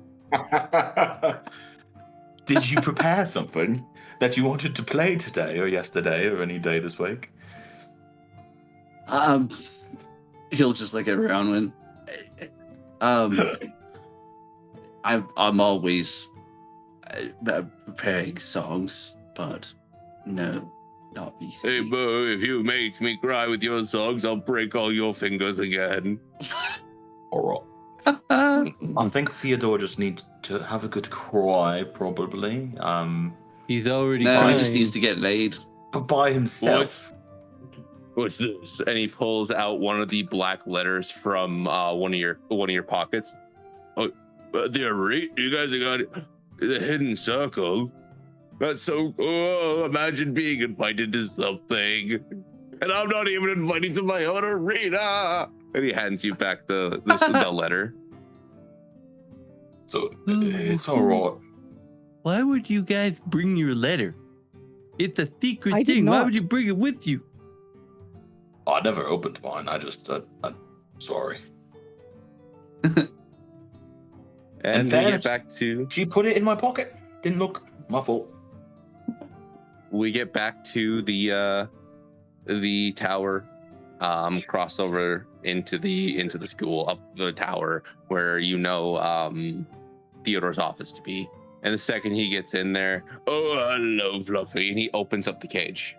Did you prepare something that you wanted to play today or yesterday or any day this week? He'll just look around when. I'm always preparing songs, but no, not Hey, recently. Bo, if you make me cry with your songs, I'll break all your fingers again. All right. I think Theodore just needs to have a good cry, probably. He's already No, he crying. just needs to get laid. But by himself. What's this? And he pulls out one of the black letters from one of your pockets. Oh, they're right. You guys have got the hidden circle. That's so cool. Imagine being invited to something. And I'm not even invited to my own arena. And he hands you back the letter. So it's all right. Why would you guys bring your letter? It's a secret I did thing. Why not. would you bring it with you? I never opened mine. I'm sorry. And we fairness- get back to She put it in my pocket. Didn't look. My fault. the tower, cross over into the school, up the tower where Theodore's office to be. And the second he gets in there, oh, hello, Fluffy, and he opens up the cage.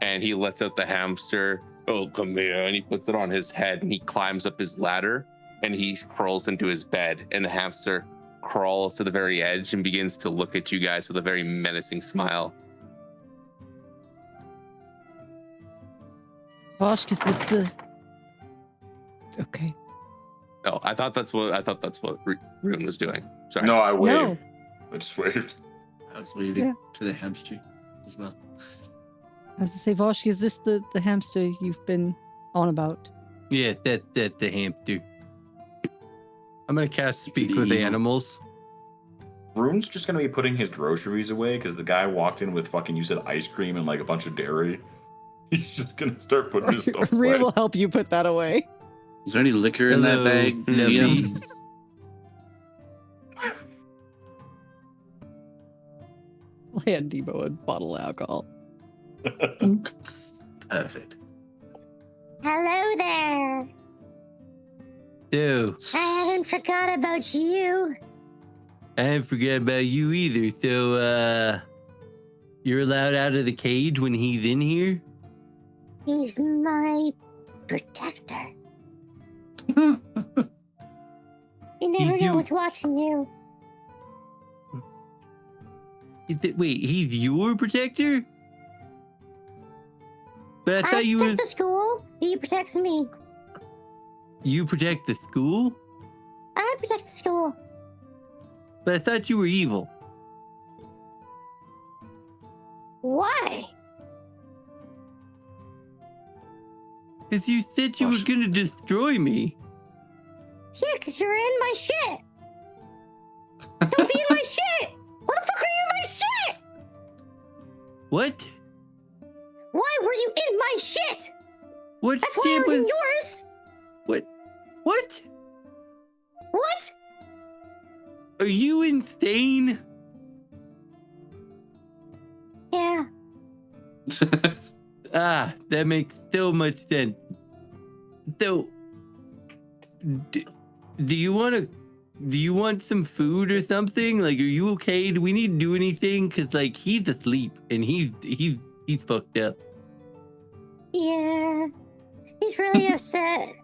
And he lets out the hamster. Oh, come here. And he puts it on his head and he climbs up his ladder and he crawls into his bed. And the hamster crawls to the very edge and begins to look at you guys with a very menacing smile. Gosh, is this the? Okay. Oh, I thought that's what Rune was doing. Sorry. No, I waved. No. I just waved. I was waving Yeah. to the hamster as well. I was to say, Vosh, is this the hamster you've been on about? Yes, that's the hamster. I'm gonna cast Speak with Evil. Animals. Rune's just gonna be putting his groceries away because the guy walked in with fucking, you said, ice cream and like a bunch of dairy. He's just gonna start putting his stuff Rhea away. will help you put that away. Is there any liquor in that Hello, bag? Fluffy. DM? I'll hand Debo a bottle of alcohol. Perfect. Hello there. So, I haven't forgot about you. I haven't forgot about you either. So, you're allowed out of the cage when he's in here? He's my protector. You never know what's watching you. Wait, he's your protector? But I thought you were. protect the school. He protects me. You protect the school? I protect the school. But I thought you were evil. Why? Because you said you were gonna destroy me. Yeah, because you're in my shit. Don't be in my shit. What the fuck are you in my shit? What? Why were you in my shit? What That's why I shit was in was? yours. What? What? What? Are you insane? Yeah. Ah, that makes so much sense. So, do you want some food or something? Like, are you okay? Do we need to do anything? Cause like he's asleep and he's fucked up. Yeah. He's really upset.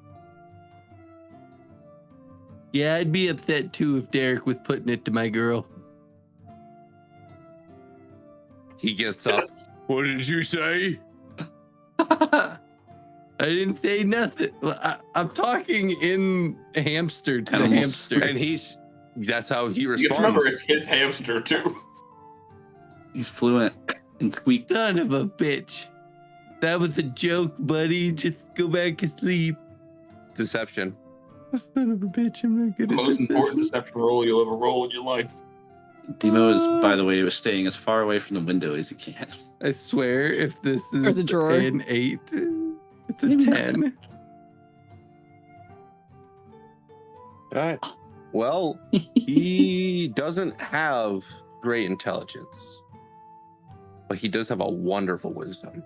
Yeah, I'd be upset too if Derek was putting it to my girl. He gets up. What did you say? I didn't say nothing. I'm talking in hamster to the Animals. hamster. And that's how he You responds. remember, it's his hamster too. He's fluent in squeak. Son of a bitch. That was a joke, buddy. Just go back to sleep. Deception. Son of a bitch, I'm not good The at most important deception. deception roll you'll ever roll in your life. Demo is, by the way, was staying as far away from the window as he can. I swear, if this Or is the drawer. an 8, it's a Maybe not. 10. All right. Well, he doesn't have great intelligence, but he does have a wonderful wisdom.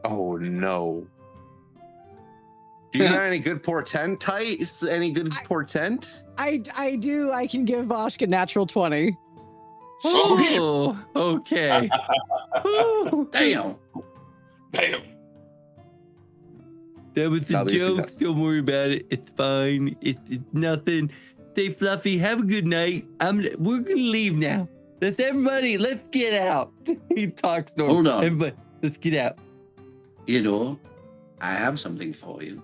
Oh no. Do you got any good portent, Tice? Any good portent? I do. I can give Voshka natural 20. Oh, okay. Ooh, Damn. Damn. that was a That'll be a joke. success. Don't worry about it. It's fine. It's nothing. Stay fluffy. Have a good night. We're gonna leave now. Let's get out. He talks to him. Hold on. Everybody, let's get out. Theodore, I have something for you.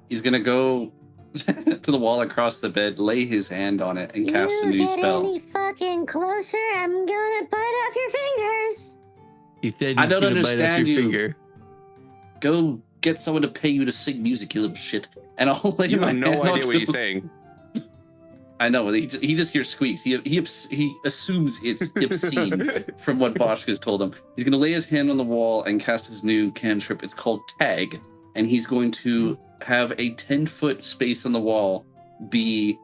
He's gonna go to the wall across the bed, lay his hand on it, and cast a You new get spell. any fucking closer, I'm gonna bite off your fingers. He said I he's don't gonna bite off understand your you. finger. Go get someone to pay you to sing music, you little shit. And I'll lay You my have no hand idea onto what he's the- saying. I know. He just hears squeaks. He assumes it's obscene from what Voshka's told him. He's going to lay his hand on the wall and cast his new cantrip. It's called Tag. And he's going to have a 10-foot space on the wall be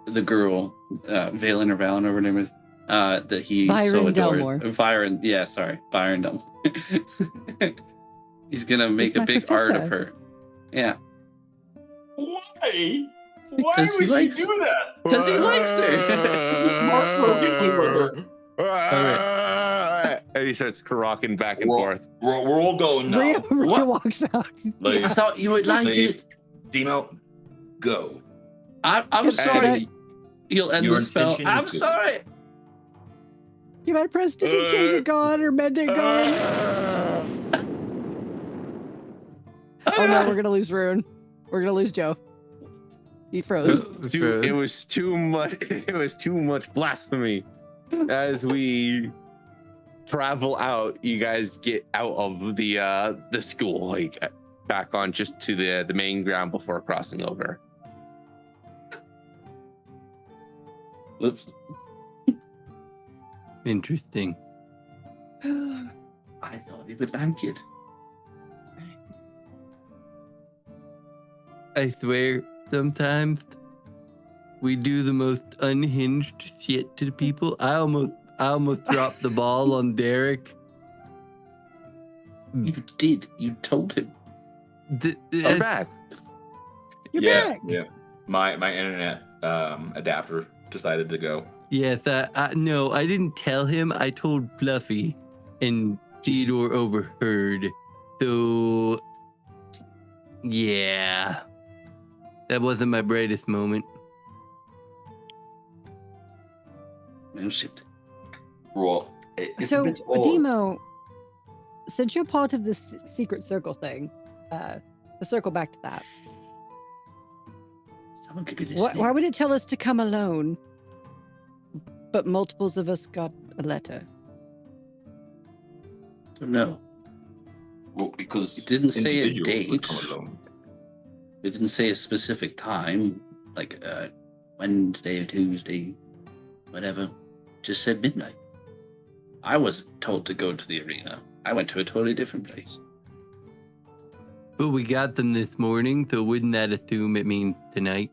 the girl, Valen or whatever her name is, that he so Byron adored. Delmore. Byron, yeah, sorry. Byron Delmore. He's going to make He's a my big art of professor. her. Yeah. Why? Why Because he would likes- you do that? Because he likes her. Mark Logan with her. And he starts rocking back and We're- forth. We're all going now. Rhea What? walks out. Leave. I thought you would like Leave. it. Demo, go. I'm sorry. He'll end Your the spell. intention is I'm good. sorry. Can I press to dictate it gone or mend it gone? Oh no, we're gonna lose Rune. We're gonna lose Joe. He froze. It was too much. It was too much blasphemy. As we travel out, you guys get out of the school, like back on just to the main ground before crossing over. Whoops. Interesting. I thought he would like it. I swear, sometimes we do the most unhinged shit to people. I almost dropped the ball on Derek. You did. You told him. I'm back. You're yeah, back. yeah. My internet adapter decided to go. Yes, no, I didn't tell him. I told Fluffy, and Theodore overheard. So, yeah, that wasn't my brightest moment. Oh shit. Well, it's So, a bit odd. Demo, since you're part of this secret circle thing, to circle back to that, Someone could be listening. why would it tell us to come alone, but multiples of us got a letter? Don't know. Well, because It didn't say a individuals would date. come alone. It didn't say a specific time, like Wednesday or Tuesday, whatever. Just said midnight. I wasn't told to go to the arena. I went to a totally different place. But we got them this morning, so wouldn't that assume it means tonight?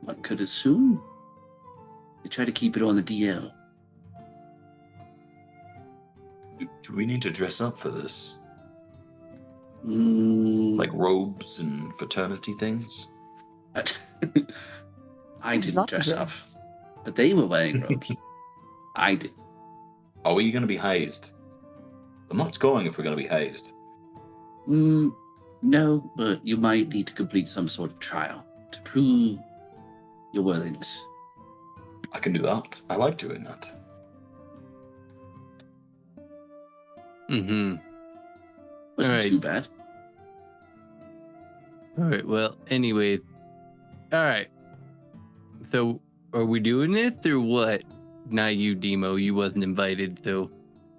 One could assume. They try to keep it on the DL. Do we need to dress up for this? Mm, Like robes and fraternity things? I didn't Lots of dress up, robes. but they were wearing robes. I did. Are we going to be hazed? I'm not going if we're going to be hazed. No, but you might need to complete some sort of trial to prove your worthiness. I can do that. I like doing that. Mm-hmm. Wasn't Alright. too bad. All right, well, anyway. All right. So, are we doing it or what? Not you, Demo. You wasn't invited, so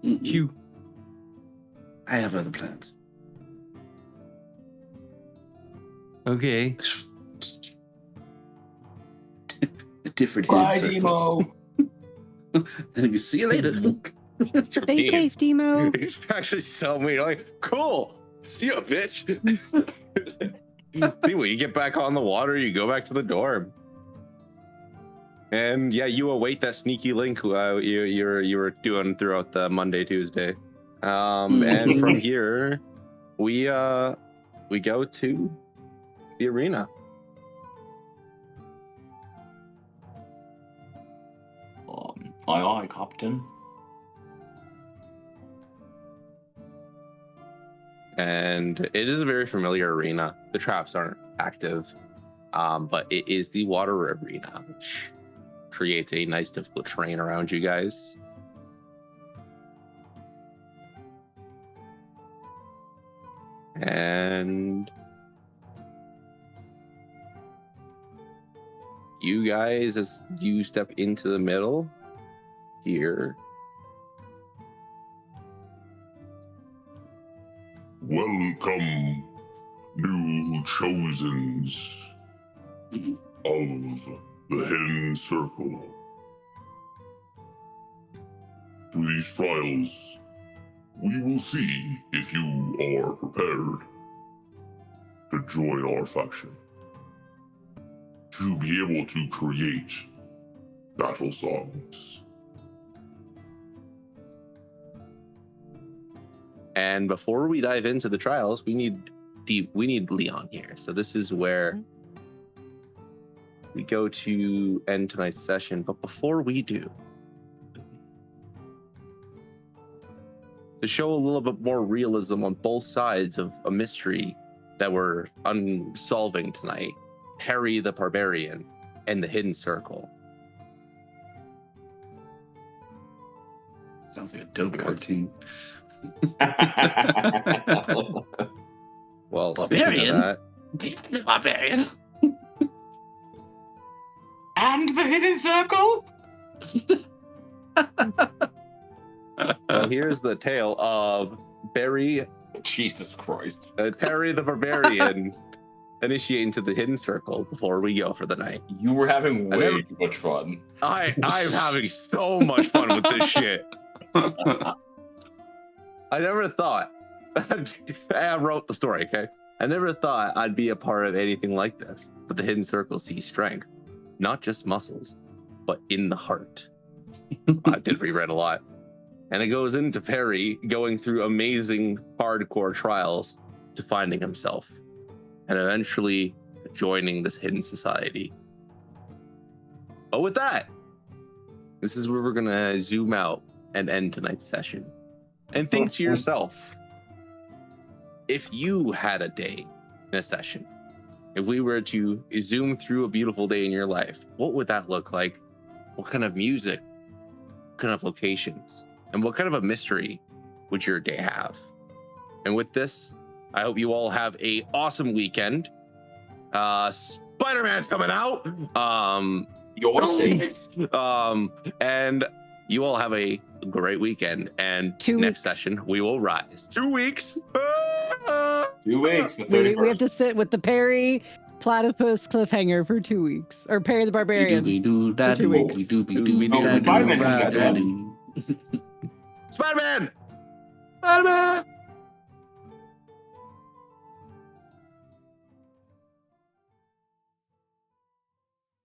Mm-mm. you. I have other plans. Okay. A different hidden circle. And you see you later. Stay safe, Demo. It's actually so mean. Like, cool. See ya, bitch. See, when you get back on the water, you go back to the dorm. And yeah, you await that sneaky link you were doing throughout the Monday, Tuesday. And from here, we go to the arena. Aye, Captain. And it is a very familiar arena. The traps aren't active, but it is the water arena, which creates a nice, difficult terrain around you guys. And you guys, as you step into the middle here, welcome, new chosens of the Hidden Circle. Through these trials, we will see if you are prepared to join our faction, to be able to create battle songs. and before we dive into the trials, we need Leon here. So this is where we go to end tonight's session. But before we do, to show a little bit more realism on both sides of a mystery that we're unsolving tonight, Harry the Barbarian and the Hidden Circle. Sounds like a dope cartoon. Well, Barbarian? speaking of The barbarian. And the Hidden Circle? that, well, here's the tale of Barry, Jesus Christ. Harry the Barbarian initiate into the Hidden Circle before we go for the night. You were having I way never- too much fun. I'm having so much fun with this shit. I never thought. I wrote the story, okay? I never thought I'd be a part of anything like this. But the Hidden Circle sees strength, not just muscles, but in the heart. I did reread a lot. And it goes into Perry going through amazing hardcore trials to finding himself and eventually joining this hidden society. But with that, this is where we're gonna zoom out and end tonight's session. And think to yourself, if you had a day in a session, if we were to zoom through a beautiful day in your life, what would that look like? What kind of music? What kind of locations? And what kind of a mystery would your day have? And with this, I hope you all have a awesome weekend. Spider-Man's coming out. Your sakes. And you all have a great weekend. And 2 next weeks. session, we will rise. 2 weeks. 2 weeks. The We 31st. have to sit with the Perry Platypus cliffhanger for 2 weeks. Or Perry the Barbarian. Doobie-doo, For 2 weeks. doobie-doo, Oh, da-doo, Spider-Man comes out, da-doo. Spider-Man! Spider-Man!